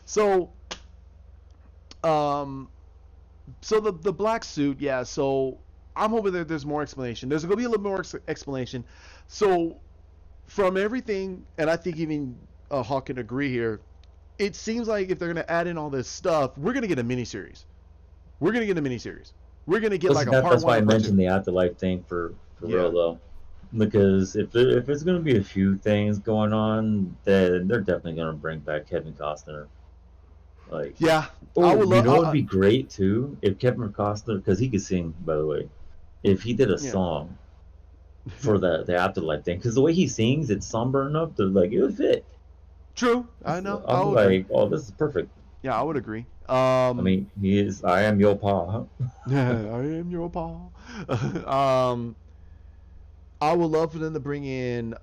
So, um, so the black suit, yeah. So I'm hoping that there's more explanation. There's gonna be a little more explanation. So from everything, and I think even Hawk can agree here. It seems like if they're gonna add in all this stuff, we're gonna get a miniseries. We're gonna get a miniseries. We're gonna get Listen, like a part that's one why I and part two. mentioned the afterlife thing for real Yeah. though, because if it's gonna be a few things going on, then they're definitely gonna bring back Kevin Costner. Like, Yeah. I oh, would you love. know, it'd be great too if Kevin Costner, because he could sing, by the way, if he did a Yeah. song for the afterlife thing, because the way he sings, it's somber enough to like it would fit. True. I know. I I'm would agree. like, oh, this is perfect. Yeah, I would agree. I mean, he is. I am your pa. I am your Paul. um, I would love for them to bring in.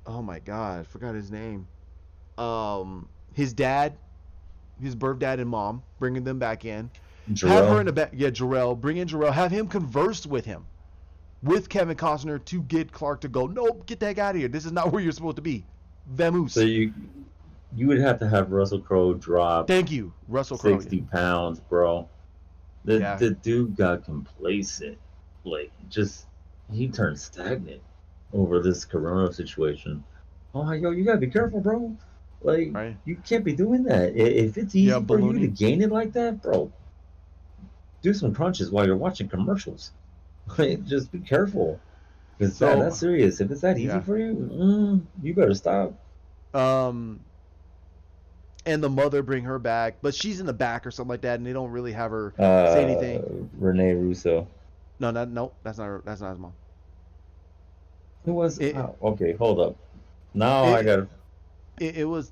Oh my God, I forgot his name. His dad, his birth dad and mom, bringing them back in. Have her in Jarrell. the back. Yeah, Jarrell. Bring in Jarrell. Have him converse with him, with Kevin Costner to get Clark to go. Nope, get the heck out of here. This is not where you're supposed to be. So Vamoose. you would have to have Russell Crowe drop Thank you, Russell Crowe. 60 pounds, bro. Yeah. The dude got complacent. Like, just he turned stagnant over this Corona situation. Oh, yo, you gotta be careful, bro. Like, Right. you can't be doing that. If it's Yeah, easy for you to ballooning. gain it like that, bro, do some crunches while you're watching commercials. Like, just be careful. Because that's So, serious. If it's that easy yeah. for you, you better stop. Um, and the mother bring her back, but she's in the back or something like that, and they don't really have her say Uh, anything. Renee Russo. No, that's not her, that's not his mom. Who was? It Oh, okay, hold up. Now I it got. it was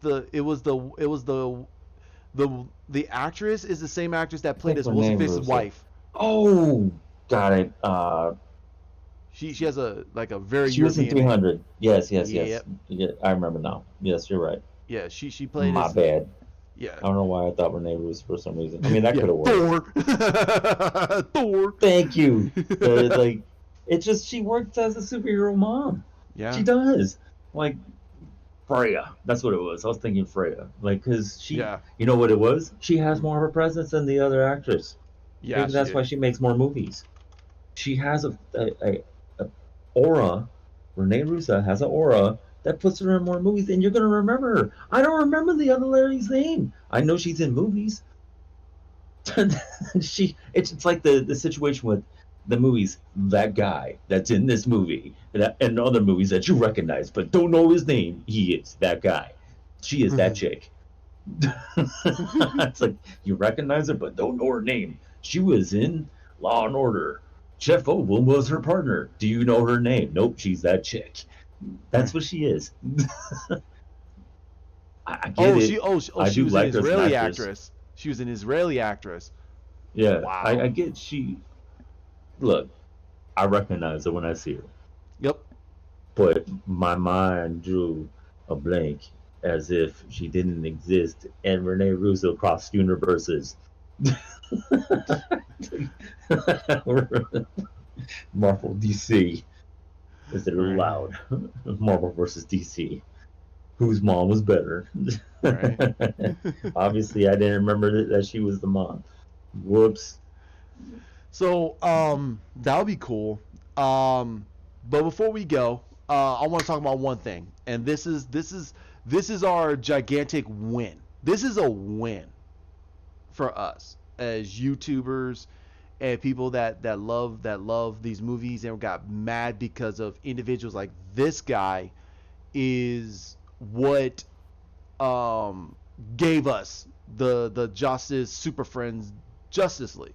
the actress is the same actress that I played think as Will Renee Smith's Russo. wife. Oh, got it. She has a like a very She was in European name. 300. Yes, yes, yes. Yep. Yeah, I remember now. Yes, you're right. Yeah, she played My as bad. yeah. I don't know why I thought Renee Russo for some reason. I mean, that Yeah, could have worked. Thor. Thor. Thank you. Like, it's just she works as a superhero mom. She Yeah. does. Like Freya. That's what it was. I was thinking Freya. Like, because she, Yeah. you know what it was? She has more of a presence than the other actress. Yeah, Maybe she that's why did. she makes more movies. She has a aura. Renee Russo has an aura that puts her in more movies, and you're gonna remember her. I don't remember the other lady's name. I know she's in movies. It's like the situation with the movies. That guy that's in this movie and other movies that you recognize but don't know his name. He is that guy. She is that chick. It's like you recognize her but don't know her name. She was in Law and Order. Jeff Oldblum was her partner. Do you know her name? Nope, she's that chick. That's what she is. I get Oh, it. I she do was an like her as an Israeli actress. actress. She was an Israeli actress. Yeah, I Wow. get she. Look, I recognize her when I see her, Yep. but my mind drew a blank as if she didn't exist, and Renee Russo crossed universes. Marvel DC. Is it Right. loud? Marvel versus DC. Whose mom was better? Right. Obviously, I didn't remember that she was the mom. Whoops. So, that would be cool. Um, but before we go, I want to talk about one thing, and this is our gigantic win. This is a win for us as YouTubers and people that love these movies and got mad because of individuals like this guy is what um, gave us the Justice Super Friends Justice League.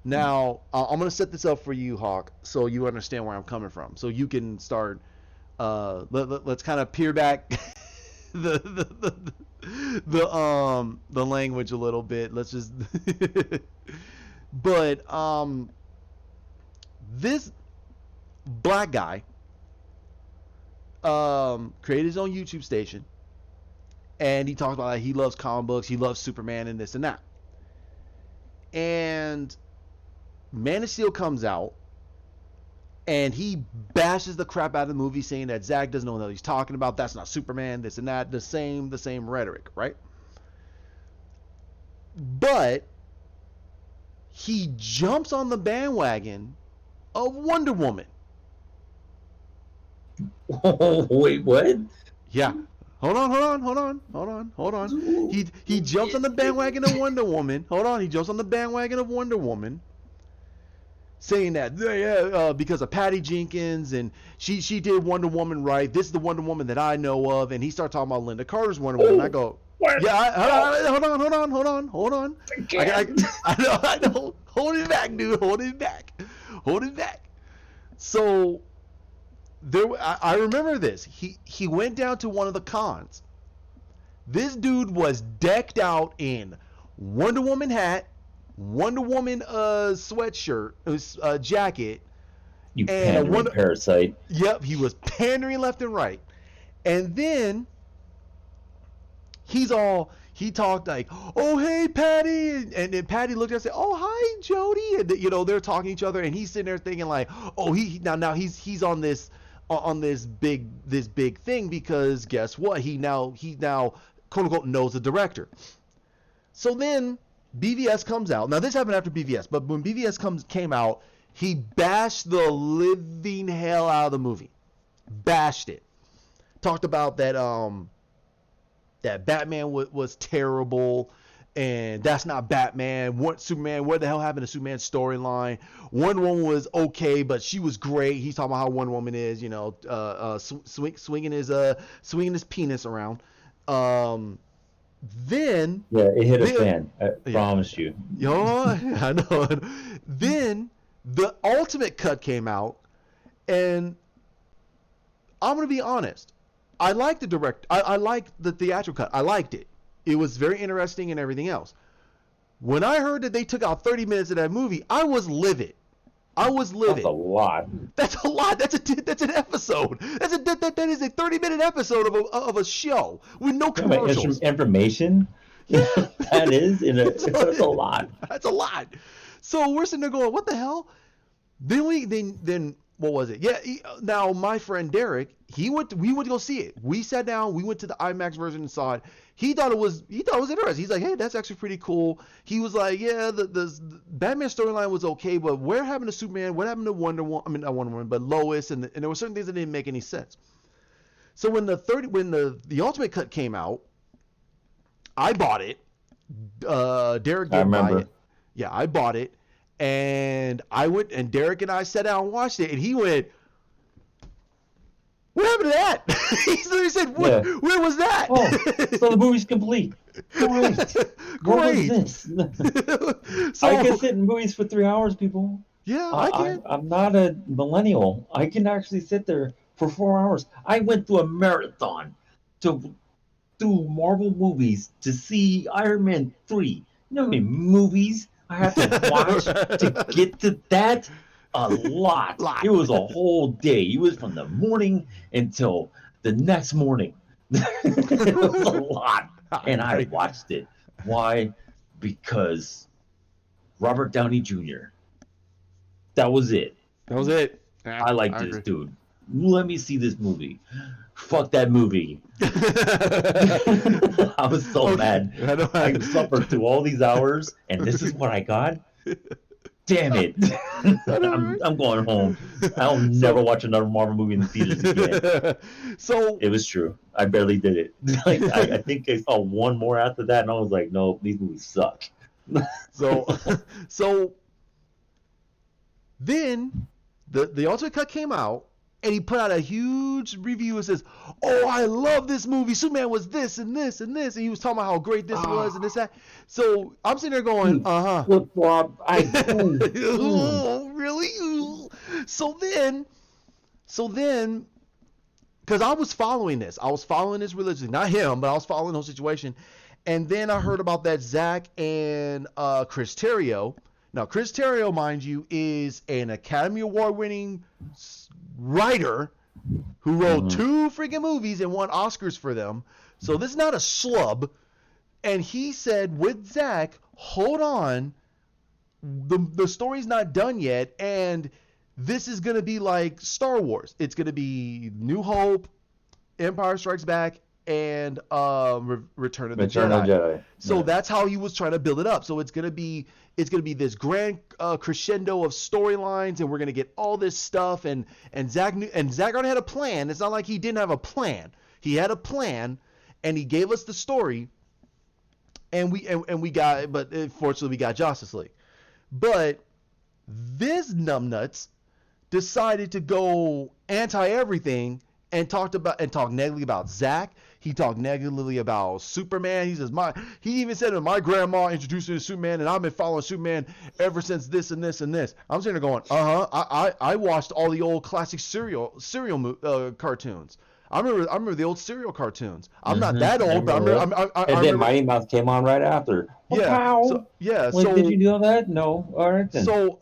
Now, I'm going to set this up for you, Hawk, so you understand where I'm coming from. So you can start, let's kind of peer back the language a little bit. Let's just, but this black guy created his own YouTube station, and he talks about how he loves comic books, he loves Superman, and this and that. And Man of Steel comes out, and he bashes the crap out of the movie, saying that Zack doesn't know what he's talking about. That's not Superman. This and that. The same rhetoric, right? But he jumps on the bandwagon of Wonder Woman. Wait, what? Yeah. Hold on. He jumps on the bandwagon of Wonder Woman. Hold on. He jumps on the bandwagon of Wonder Woman, saying that because of Patty Jenkins and she did Wonder Woman right. This is the Wonder Woman that I know of, and he started talking about Linda Carter's Wonder Woman. I go, What? yeah, hold on. I know. Hold it back, dude. Hold it back. So I remember this. He went down to one of the cons. This dude was decked out in Wonder Woman hat, Wonder Woman sweatshirt, jacket, You and a pandering Wonder. parasite. Yep, he was pandering left and right, and then he talked like, "Oh hey Patty," and then Patty looked at us and said, "Oh hi Jody," and they're talking to each other, and he's sitting there thinking like, "Oh now he's on this big thing because guess what? He now quote unquote knows the director." So then BVS comes out. Now this happened after BVS, but when BVS came out, he bashed the living hell out of the movie. Bashed it. Talked about that Batman was terrible, and that's not Batman. What Superman? What the hell happened to Superman's storyline? Wonder Woman was okay, but she was great. He's talking about how Wonder Woman is, swinging his penis around. Then Yeah, it hit a then fan. I yeah, promise you. I know. Then the ultimate cut came out, and I'm gonna be honest. I liked the direct. I liked the theatrical cut. I liked it. It was very interesting and everything else. When I heard that they took out 30 minutes of that movie, I was livid. I was That's a livid. lot. That's a lot. That's an episode. That is a 30-minute episode of a show with no You know how much commercials. information Yeah, that is in a it's that's a lot. that's a lot. So we're sitting there going, what the hell? Then what was it? Yeah. Now my friend Derek, we went to go see it. We sat down. We went to the IMAX version and saw it. He thought it was interesting. He's like, hey, that's actually pretty cool. He was like, yeah, the Batman storyline was okay, but where happened to Superman? What happened to Wonder Woman? I mean, not Wonder Woman, but Lois, and there were certain things that didn't make any sense. So when the Ultimate Cut came out, I bought it. Derek I didn't buy remember. it. Yeah, I bought it, and I went and Derek and I sat down and watched it, and he went, "What happened to that?" He said, Yeah. "Where was that?" Oh, so the movie's complete. Great. What was Great. this? I can So sit in movies for 3 hours, people. yeah, I, I I can. I'm not a millennial. I can actually sit there for 4 hours. I went through a marathon to do Marvel movies to see Iron Man 3. You know how many movies I had to watch to get to that? A lot. Lot. It was a whole day. It was from the morning until the next morning. It was a lot. And I Right. watched it. Why? Because Robert Downey Jr. That was it. That was it. Yeah, I like I this agree. dude. Let me see this movie. Fuck that movie. I was so Okay. mad. I know. I suffered through all these hours, and this is what I got. Damn it! I know, I'm right? I'm going home. I'll never watch another Marvel movie in the theaters again. So It was true. I barely did it. Like I think I saw one more after that, and I was like, no, these movies suck. so so then the Ultimate Cut came out, and he put out a huge review and says, "Oh, I love this movie. Superman was this and this and this," and he was talking about how great this was and this that. So I'm sitting there going, You "Uh huh." flip flop. Oh, really? Ooh. So then, because I was following this religiously, not him, but I was following the whole situation, and then I heard about that Zach and Chris Terrio. Now, Chris Terrio, mind you, is an Academy Award winning writer who wrote Mhm. two freaking movies and won Oscars for them. So this is not a schlub. And he said with Zach, hold on, the story's not done yet, and this is gonna be like Star Wars. It's gonna be New Hope, Empire Strikes Back, and Return of the Return of Jedi. the Jedi. So Yeah. that's how he was trying to build it up. So it's gonna be this grand crescendo of storylines, and we're gonna get all this stuff. And Zach already had a plan. It's not like he didn't have a plan. He had a plan, and he gave us the story. And we got, but fortunately we got Justice League. But this numbnuts decided to go anti everything and talk negatively about Zach. He talked negatively about Superman. He even said that my grandma introduced me to Superman, and I've been following Superman ever since this and this and this. I'm sitting there going, I watched all the old classic serial cartoons. I remember the old serial cartoons. I'm not that I old, but remember that. I And then remember. Mighty Mouse came on right after. Yeah. Pow! Yeah. Wait, did So you know that? No. All right then. so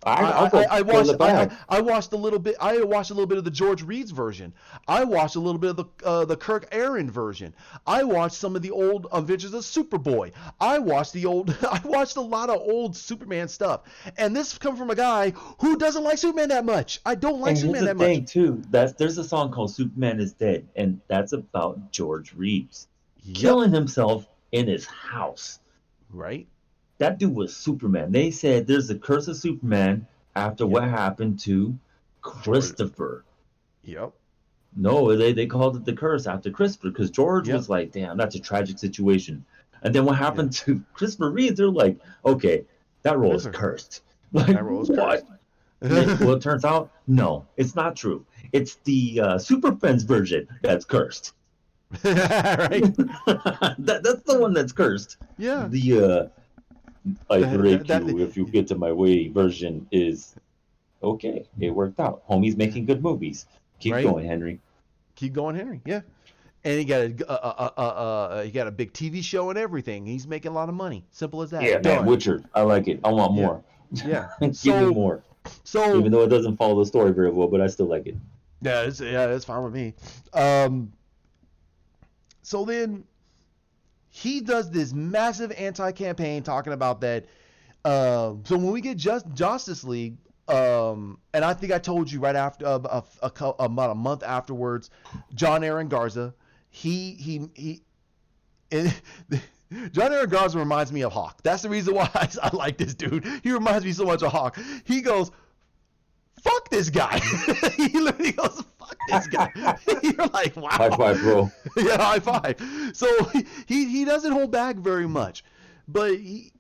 I'll go I pull watched it back. I watched a little bit. I watched a little bit of the George Reed's version. I watched a little bit of the Kirk Aaron version. I watched some of the old Adventures of Superboy. I watched I watched a lot of old Superman stuff. And this comes from a guy who doesn't like Superman that much. I don't like And here's Superman the that thing much. too. There's a song called "Superman is Dead," and that's about George Reeves Yep. killing himself in his house. Right. That dude was Superman. They said there's a curse of Superman after what happened to Christopher. Yep. No, they called it the curse after Christopher because George Yep. was like, damn, that's a tragic situation. And then what happened to Christopher Reeve? They're like, okay, that role is cursed. Like, That role is what? Well, it turns out, no, it's not true. It's the Super Friends version that's cursed. Right. That's the one that's cursed. Yeah. The I break that- you if you get to my way version is okay. It worked out. Homie's making good movies. Keep Right? going, Henry. Keep going, Henry. Yeah. And he got a big TV show and everything. He's making a lot of money. Simple as that. Yeah, man, Done. Witcher. I like it. I want Yeah. more. Yeah. Give me So more. so Even though it doesn't follow the story very well, but I still like it. it's fine with me. Um, so then he does this massive anti-campaign talking about that. So when we get Justice League, and I think I told you right after about a month afterwards, John Aaron Garza, he and John Aaron Garza reminds me of Hawk. That's the reason why I like this dude. He reminds me so much of Hawk. He goes, "Fuck this guy." He literally goes, "Fuck this guy." You're like, High wow. five, bro. Yeah, high five. So he doesn't hold back very much, but he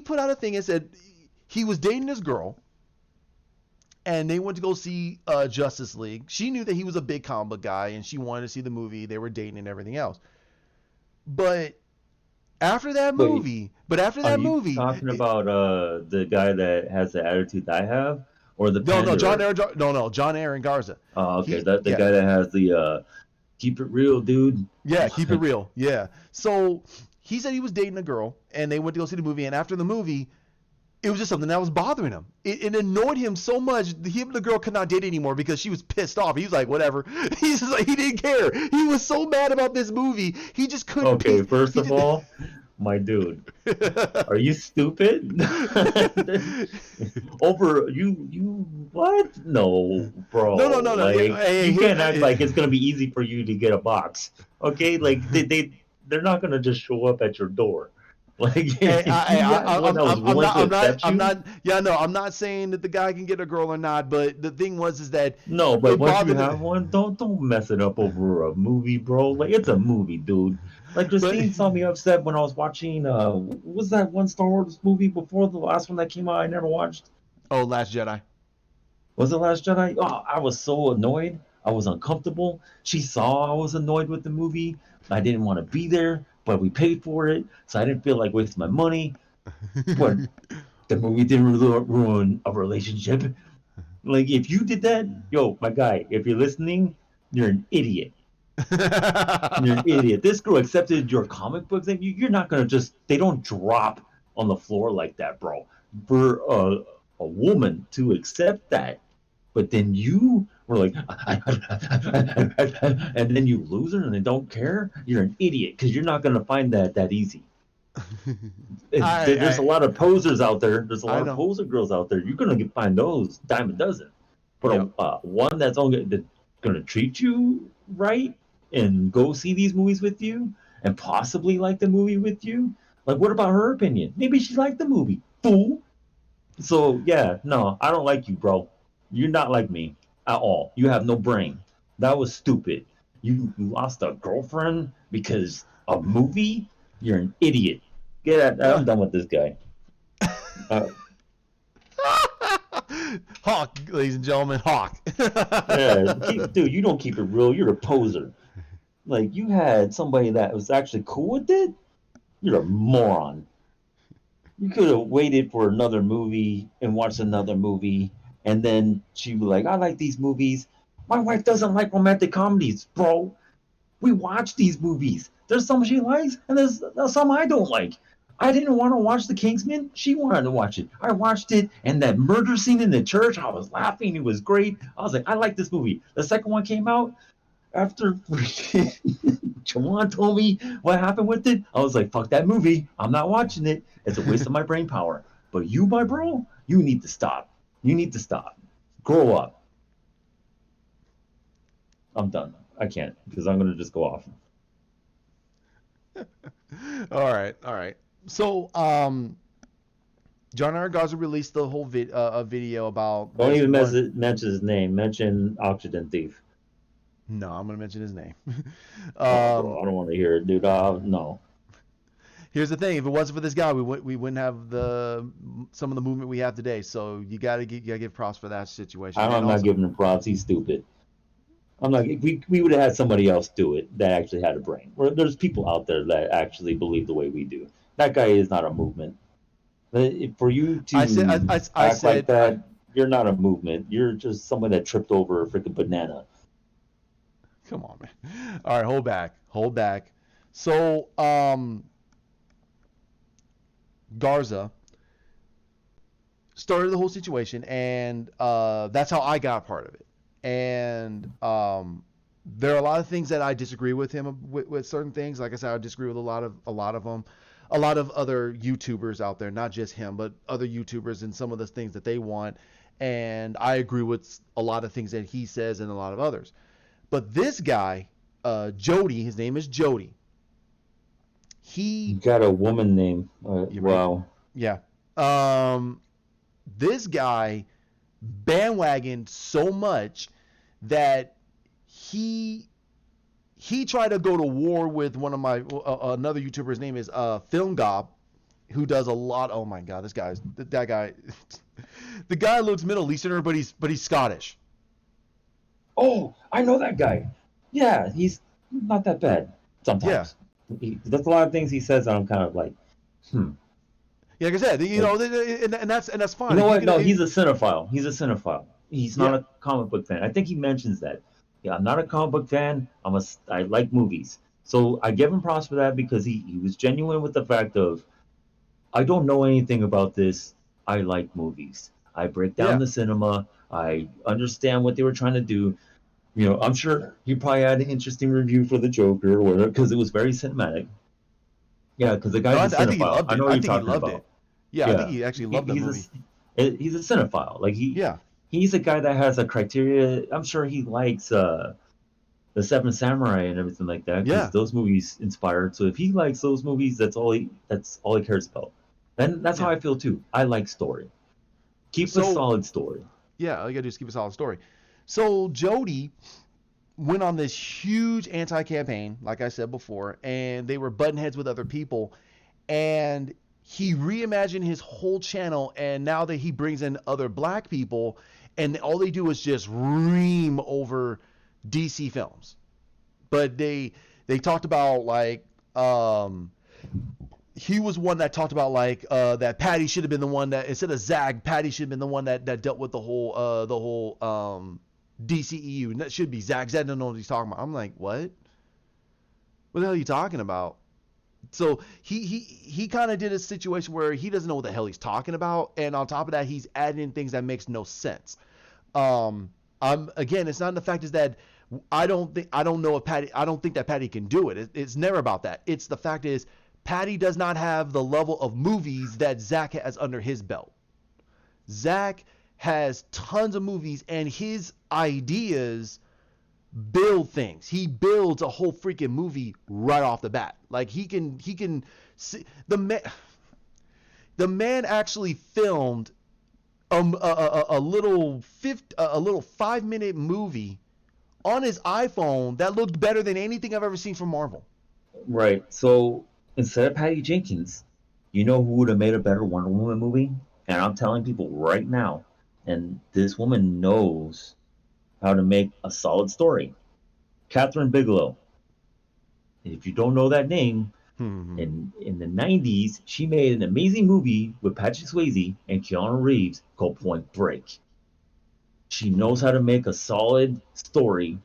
put out a thing and said he was dating this girl, and they went to go see Justice League. She knew that he was a big comic book guy, and she wanted to see the movie. They were dating and everything else. But after that Wait, movie, but after are that you movie, talking about the guy that has the attitude I have, or the no, panderer? John Aaron Garza. Oh, okay, He the yeah guy that has the keep it real, dude. yeah keep it Like, real yeah. So he said he was dating a girl, and they went to go see the movie, and after the movie, it was just something that was bothering him. It annoyed him so much. Him and the girl could not date anymore because she was pissed off. He was like, whatever. He's just like, he didn't care. He was so mad about this movie. He just couldn't. okay, first He of just. all, my dude, are you stupid? Over you what? No, No, bro. no, no, no. Like Hey, you here, can't act like it's gonna be easy for you to get a box. Okay, like they're not gonna just show up at your door. Like hey, if you got one that was willing to accept I'm you, not. Yeah, no, I'm not saying that the guy can get a girl or not. But the thing was, is that no. But it once you bothered have him. one, don't mess it up over a movie, bro. Like it's a movie, dude. Like But Christine saw me upset when I was watching what was that one Star Wars movie before the last one that came out I never watched? oh, Last Jedi. Was it Last Jedi? Oh, I was so annoyed. I was uncomfortable. She saw I was annoyed with the movie. I didn't want to be there, but we paid for it, so I didn't feel like wasting my money. But the movie didn't ruin a relationship. Like if you did that, yo, my guy, if you're listening, you're an idiot. You're an idiot. This girl accepted your comic books, and you're not gonna just. They don't drop on the floor like that, bro. For a woman to accept that, but then you were like, and then you lose her and they don't care. You're an idiot because you're not gonna find that easy. There's a I lot of posers out there. There's a I lot of know. poser girls out there. You're gonna find those dime a dozen. But Yep. one that's only that's gonna treat you right and go see these movies with you and possibly like the movie with you. Like, what about her opinion? Maybe she liked the movie. Fool. So yeah, no, I don't like you, bro. You're not like me at all. You have no brain. That was stupid. You lost a girlfriend because a movie? You're an idiot. Get out. I'm done with this guy. Uh, Hawk, ladies and gentlemen, Hawk. yeah, dude, you don't keep it real. You're a poser. Like you had somebody that was actually cool with it. You're a moron. You could have waited for another movie and watched another movie, and then she'd be like, "I like these movies." My wife doesn't like romantic comedies, bro. We watch these movies. There's some she likes, and there's some I don't like. I didn't want to watch The Kingsman. She wanted to watch it. I watched it, and that murder scene in the church, I was laughing. It was great. I was like, I like this movie. The second one came out after Jawan told me what happened with it. I was like, fuck that movie. I'm not watching it. It's a waste of my brain power. But you, my bro, you need to stop. You need to stop. Grow up. I'm done. I can't because I'm gonna just go off. All right, all right. So, John R. Garza released the whole a video about Don't this even one. mention his name. Mention Oxygen Thief. No, I'm gonna mention his name. Oh, um, bro, I don't want to hear it, dude. No. Here's the thing: if it wasn't for this guy, we wouldn't have some of the movement we have today. So you gotta give props for that situation. And I'm not also, giving him props. He's stupid. I'm not. We would have had somebody else do it that actually had a brain. There's people out there that actually believe the way we do. That guy is not a movement. For you I said to I act like said I, that, you're not a movement. You're just someone that tripped over a freaking banana. come on, man. All right, hold back, hold back. So, Garza started the whole situation, and that's how I got a part of it. And there are a lot of things that I disagree with him with certain things. Like I said, I disagree with a lot of them. A lot of other YouTubers out there, not just him, but other YouTubers and some of the things that they want. And I agree with a lot of things that he says and a lot of others. But this guy, Jody, his name is Jody. You He, got a woman name. you right? Wow. Yeah. Um, this guy bandwagoned so much that he he tried to go to war with one of my another YouTuber's name is Film Gob, who does a lot. Oh my God, that guy. The guy looks Middle Easterner, but he's Scottish. Oh, I know that guy. Yeah, he's not that bad Yeah, sometimes. There's a lot of things he says that I'm kind of like, hmm. yeah. Like I said, Like, and that's you fine. know If you what? can, No, he's a cinephile. He's a cinephile. He's not yeah, a comic book fan. I think he mentions that. Yeah, I'm not a comic book fan. I like movies. So I give him props for that because he was genuine with the fact of I don't know anything about this. I like movies. I break down yeah. the cinema. I understand what they were trying to do. I'm sure he probably had an interesting review for the Joker or whatever because it was very cinematic. Yeah, because the No, guy's a I think he cinephile. loved I it. know what I you're think he talking loved about. it. Yeah, I think Yeah, he actually he, loved the he's movie. he's a cinephile. Like Yeah, he's a guy that has a criteria. I'm sure he likes the Seven Samurai and everything like that because yeah, those movies inspired. So if he likes those movies, that's all he cares about. And that's how yeah. I feel too. I like story. Keep a So solid story. yeah, all you gotta do is keep a solid story. So Jody went on this huge anti-campaign, like I said before, and they were button heads with other people, and he reimagined his whole channel, and now that he brings in other black people, and all they do is just ream over DC films. But they talked about like he was one that talked about like that Patty should have been the one that instead of Zag, Patty should have been the one that dealt with the whole DCEU. And that should be Zag. Zag don't know what he's talking about. I'm like, what? What the hell are you talking about? So he kind of did a situation where he doesn't know what the hell he's talking about, and on top of that, he's adding in things that makes no sense. Um, I'm again, it's not the fact is that I don't know if Patty I don't think that Patty can do it. It's never about that. It's the fact is Patty does not have the level of movies that Zach has under his belt. Zach has tons of movies, and his ideas build things. He builds a whole freaking movie right off the bat. Like he can see the man actually filmed a little 5-minute movie on his iPhone that looked better than anything I've ever seen from Marvel. Right. So instead of Patty Jenkins, you know who would have made a better Wonder Woman movie? And I'm telling people right now, and this woman knows how to make a solid story. Catherine Bigelow. If you don't know that name, Hmm. in the 90s, she made an amazing movie with Patrick Swayze and Keanu Reeves called Point Break. She knows Hmm. how to make a solid story.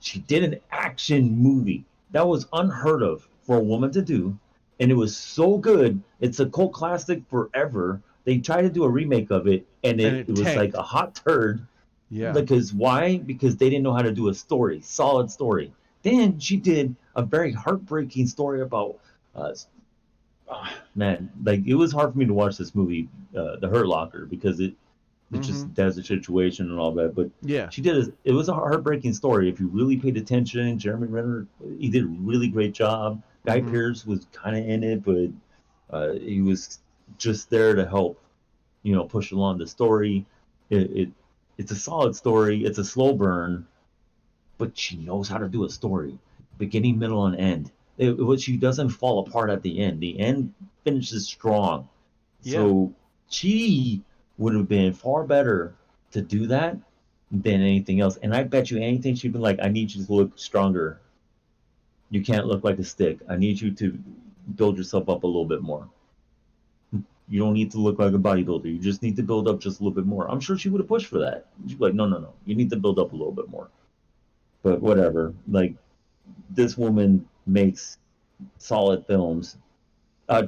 She did an action movie that was unheard of for a woman to do, and it was so good. It's a cult classic forever. They tried to do a remake of it, and And it it was like tanked. a hot turd. Yeah. Because why? Because they didn't know how to do a story, solid story. Then she did a very heartbreaking story about uh, man, like it was hard for me to watch this movie, The Hurt Locker, because it's Hmm. just desert situation and all that. But Yeah. it was a heartbreaking story. If you really paid attention, Jeremy Renner, he did a really great job. Guy Hmm. Pearce was kind of in it, but he was just there to help, push along the story. It it's a solid story. It's a slow burn, but she knows how to do a story, beginning, middle, and end. She doesn't fall apart at the end. The end finishes strong. Yeah. So she would have been far better to do that than anything else. And I bet you anything she'd been like, I need you to look stronger. You can't look like a stick. I need you to build yourself up a little bit more. You don't need to look like a bodybuilder. You just need to build up just a little bit more. I'm sure she would have pushed for that. She'd be like, no, no, no. You need to build up a little bit more. But whatever. Like, this woman makes solid films.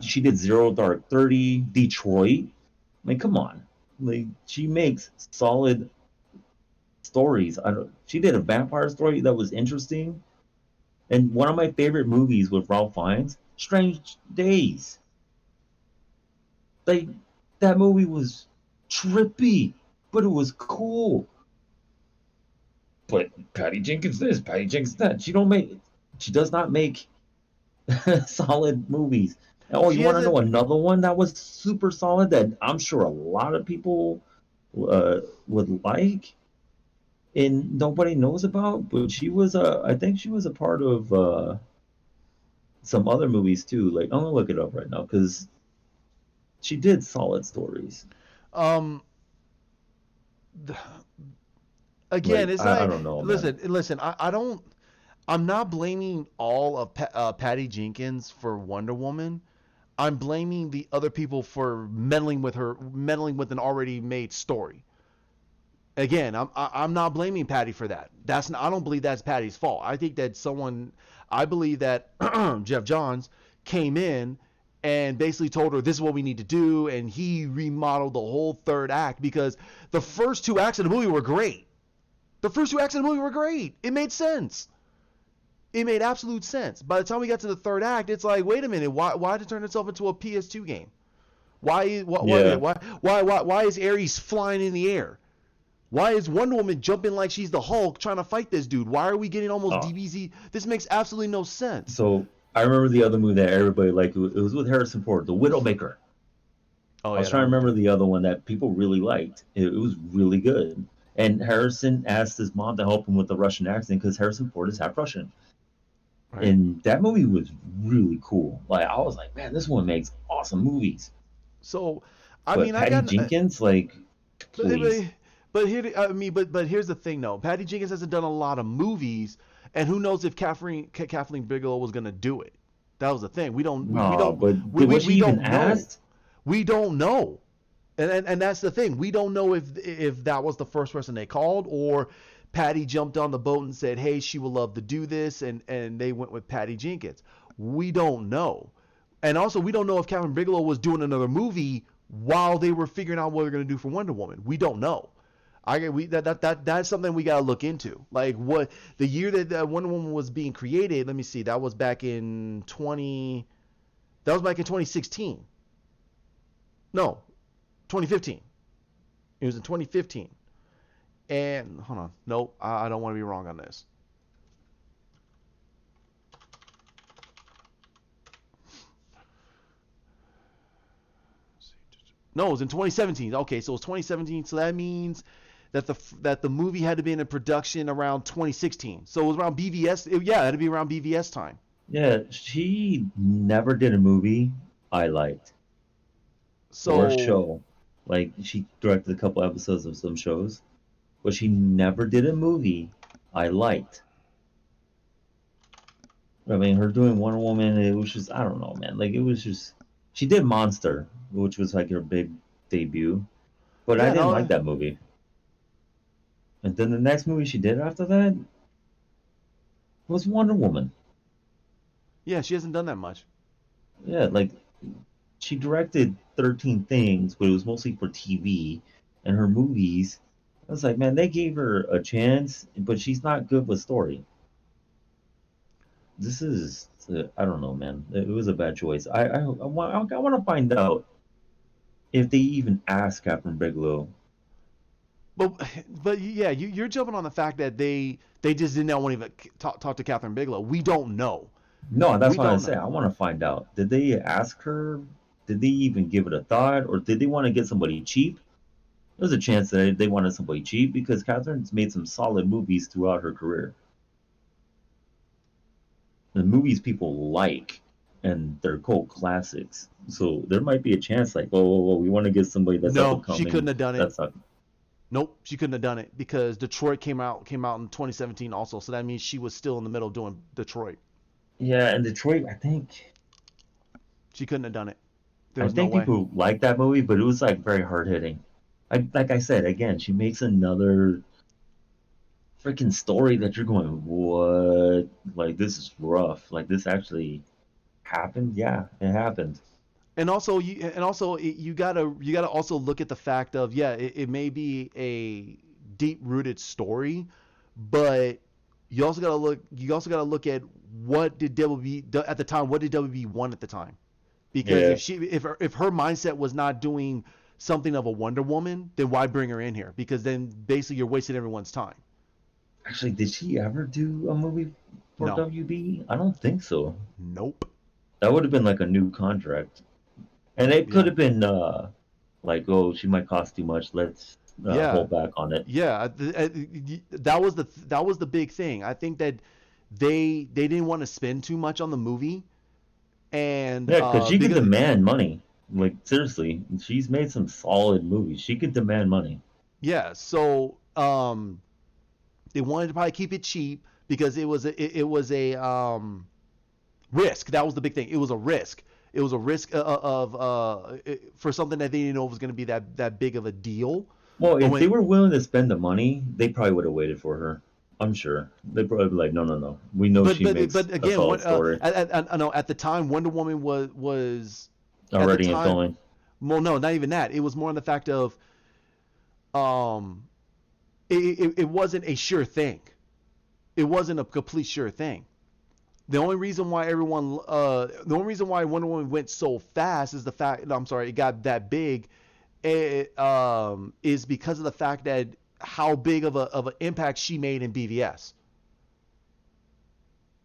She did Zero Dark 30, Detroit. I mean, come on. Like she makes solid stories. She did a vampire story that was interesting, and one of my favorite movies with Ralph Fiennes, Strange Days. Like that movie was trippy, but it was cool. But Patty Jenkins this, Patty Jenkins that. She does not make solid movies. Oh, you She want to know hasn't. another one that was super solid that I'm sure a lot of people uh, would like and nobody knows about? But I think she was a part of some other movies too. Like I'm gonna look it up right now because she did solid stories. Um, again, Like it's I like, don't know, man. listen. I don't. I'm not blaming all of Patty Jenkins for Wonder Woman. I'm blaming the other people for meddling with an already made story. Again, I'm not blaming Patty for that. I don't believe that's Patty's fault. I think that I believe that Jeff Johns came in and basically told her this is what we need to do, and he remodeled the whole third act because the first two acts of the movie were great. The first two acts of the movie were great. It made sense. It made absolute sense. By the time we got to the third act, it's like, wait a minute, why did it turn itself into a PS2 game? Yeah. Why is Ares flying in the air? Why is Wonder Woman jumping like she's the Hulk trying to fight this dude? Why are we getting almost Oh, DBZ? This makes absolutely no sense. so I remember the other movie that everybody liked. It was with Harrison Ford, The Widowmaker. Oh I was yeah, that trying to one was remember good. the other one that people really liked. It was really good. And Harrison asked his mom to help him with the Russian accent because Harrison Ford is half Russian. Right. And that movie was really cool. Like I was like, man, this one makes awesome movies. So, I But mean, I Patty got, Jenkins, like, but, please. but here's the thing though. Patty Jenkins hasn't done a lot of movies, and who knows if Kathleen Bigelow was gonna do it. That was the thing. No, but was she We even don't know. asked? We don't know. And that's the thing. We don't know if that was the first person they called or Patty jumped on the boat and said, "Hey, she would love to do this," and they went with Patty Jenkins. We don't know. And also, we don't know if Catherine Bigelow was doing another movie while they were figuring out what they're going to do for Wonder Woman. We don't know. That's something we got to look into. Like what the year that Wonder Woman was being created. Let me see. That was back in 20. That was back in 2016. No, 2015. It was in 2015. And hold on, nope, I don't want to be wrong on this. No, it was in 2017. Okay, so it was 2017. So that means that the movie had to be in production around 2016. So it was around BVS. Yeah, it had to be around BVS time. Yeah, she never did a movie I liked or a So show. Like, she directed a couple episodes of some shows, but she never did a movie I liked. I mean, her doing Wonder Woman, it was just, I don't know, man. Like, it was just, she did Monster, which was like her big debut, but I yeah, didn't like no, that movie. And then the next movie she did after that was Wonder Woman. yeah, she hasn't done that much. Yeah, like she directed 13 things, but it was mostly for TV. And her movies, I was like, man, they gave her a chance, but she's not good with story. This is, I don't know, man. It was a bad choice. I want to find out if they even asked Catherine Bigelow. But but yeah, you're jumping on the fact that they just didn't want to even talk to Catherine Bigelow. We don't know. No, that's We what I don't say. know. I want to find out. Did they ask her? Did they even give it a thought? Or did they want to get somebody cheap? There's a chance that they wanted somebody cheap because Catherine's made some solid movies throughout her career. The movies people like, and they're cult classics. So there might be a chance, like, whoa, we want to get somebody that's up and No, she couldn't coming. have done it. That's not. Nope, she couldn't have done it because Detroit came out in 2017 also. So that means she was still in the middle of doing Detroit. Yeah, and Detroit, She couldn't have done it. There I was no think way. people like that movie, but it was like very hard hitting. Like I said again, she makes another freaking story that you're going, what? Like this is rough. Like this actually happened. Yeah, it happened. you gotta also look at the fact of, yeah, it may be a deep rooted story, but you also gotta look at what did WB at the time, what did WB want at the time, because Yeah. if her mindset was not doing something of a Wonder Woman, then why bring her in here? Because then basically you're wasting everyone's time. Actually, did she ever do a movie for No, WB? I don't think so. nope, That would have been like a new contract, and it could yeah, have been like, oh, she might cost too much. Let's yeah, hold back on it. yeah. That was the big thing. I think that they didn't want to spend too much on the movie, and Yeah, because she could because demand money. Like seriously, she's made some solid movies. She could demand money. yeah, so they wanted to probably keep it cheap because it was a risk. That was the big thing. It was a risk. It was a risk for something that they didn't know was going to be that big of a deal. Well, But if they when were willing to spend the money, they probably would have waited for her. I'm sure. They'd probably be like, no, no, no. We know but she but makes but a again, solid story no, at the time Wonder Woman was at the already in time. filming. Well, no, not even that. It was more in the fact of um it wasn't a sure thing. It wasn't a complete sure thing. The only reason why Wonder Woman went so fast is the fact. No, I'm sorry, it got that big. Is because of the fact that how big of an impact she made in BVS.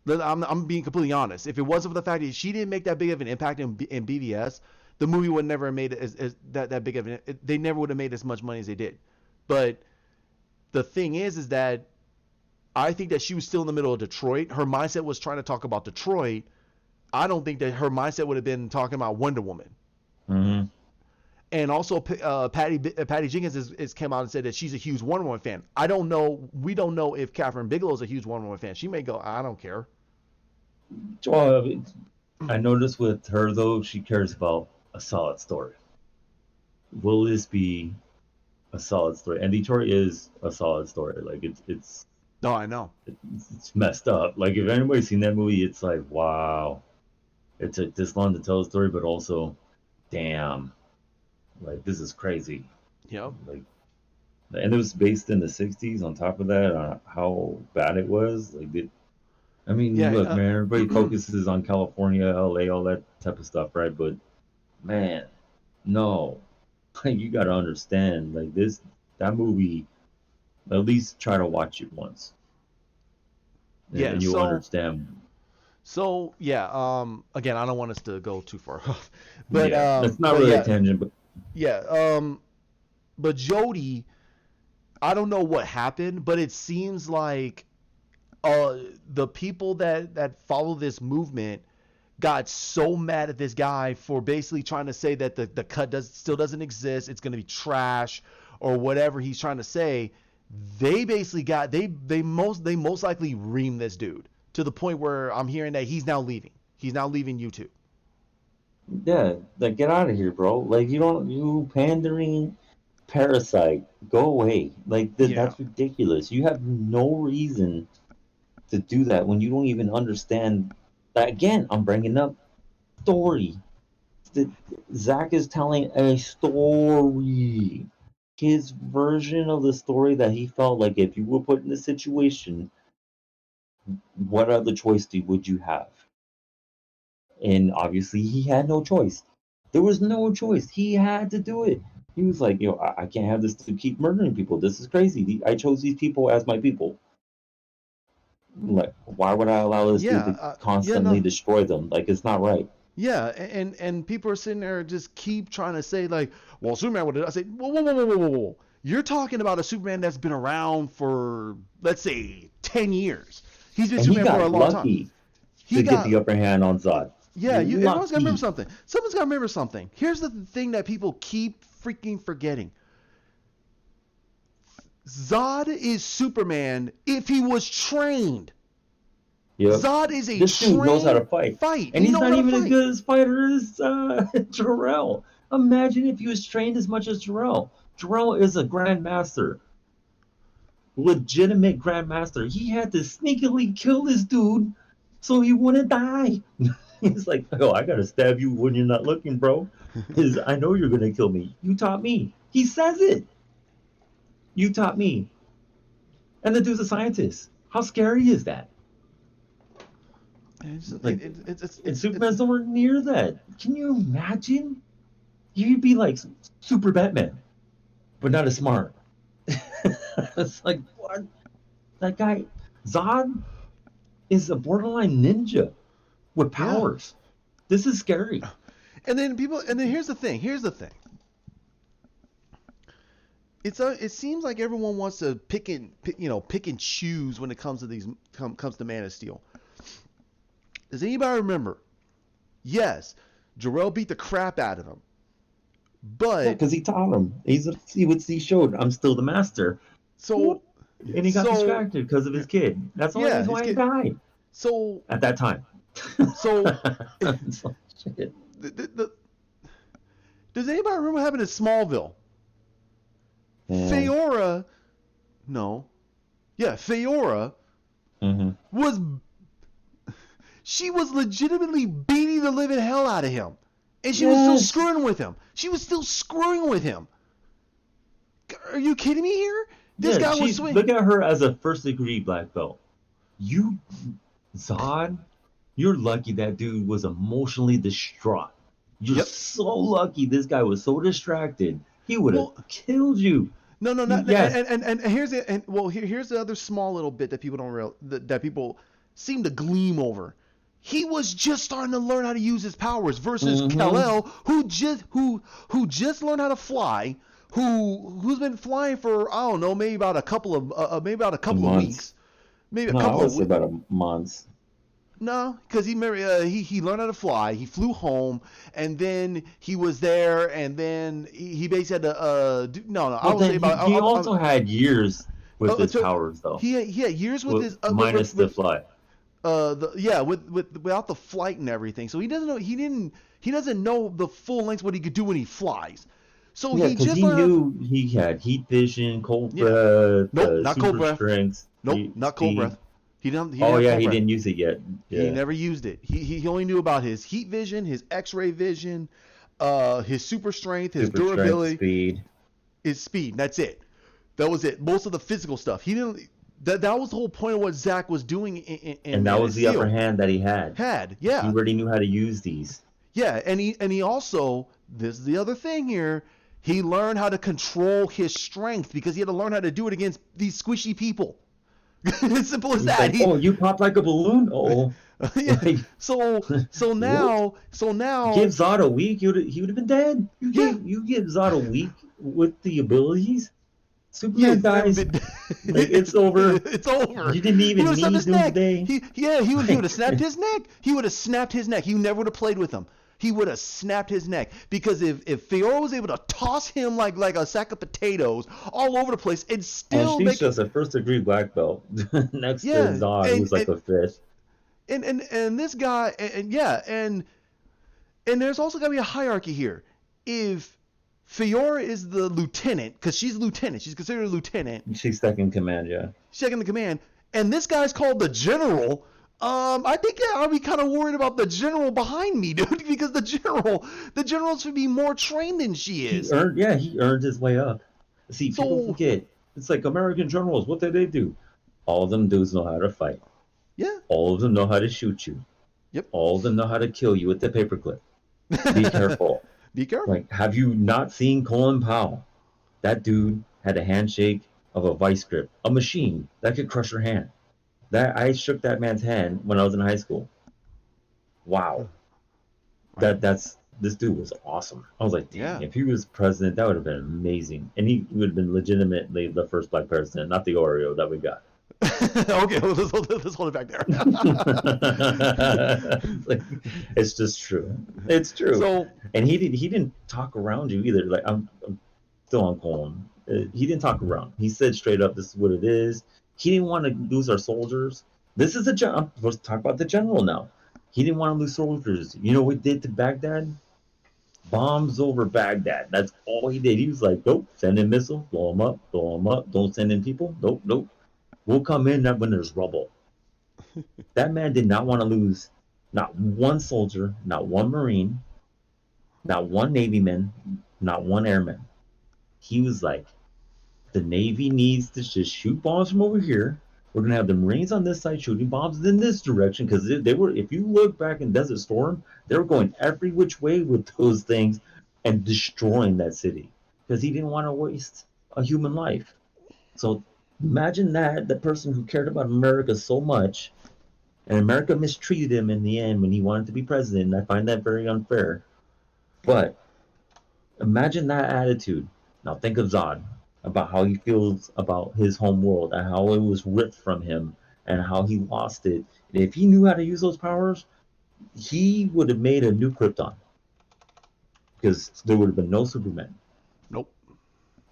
I'm being completely honest. If it wasn't for the fact that she didn't make that big of an impact in BVS, the movie would never have made it as that big of an. They never would have made as much money as they did. But the thing is that I think that she was still in the middle of Detroit. Her mindset was trying to talk about Detroit. I don't think that her mindset would have been talking about Wonder Woman. Hmm. And also, Patty Jenkins is came out and said that she's a huge Wonder Woman fan. I don't know. We don't know if Catherine Bigelow is a huge Wonder Woman fan. She may go, I don't care. Well, I noticed with her though, she cares about a solid story. Will this be a solid story? And Detroit is a solid story. Like No, I know. it's messed up. Like if anybody's seen that movie, it's like wow, it took this long to tell a story, but also, damn, like this is crazy. Yep. Like, and it was based in the '60s. On top of that, how bad it was. Like, I mean, look, Yeah. man, everybody focuses on California, LA, all that type of stuff, right? But man, no, like you got to understand, like that movie. At least try to watch it once, Yeah. and you'll understand. Yeah. Again, I don't want us to go too far off, but Yeah, that's not but really a yeah, tangent, but yeah. But Jody, I don't know what happened, but it seems like uh the people that follow this movement got so mad at this guy for basically trying to say that the cut still doesn't exist. It's going to be trash or whatever he's trying to say. They basically got they most likely reamed this dude to the point where I'm hearing that he's now leaving. He's now leaving YouTube. yeah, like get out of here, bro. Like you pandering parasite, go away. Like Yeah. that's ridiculous. You have no reason to do that when you don't even understand. That again, I'm bringing up story. The, Zach is telling a story. His version of the story that he felt like if you were put in this situation, what other would you have? And obviously, he had no choice. There was no choice. He had to do it. He was like, yo, I can't have this to keep murdering people. This is crazy. I chose these people as my people. Like, why would I allow this dude Yeah. to Yeah. constantly No. destroy them? Like, it's not right. Yeah, and people are sitting there just keep trying to say like, well, Superman would. I say, whoa, whoa, whoa, whoa, whoa, whoa, whoa. You're talking about a Superman that's been around for, let's say, 10 years. He's been And he Superman for a got long time. lucky He to get the got upper hand on Zod. Yeah. Everyone's gotta remember Lucky. something. Someone's gotta remember something. Here's the thing that people keep freaking forgetting. Zod is Superman if he was trained. Yep. Zod is a This dude knows how to trained fight. fight. And He he's knows not how to even as fight. good as fighter as Jarrell. Imagine if he was trained as much as Jarrell. Jarrell is a grandmaster. Legitimate grandmaster. He had to sneakily kill this dude so he wouldn't die. He's like, "Oh, I gotta stab you when you're not looking, bro. Because I know you're gonna kill me. You taught me." He says it. You taught me. And the dude's a scientist. How scary is that? It's Like, and it's Superman's nowhere near that. Can you imagine? You'd be like super Batman, but not as smart. It's like, what? That guy, Zod, is a borderline ninja with yeah. powers. This is scary. And then here's the thing. Here's the thing. It seems like everyone wants to pick and choose when it comes to comes to Man of Steel. Does anybody remember? Yes, Jarrell beat the crap out of him, Yeah, but because he taught him. He showed I'm still the master. so And he got so distracted because of his kid. That's the only yeah, reason his why he kid. died So at that time. so It's like, shit. the, does anybody remember what happened in Smallville? Yeah. Feora, no, yeah, Feora Mm-hmm. was she was legitimately beating the living hell out of him, and she was still Yes. screwing with him. She was still screwing with him. Are you kidding me here? This Yeah, guy was she swing. look at her as a first degree black belt. You Zod, you're lucky that dude was emotionally distraught. You're Yep. so lucky this guy was so distracted. He would have Well, killed you. no, no, You not yes. and here's it. And well, here's the other small little bit that people don't that people seem to gleam over. He was just starting to learn how to use his powers versus Mm-hmm. Kal-El, who just learned how to fly, who's been flying for I don't know maybe about a couple of Months. weeks, maybe a No, I couple would of say weeks. about a month. No, because he learned how to fly. He flew home, and then he was there, and then he basically had to no, I Well, would say then he about also had years with his so powers though, he had years with with his minus the fly. with without the flight and everything. So he doesn't know the full length what he could do when he flies. So Yeah, he because just he learned how, knew he had heat vision, cold yeah. breath, Nope, not cold super breath. strength, Nope, not cold speed. breath. He didn't Oh have yeah, cold he breath. didn't use it yet. He Yeah, never used it. He only knew about his heat vision, his X-ray vision, his super strength, his super strength, durability, speed. his speed. That's it. That was it. Most of the physical stuff. He didn't. That was the whole point of what Zach was doing in And that Man of was the upper Steel. hand that he had. Had He yeah, already knew how to use these. yeah, and he also, this is the other thing here. He learned how to control his strength because he had to learn how to do it against these squishy people. As simple as He's that. like, He "Oh, you pop like a balloon." Oh, yeah. like So what? Give now Zod a week, he would have been dead. yeah. You give Zod a week with the abilities. Yeah, Superman dies. Like it's it's over. it's over. You didn't He would even have snapped need his neck. Doomsday. He would have Like, snapped his neck. He would have snapped his neck. He never would have played with him. He would have snapped his neck because if Fiora was able to toss him like a sack of potatoes all over the place and and still she's make it, just a first degree black belt next to yeah, Zod, and who's like and a fifth. and this guy and yeah, and there's also got to be a hierarchy here. If Fiora is the lieutenant, because she's a lieutenant, she's considered a lieutenant, She's second command, yeah. second in command, and this guy's called the general. I think I'll be kind of worried about the general behind me, dude, because the general should be more trained than she is. He earned his way up. See, people So, forget. It's like American generals. What did they do? All of them dudes know how to fight. yeah, All of them know how to shoot you. yep. All of them know how to kill you with the paperclip. Be careful. Be careful. Like, have you not seen Colin Powell? That dude had a handshake of a vice grip, a machine that could crush your hand. That I shook that man's hand when I was in high school. Wow, Right. that's this dude was awesome. I was like, dang, Yeah. if he was president, that would have been amazing, and he would have been legitimately the first black president, not the Oreo that we got. Okay, well, let's hold it back there. Like, it's just true. It's true, So, and he didn't talk around you either. Like I'm still on Colin. He didn't talk around. He said straight up, "This is what it is." He didn't want to lose our soldiers. This is I'm supposed to talk about the general now. He didn't want to lose soldiers. You know what we did to Baghdad? Bombs over Baghdad. That's all he did. He was like, nope, send in missiles, blow them up. Don't send in people. Nope, nope. We'll come in when there's rubble. That man did not want to lose Not one soldier, not one Marine, not one Navyman, not one airman. He was like, the Navy needs to just shoot bombs from over here. We're gonna have the Marines on this side shooting bombs in this direction because they were. If you look back in Desert Storm, they were going every which way with those things and destroying that city because he didn't want to waste a human life. So imagine that the person who cared about America so much, and America mistreated him in the end when he wanted to be president. I find that very unfair. But imagine that attitude. Now think of Zod, about how he feels about his home world and how it was ripped from him and how he lost it. And if he knew how to use those powers, he would have made a new Krypton because there would have been no Superman. Nope.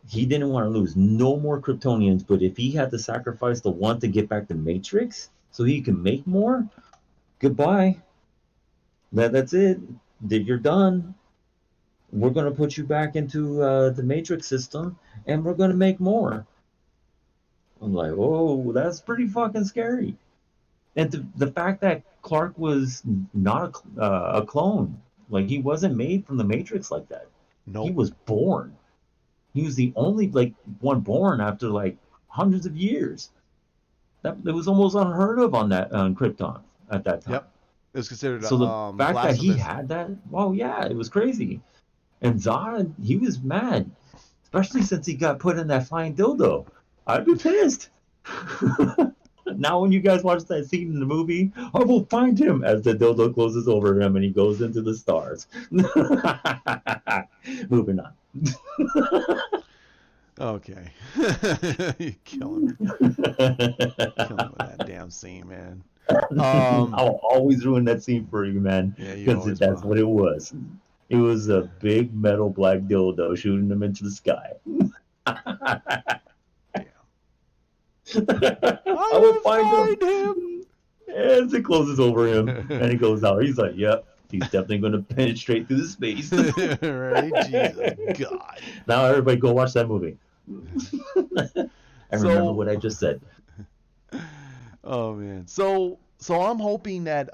He didn't want to lose no more Kryptonians, but if he had to sacrifice the one to get back the Matrix so he can make more, goodbye. That's it. You're done. We're going to put you back into the Matrix system and we're going to make more. I'm like, oh, that's pretty fucking scary. And the fact that Clark was not a clone, like he wasn't made from the Matrix like that. He Nope. was born. He was the only like one born after like hundreds of years. That it was almost unheard of on that on Krypton at that time. Yep. It was considered So the fact that he blasphemous. had that, well, yeah, it was crazy. And Zod, he was mad, especially since he got put in that flying dildo. I'd be pissed. Now, when you guys watch that scene in the movie, I will find him as the dildo closes over him and he goes into the stars. Moving on. Okay. You're killing me. Killing me with that damn scene, man. I'll always ruin that scene for you, man, Yeah, you because always that's will. what it was. It was a big metal black dildo shooting him into the sky. Damn. I will I find will him. find him. As it closes over him and he goes out, he's like, yep, he's definitely going to penetrate through the space. Right? Jesus God. Now, everybody go watch that movie. And remember So, what I just said. oh man. So I'm hoping that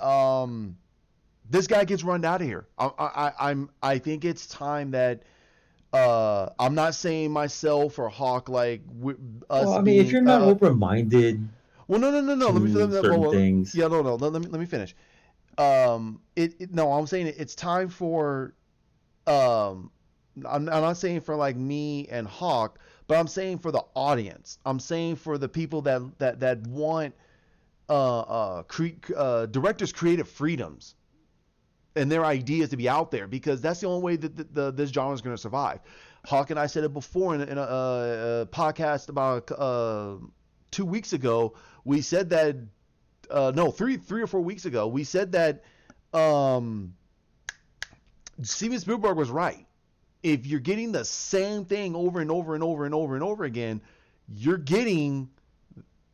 this guy gets run out of here. I think it's time that I'm not saying myself or Hawk like Well, us I mean, if being you're not open minded well no to certain things, yeah no let me finish. No, I'm saying it's time for um I'm not saying for like me and Hawk, but I'm saying for the audience. I'm saying for the people that want directors creative freedoms and their ideas to be out there because that's the only way that this genre is going to survive. Hawk and I said it before in a podcast about 2 weeks ago. We said that no 3 or 4 weeks ago we said that um, Steven Spielberg was right. If you're getting the same thing over and over and over and over and over again, you're getting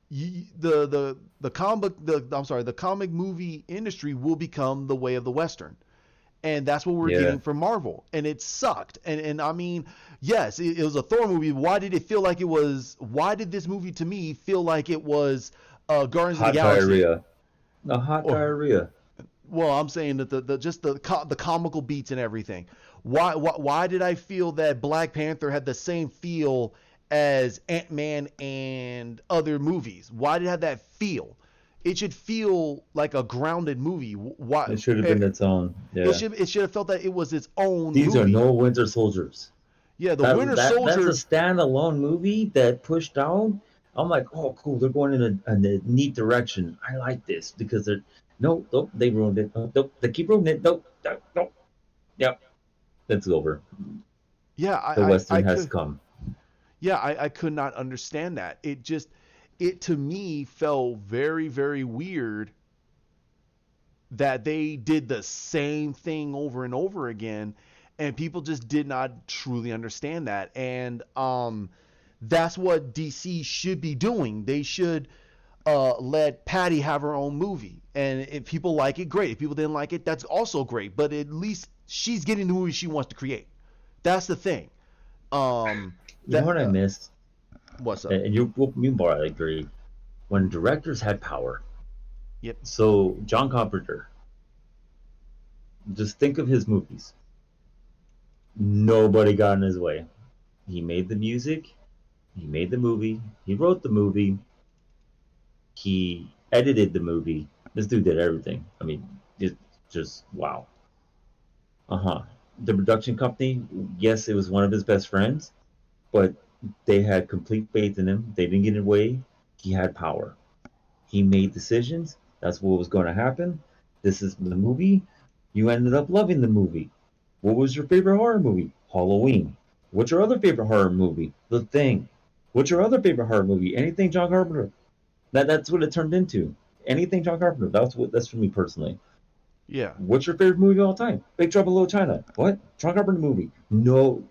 the comic the comic movie industry will become the way of the western, and that's what we're yeah. getting from Marvel, and it sucked. And I mean, yes, it was a Thor movie. Why did it feel like it was? Why did this movie to me feel like it was Guardians of the Hot Galaxy? diarrhea. The hot Or diarrhea. well, I'm saying that the just the comical beats and everything. Why did I feel that Black Panther had the same feel as Ant-Man and other movies? Why did it have that feel? It should feel like a grounded movie. Why It should have been its own. Yeah. it should have felt that it was its own These are movie. no Winter Soldiers. Yeah, the That Winter that that's a Soldier. standalone movie that pushed out. I'm like, oh, cool. They're going in a neat direction. I like this because they're no, nope, they ruined it. Nope, they keep ruining it. Nope, nope, nope. Yep, it's over. Yeah, The I Western has could. come. Yeah, I could not understand that. It to me felt very weird that they did the same thing over and over again, and people just did not truly understand that. And that's what DC should be doing. They should let Patty have her own movie, and if people like it, great. If people didn't like it, that's also great. But at least she's getting the movie she wants to create. That's the thing. Um, You know that what I missed? what's up? And you, well, me and Bar, I agree. When directors had power. Yep. So John Carpenter. Just think of his movies. Nobody got in his way. He made the music, he made the movie, he wrote the movie, he edited the movie. This dude did everything. I mean, it just wow. Uh-huh. The production company, yes, it was one of his best friends, but they had complete faith in him. They didn't get in the way. He had power. He made decisions. That's what was going to happen. This is the movie. You ended up loving the movie. What was your favorite horror movie? Halloween. What's your other favorite horror movie? The Thing. What's your other favorite horror movie? Anything John Carpenter. That's what it turned into. Anything John Carpenter. That's for me personally. Yeah. What's your favorite movie of all time? Big Trouble in Little China. What? John Carpenter movie. No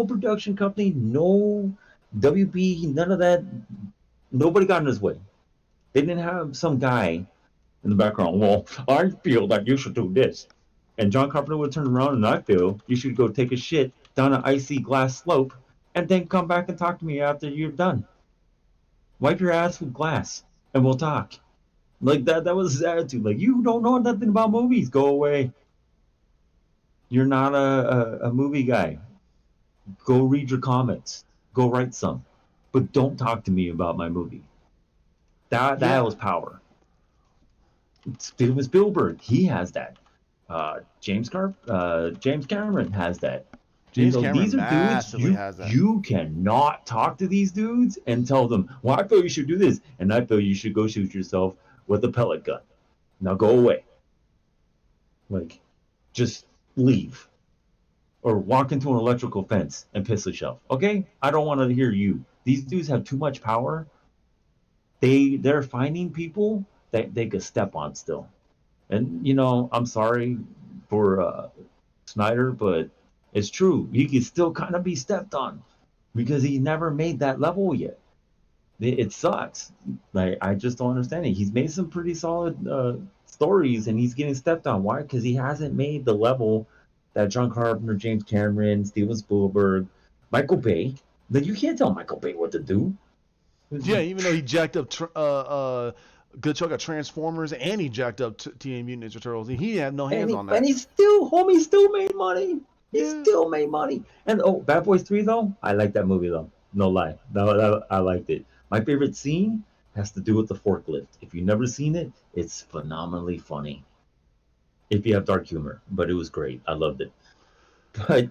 production company, no WB, none of that. Nobody got in his way. They didn't have some guy in the background. Well, I feel that you should do this. And John Carpenter would turn around and I feel you should go take a shit down an icy glass slope and then come back and talk to me after you're done. Wipe your ass with glass and we'll talk. Like that was his attitude. Like, you don't know nothing about movies. Go away. You're not a movie guy. Go read your comics. Go write some. But don't talk to me about my movie. That Yeah. was power. Steven Spielberg, he has that. James Cameron has that. You James know, Cameron these are dudes massively you has that. you cannot talk to these dudes and tell them, well, I feel you should do this, and I feel you should go shoot yourself with a pellet gun. Now go away. Like, just leave. Or walk into an electrical fence and piss yourself. Okay? I don't want to hear you. These dudes have too much power. They're finding people that they could step on still. And I'm sorry for Snyder, but it's true. He can still kind of be stepped on because he never made that level yet. It sucks. Like, I just don't understand it. He's made some pretty solid stories, and he's getting stepped on. Why? Because he hasn't made the level that John Carpenter, James Cameron, Steven Spielberg, Michael Bay. That you can't tell Michael Bay what to do. Yeah, even though he jacked up good chunk of Transformers and he jacked up Teenage Mutant Ninja Turtles, and he had no And hands he on and that. he still, homie, still made money. He Yeah. still made money. And oh, Bad Boys 3 though, I like that movie though. No lie, I liked it. My favorite scene has to do with the forklift. If you've never seen it, it's phenomenally funny. If you have dark humor, but it was great. I loved it. But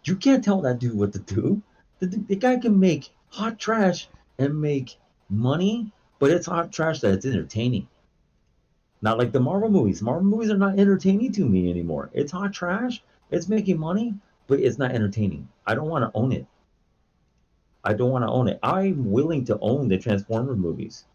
you can't tell that dude what to do. The guy can make hot trash and make money, but it's hot trash that it's entertaining. Not like the Marvel movies. Marvel movies are not entertaining to me anymore. It's hot trash. It's making money, but it's not entertaining. I don't want to own it. I don't want to own it. I'm willing to own the Transformer movies.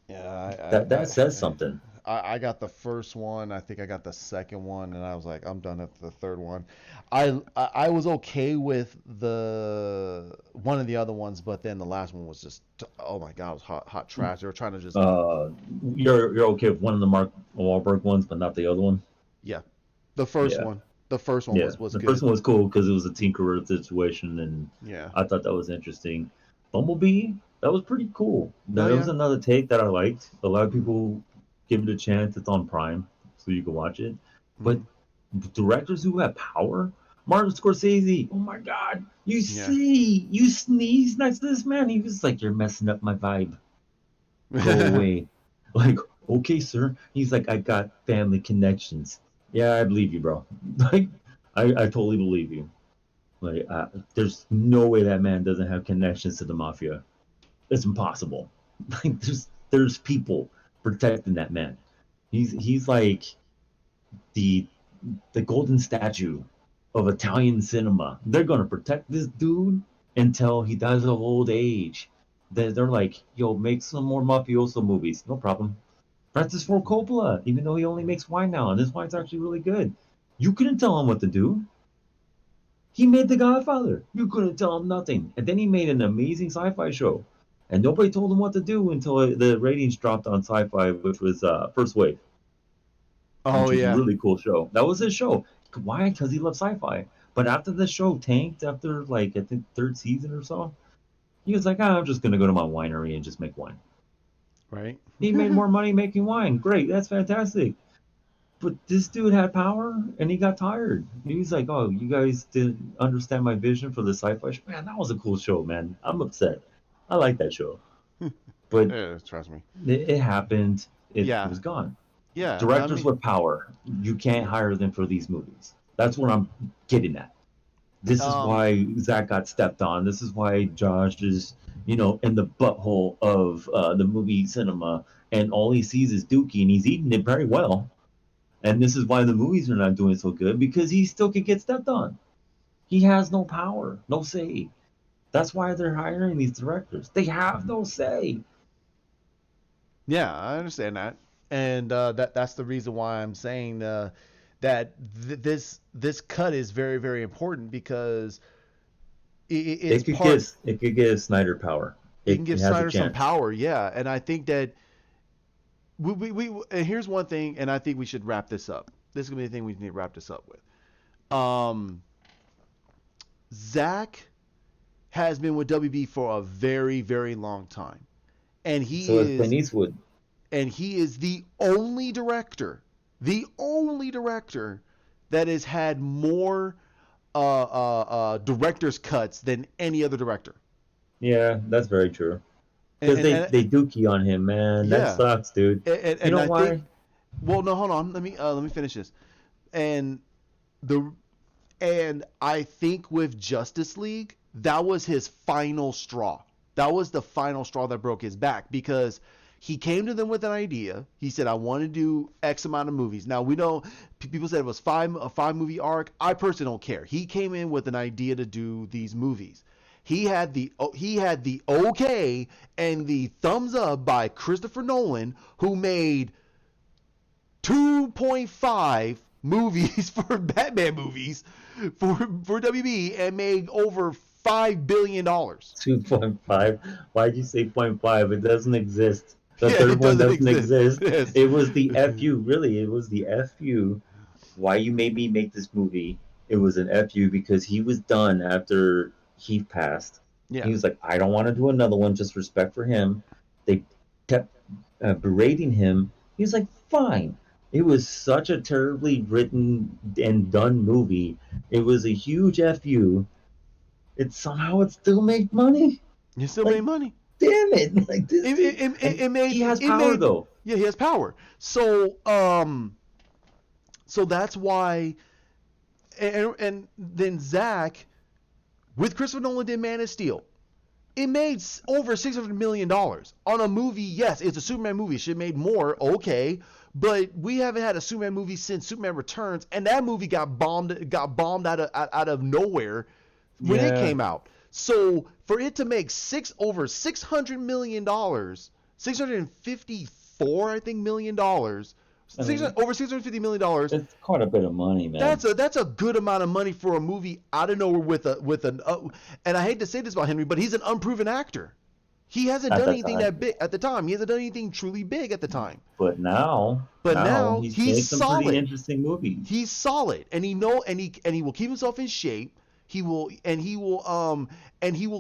Yeah, That says something. I got the first one. I think I got the second one, and I was like, I'm done at the third one. I was okay with the one of the other ones, but then the last one was just, oh my god, it was hot trash. They were trying to just, Uh, you're okay with one of the Mark Wahlberg ones, but not the other one. yeah, the first Yeah, one. The first one yeah. was The first good. one was cool because it was a Tinkerer situation, and Yeah. I thought that was interesting. Bumblebee, that was pretty cool. Oh That was yeah. another take that I liked. A lot of people give it a chance. It's on Prime, so you can watch it. But Hmm. directors who have power, Martin Scorsese. Oh my God! Yeah. You sneeze next to this man. He was like, "You're messing up my vibe. Go away." Like, okay, sir. He's like, "I got family connections." Yeah, I believe you, bro. Like, I totally believe you. Like, there's no way that man doesn't have connections to the mafia. It's impossible. Like, there's people protecting that man. He's like the the golden statue of Italian cinema. They're gonna protect this dude until he dies of old age. They're like, yo, make some more mafioso movies. No problem. Francis Ford Coppola, even though he only makes wine now, and this wine's actually really good. You couldn't tell him what to do. He made The Godfather. You couldn't tell him nothing. And then he made an amazing sci-fi show. And nobody told him what to do until the ratings dropped on sci-fi, which was First Wave, Oh which was a yeah. really cool show. That was his show. Why? Because he loved sci-fi. But after the show tanked after like I think third season or so, he was like, I'm just gonna go to my winery and just make wine. Right. He made more money making wine. Great, that's fantastic. But this dude had power, and he got tired. He was like, "Oh, you guys didn't understand my vision for the sci-fi show. Man, that was a cool show, man. I'm upset. I like that show, but Yeah, trust me. it happened. It Yeah, was gone. yeah. No, I Directors mean, with power, you can't yeah. hire them for these movies. That's what I'm getting at. This is Um, why Zach got stepped on. This is why Josh is, in the butthole of the movie cinema, and all he sees is Dookie, and he's eating it very well. And this is why the movies are not doing so good because he still could get stepped on. He has no power, no say. That's why they're hiring these directors. They have no say. yeah, I understand that, and that's the reason why I'm saying that this cut is very very important because it's part. It could give Snyder power. It can It give has a Snyder some chance. power, yeah, and I think that we and here's one thing, and I think we should wrap this up. This is gonna be the thing we need to wrap this up with. Um, Zach has been with WB for a very very long time, and So is Clint Eastwood. he is the only director that has had more director's cuts than any other director. Yeah, that's very true. And, Because and, and they dookie on him, man. That yeah, sucks, dude. You and know I think, why? well, no, hold on, let me finish this. And the and I think with Justice League, that was his final straw. That was the final straw that broke his back because he came to them with an idea. He said, "I want to do X amount of movies." Now we know people said it was a 5 movie arc. I personally don't care. He came in with an idea to do these movies. He had the okay and the thumbs up by Christopher Nolan, who made 2.5 movies for Batman movies for WB and made over $5 billion. 2.5. Why'd you say point 0.5? It doesn't exist. The Yeah, third it one doesn't doesn't exist. exist. Yes. It was the FU, really. It was the FU. Why you made me make this movie? It was an FU because he was done after he passed. Yeah. He was like, I don't want to do another one, just respect for him. They kept berating him. He was like, fine. It was such a terribly written and done movie. It was a huge FU. It still made money. You still Like, made money. damn it. Like this It, dude. it, it, And it made he has it power made though. yeah, he has power. So that's why and then Zach with Christopher Nolan did Man of Steel. It made over $600 million on a movie. Yes, it's a Superman movie. It should have made more. Okay, but we haven't had a Superman movie since Superman Returns, and that movie got bombed out of nowhere when it Yeah. came out. So for it to make over $600 million, 654 I think $1 million, I mean, over $650 million. it's quite a bit of money, man. That's a good amount of money for a movie out of nowhere with an and I hate to say this about Henry, but he's an unproven actor. He hasn't At done that anything that time. big at the time. He hasn't done anything truly big at the time. But But now he's he's made some pretty solid. interesting movies. He's solid, and he will keep himself in shape. He will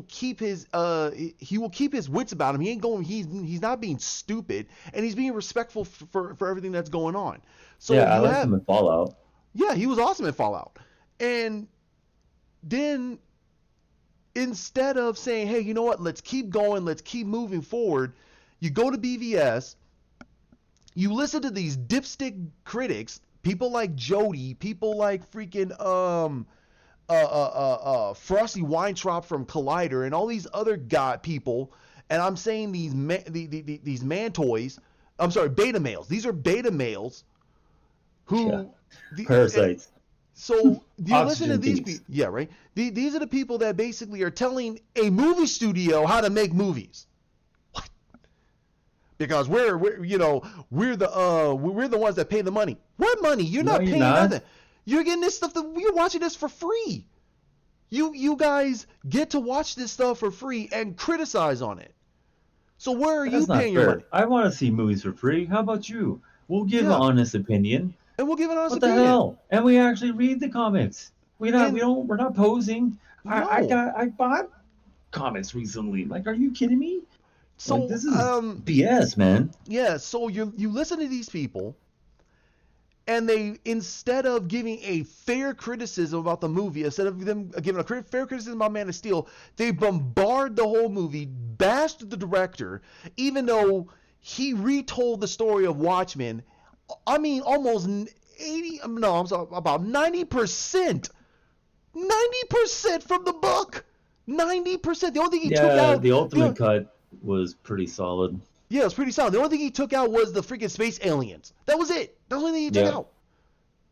keep his wits about him. He's not being stupid, and he's being respectful for everything that's going on. Yeah, So I you liked have him in Fallout. yeah, he was awesome in Fallout. And then instead of saying, hey, you know what, let's keep going, let's keep moving forward, you go to BVS, you listen to these dipstick critics, people like Jody, people like freaking Frosty Weintraub from Collider, and all these other people, and I'm saying these man toys, I'm sorry, beta males. These are beta males Yeah. who the Parasites. so you listen to Oxygen these thieves. people, yeah, right? These are the people that basically are telling a movie studio how to make movies. What? Because we're the ones that pay the money. What money? You're No, not you're paying not. nothing. You're getting this stuff that you're watching this for free. You guys get to watch this stuff for free and criticize on it. So where are you That's not paying your money? fair. I want to see movies for free. How about you? We'll give an Yeah, honest opinion. and we'll give an honest What the opinion. hell? And we actually read the comics. And We're not posing. no, I bought comics recently. Like, are you kidding me? Like, so this is BS, man. yeah, so you listen to these people And they, instead of giving a fair criticism about the movie, instead of them giving a fair criticism about Man of Steel, they bombard the whole movie, bashed the director, even though he retold the story of Watchmen. I mean, almost 80, no, I'm sorry, about 90%. 90% from the book. 90%. The only thing he took Yeah, out, the ultimate cut was pretty solid. yeah, it's pretty solid. The only thing he took out was the freaking space aliens. That was it. That was the only thing he took Yep. out.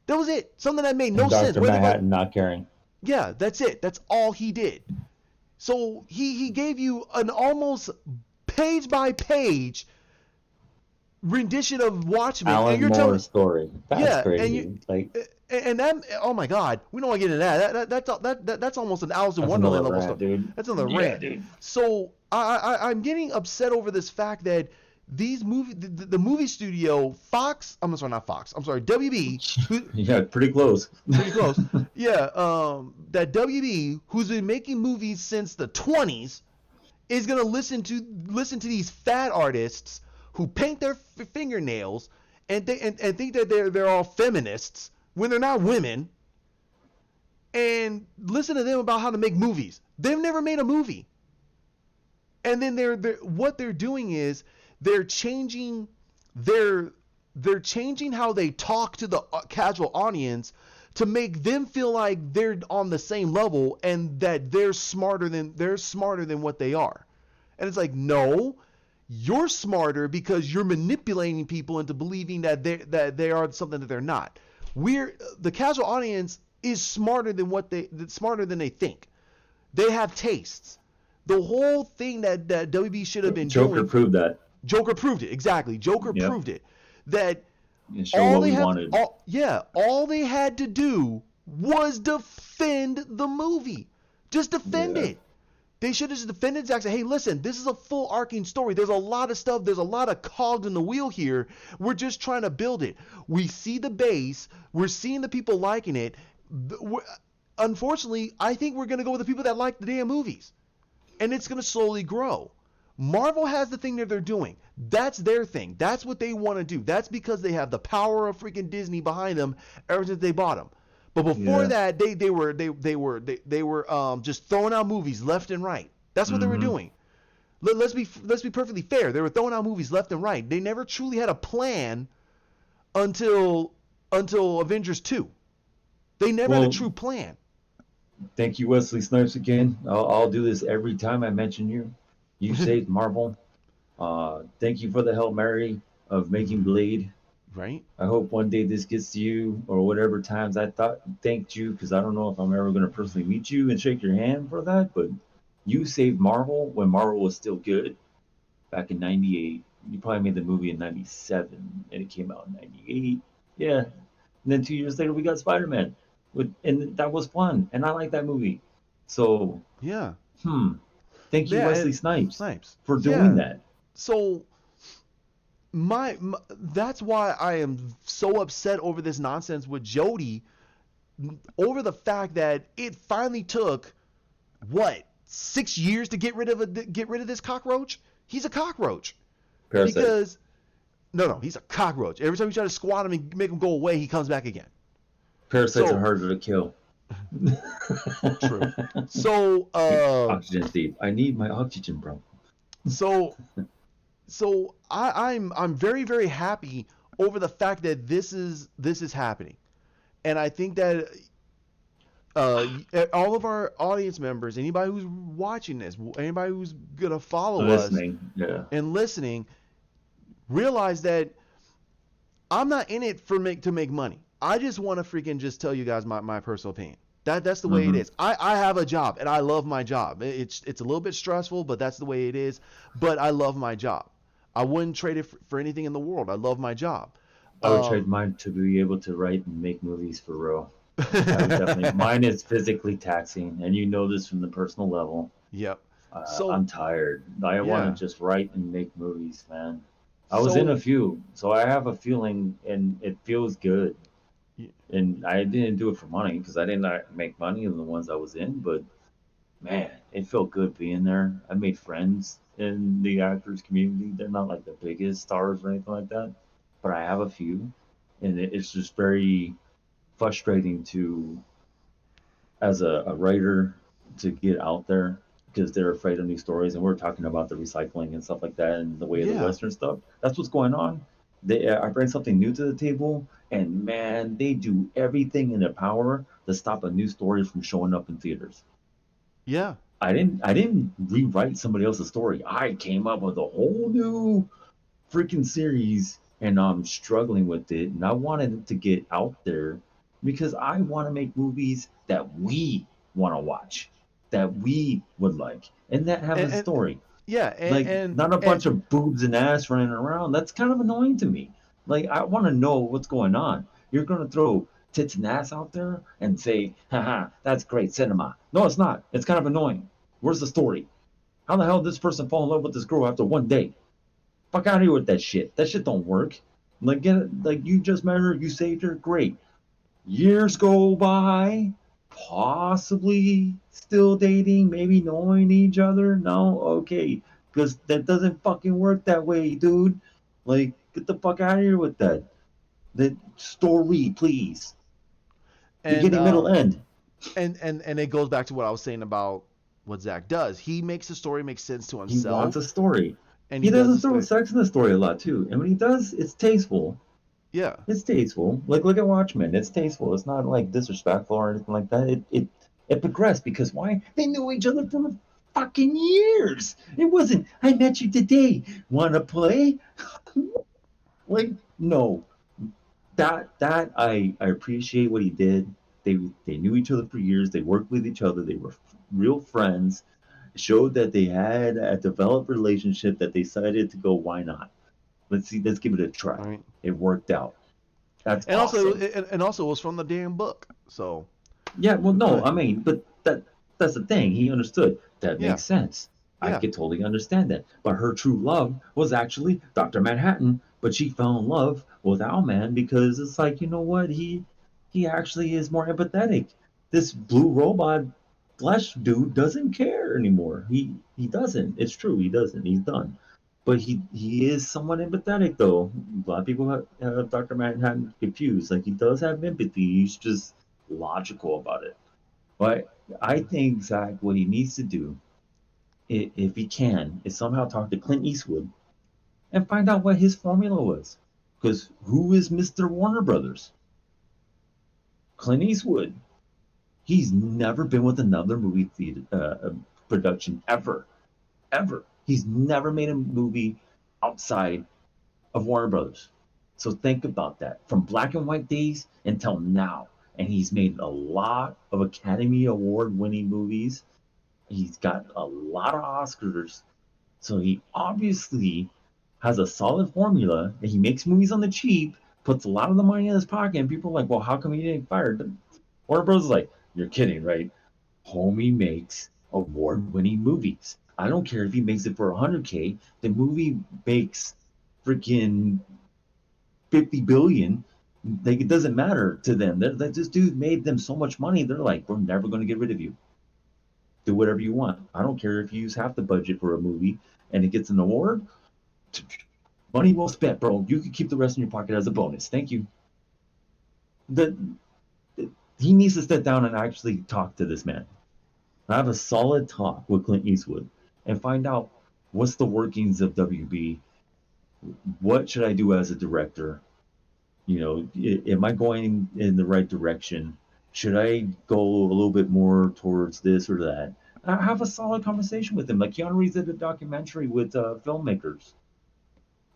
That was it. Something that made no And sense. Doctor Where they go? Manhattan not caring. Yeah, that's it. That's all he did. So he gave you an almost page by page rendition of Watchmen, and Alan you're telling, Moore's story. That's yeah, and crazy. you, Like, and that, oh my God, we don't want to get into that's almost an Alice in that's another Wonderland level rant, stuff. dude. That's another Yeah, rant. dude. So I'm getting upset over this fact that the movie studio Fox, I'm sorry, not Fox, I'm sorry, WB, who, Yeah, pretty close. pretty close, yeah, that WB, who's been making movies since the 20s, is gonna listen to these fat artists who paint their fingernails and think that they're all feminists when they're not women, and listen to them about how to make movies. They've never made a movie. And then they're what they're doing is they're changing their they're changing how they talk to the casual audience to make them feel like they're on the same level and that they're smarter than what they are. And it's like, no, you're smarter because you're manipulating people into believing that they are something that they're not. The casual audience is smarter than they think. They have tastes. The whole thing that WB should have been Joker doing, proved that. Joker proved it. Exactly. Joker Yep. proved it. That And show what we wanted. all they had to do was defend the movie. Just defend it. They should have just defended Zack. Say, hey, listen, this is a full arcing story. There's a lot of stuff. There's a lot of cogs in the wheel here. We're just trying to build it. We see the base. We're seeing the people liking it. Unfortunately, I think we're going to go with the people that like the damn movies. And it's going to slowly grow. Marvel has the thing that they're doing. That's their thing. That's what they want to do. That's because they have the power of freaking Disney behind them ever since they bought them. But before that, they were just throwing out movies left and right. That's what they were doing. Let's be perfectly fair. They were throwing out movies left and right. They never truly had a plan until Avengers 2. They never had a true plan. Thank you, Wesley Snipes, again. I'll do this every time I mention you. You saved Marvel. Thank you for the Hail Mary of making Blade. Right. I hope one day this gets to you, or whatever times I thanked you, because I don't know if I'm ever going to personally meet you and shake your hand for that, but you saved Marvel when Marvel was still good back in 98. You probably made the movie in 97, and it came out in 98. Yeah. And then 2 years later, we got Spider-Man. And that was fun, and I like that movie. So, yeah. Thank you, Wesley Snipes, for Yeah. doing that. So that's why I am so upset over this nonsense with Jody, over the fact that it finally took 6 years to get rid of this cockroach. He's a cockroach. Parasite. Because he's a cockroach. Every time you try to squat him and make him go away, he comes back again. Parasites are harder to kill. True. So Oxygen, Steve. I need my oxygen, bro. So I'm very, very happy over the fact that this is happening, and I think that all of our audience members, anybody who's watching this, anybody who's gonna follow us and listening, realize that I'm not in it to make money. I just want to freaking just tell you guys my personal opinion. That's the way it is. I have a job and I love my job. It's a little bit stressful, but that's the way it is. But I love my job. I wouldn't trade it for anything in the world. I love my job. I would trade mine to be able to write and make movies for real. Definitely. Mine is physically taxing, and you know this from the personal level. Yep. So I'm tired. I want to just write and make movies, man. I was in a few, so I have a feeling, and it feels good. And I didn't do it for money because I did not make money in the ones I was in, but man, it felt good being there. I made friends in the actors community. They're not like the biggest stars or anything like that, but I have a few. and it's just very frustrating to as a writer to get out there because they're afraid of new stories. And we're talking about the recycling and stuff like that and the way of the Yeah, Western stuff. That's what's going on. I bring something new to the table, and man, they do everything in their power to stop a new story from showing up in theaters. yeah, I didn't rewrite somebody else's story. I came up with a whole new freaking series, and I'm struggling with it, and I wanted it to get out there because I want to make movies that we want to watch, that we would like, and that have a and story. yeah, Like not a and bunch of boobs and ass running around. That's kind of annoying to me. Like I want to know what's going on. You're gonna throw tits and ass out there and say, haha, that's great cinema. No, it's not. It's kind of annoying. Where's the story? How the hell did this person fall in love with this girl after one day? Fuck out of here with that shit. That shit don't work. Like get it, like you just met her, you saved her, great. Years go by, possibly still dating, maybe knowing each other. No, okay, because that doesn't fucking work that way, dude. Like get the fuck out of here with that. The story, please. and Beginning, middle, end. and it goes back to what I was saying about what Zach does. He makes the story make sense to He wants a himself, story. and He he does doesn't the throw story. sex in the story a lot too, and when he does, it's tasteful. Yeah, It's tasteful. Like look at Watchmen. It's tasteful. It's not like disrespectful or anything like that. It progressed because why? They knew each other for fucking years. It wasn't I met you today. Wanna play? Like no. That I appreciate what he did. They knew each other for years. They worked with each other. They were real friends. Showed that they had a developed relationship that they decided to go, why not? Let's see, let's give it a try. right. It worked out. That's And also, awesome. and also, it was from the damn book. So, Yeah, well, no, uh, I mean, but that's the thing. He understood. That yeah, makes sense. I yeah, could totally understand that. But her true love was actually Dr. Manhattan, but she fell in love with Owlman because it's like, you know what? He actually is more empathetic. This blue robot flesh dude doesn't care anymore. He doesn't. It's true. He doesn't. He's done. But he is somewhat empathetic though. A lot of people have Dr. Manhattan confused. Like he does have empathy. He's just logical about it. But I think Zach, what he needs to do, if he can, is somehow talk to Clint Eastwood and find out what his formula was. Because who is Mr. Warner Brothers? Clint Eastwood. He's never been with another movie theater production ever, ever. He's never made a movie outside of Warner Brothers. So think about that. From black and white days until now. And he's made a lot of Academy Award winning movies. He's got a lot of Oscars. So he obviously has a solid formula and he makes movies on the cheap, puts a lot of the money in his pocket, and people are like, well, how come he didn't get fired? Warner Bros. Is like, you're kidding, right? Homie makes award winning movies. I don't care if he makes it for 100K. The movie makes freaking 50 billion. Like it doesn't matter to them. This dude made them so much money. They're like, we're never going to get rid of you. Do whatever you want. I don't care if you use half the budget for a movie and it gets an award. Money well spent, bro. You can keep the rest in your pocket as a bonus. Thank you. The, he needs to sit down and actually talk to this man. Have a solid talk with Clint Eastwood and find out what's the workings of WB. What should I do as a director? You know, am I going in the right direction? Should I go a little bit more towards this or that? I have a solid conversation with him. Like Keanu Reeves did a documentary with filmmakers.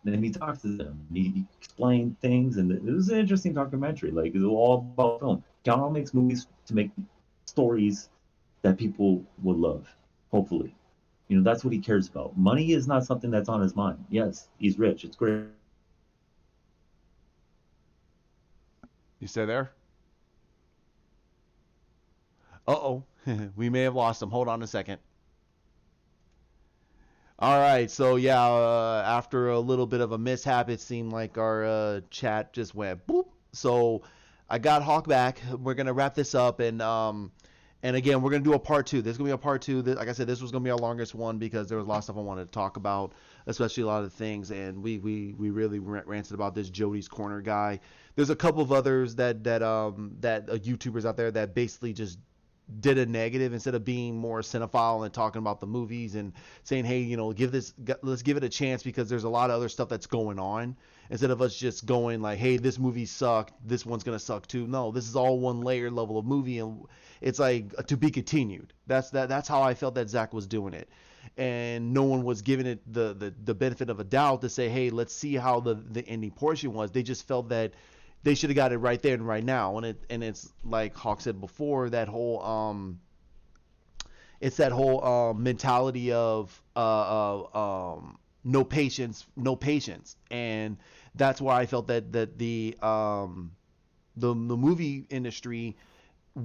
And he talked to them. He explained things, and it was an interesting documentary. Like it's all about film. Keanu makes movies to make stories that people will love. Hopefully, you know that's what he cares about. Money is not something that's on his mind. Yes, he's rich. It's great. you stay there. Uh oh, we may have lost him. Hold on a second. All right, so yeah, after a little bit of a mishap, it seemed like our chat just went boop. So I got Hawk back. We're gonna wrap this up, And again, we're gonna do a part two. There's gonna be a part two. Like I said, this was gonna be our longest one because there was a lot of stuff I wanted to talk about, especially a lot of things. And we really ranted about this Jody's Corner guy. There's a couple of others that YouTubers out there that basically just did a negative instead of being more cinephile and talking about the movies and saying, hey, let's give it a chance because there's a lot of other stuff that's going on, instead of us just going like, hey, this movie sucked, this one's gonna suck too. No, this is all one layer level of movie, and it's like to be continued. That's how I felt that Zach was doing it, and no one was giving it the benefit of a doubt to say, hey, let's see how the ending portion was. They just felt that they should have got it right there and right now. And it's like Hawk said before, that whole it's that whole mentality of no patience, no patience. And that's why I felt that the movie industry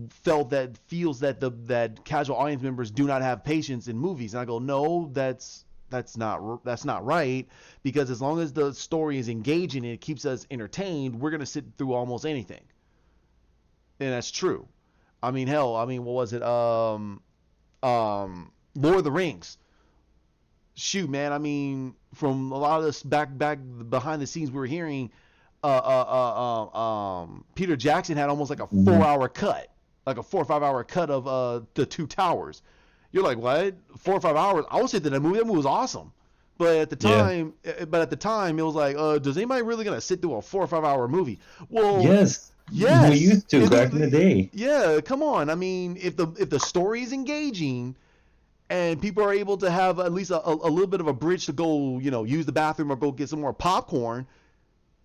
feels that that casual audience members do not have patience in movies. And I go, no, that's not right, because as long as the story is engaging and it keeps us entertained, we're gonna sit through almost anything. And that's true. I mean, hell, I mean, what was it? Lord of the Rings. Shoot, man. I mean, from a lot of this back behind the scenes we were hearing, Peter Jackson had almost like a Hmm. 4 hour cut, like a 4 or 5 hour cut of the Two Towers. You're like, what? 4 or 5 hours? I would say that that movie was awesome. But at the Yeah. time, it was like, does anybody really gonna sit through a 4 or 5 hour movie? Well, Yes. We yes. used to back in the day. Yeah, come on. I mean, if the story is engaging and people are able to have at least a little bit of a bridge to go, use the bathroom or go get some more popcorn,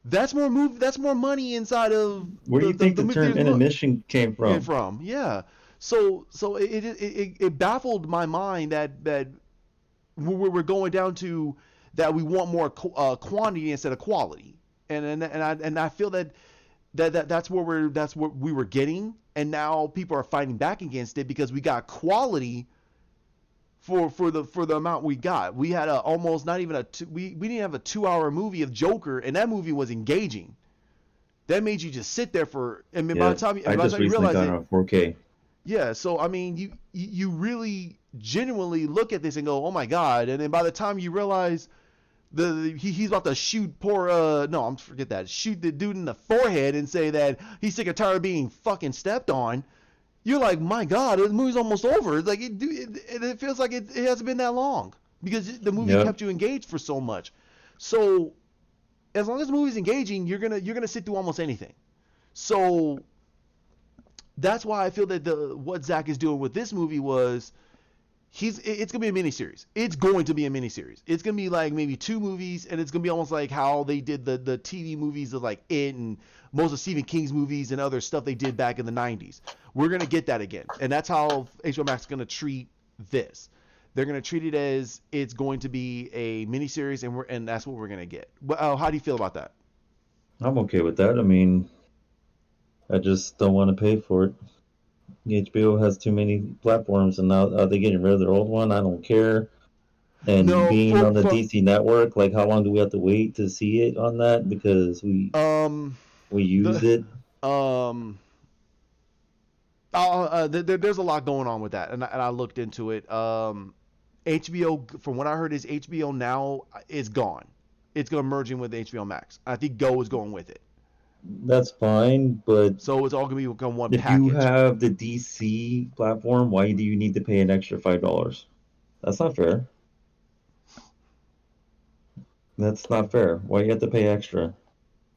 that's more That's more money inside of Where do you think the the movie term theaters look intermission came came from? from. Yeah. So it baffled my mind that we're going down to that we want more quantity instead of quality, and I feel that's what we were getting, and now people are fighting back against it because we got quality for the amount we got. We had almost not even we didn't have a 2 hour movie of Joker, and that movie was engaging. That made you just sit there for, and Yeah. I by the just time you recently realize got it, on 4K. yeah. So I mean, you really genuinely look at this and go, oh my god, and then by the time you realize he's about to shoot poor no, I'm forget that, shoot the dude in the forehead and say that he's sick and tired of being fucking stepped on. You're like, my god, the movie's almost over. It's like it feels like it hasn't been that long because the movie Yep. kept you engaged for so much. So as long as the movie's engaging, you're gonna sit through almost anything. So that's why I feel that the what Zach is doing with this movie was it's gonna be a miniseries. It's going to be a miniseries. It's gonna be like maybe two movies, and it's gonna be almost like how they did the TV movies of like It and most of Stephen King's movies and other stuff they did back in the '90s. We're gonna get that again, and that's how HBO Max is gonna treat this. They're gonna treat it as it's going to be a miniseries, and that's what we're gonna get. How do you feel about that? I'm okay with that. I mean, I just don't want to pay for it. HBO has too many platforms, and now are they getting rid of their old one? I don't care. And No, being on the for DC network, like how long do we have to wait to see it on that? Because we use the it. um there's a lot going on with that, and I looked into it. HBO, from what I heard, is HBO now is gone. It's gonna merge in with HBO Max. I think Go is going with it, That's fine, but so it's all gonna become one if you package. have the DC platform, why do you need to pay an extra $5? That's not fair. That's not fair. Why you have to pay extra?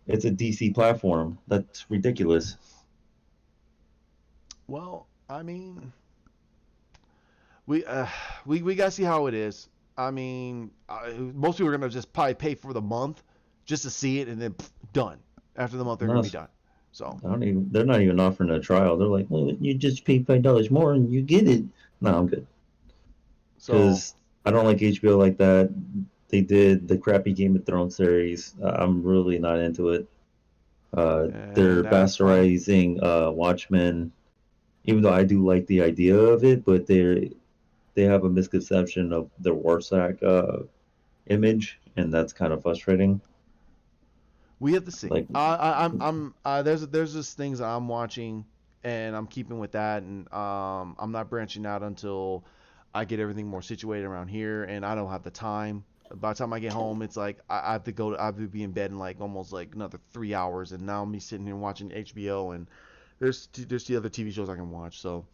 It's a DC platform. That's ridiculous. Well, I mean, we uh, we gotta see how it is. I mean, most people are gonna just probably pay for the month just to see it, and then done. After the month, they're gonna be Not, done. So, I don't even. They're not even offering a trial. They're like, well, you just pay $5 more and you get it. No, I'm good so because I don't like HBO like that. They did the crappy Game of Thrones series. I'm really not into it. They're and that's fine. bastardizing Watchmen, even though I do like the idea of it, but they have a misconception of the Warsack image, and that's kind of frustrating. We have to see. Like, There's just things I'm watching, and I'm keeping with that, and I'm not branching out until I get everything more situated around here, and I don't have the time. By the time I get home, it's like I have to I have to be in bed in like almost like another 3 hours, and now me sitting here watching HBO, and there's the other TV shows I can watch. So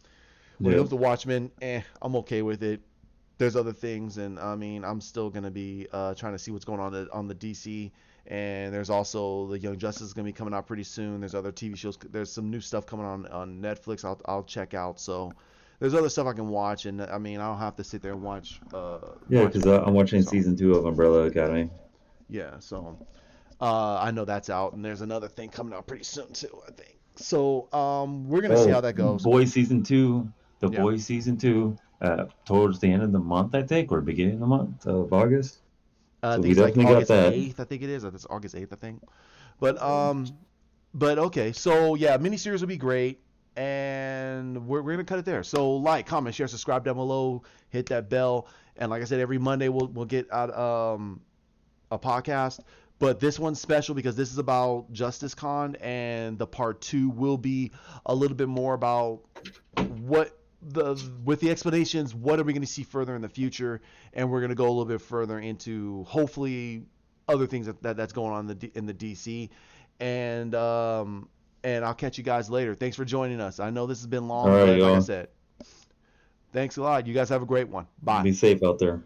when it Yeah. comes to Watchmen, I'm okay with it. There's other things, and I mean, I'm still gonna be trying to see what's going on the DC, and there's also the Young Justice is gonna be coming out pretty soon. There's other TV shows. There's some new stuff coming on Netflix. I'll check out. So there's other stuff I can watch, and I mean, I don't have to sit there and watch Yeah, because Watchmen. I'm watching So season 2 of Umbrella Academy. yeah, so I know that's out, and there's another thing coming out pretty soon too, I think. So we're gonna see how Oh, that goes. The Yeah. Boys season 2, towards the end of the month, I think, or beginning of the month of August. I So think we it's like definitely got August that. 8th. I think it is. It's August 8th, I think. But okay. So yeah, miniseries would be great, and we're gonna cut it there. So like, comment, share, subscribe down below, hit that bell, and like I said, every Monday we'll get out a podcast. But this one's special because this is about Justice Con, and the part two will be a little bit more about what the with the explanations. What are we going to see further in the future, and we're going to go a little bit further into hopefully other things that's going on in the DC, and and I'll catch you guys later. Thanks for joining us. I know this has been All long, right, but like I y'all. said, thanks a lot. You guys have a great one. Bye. Be safe out there.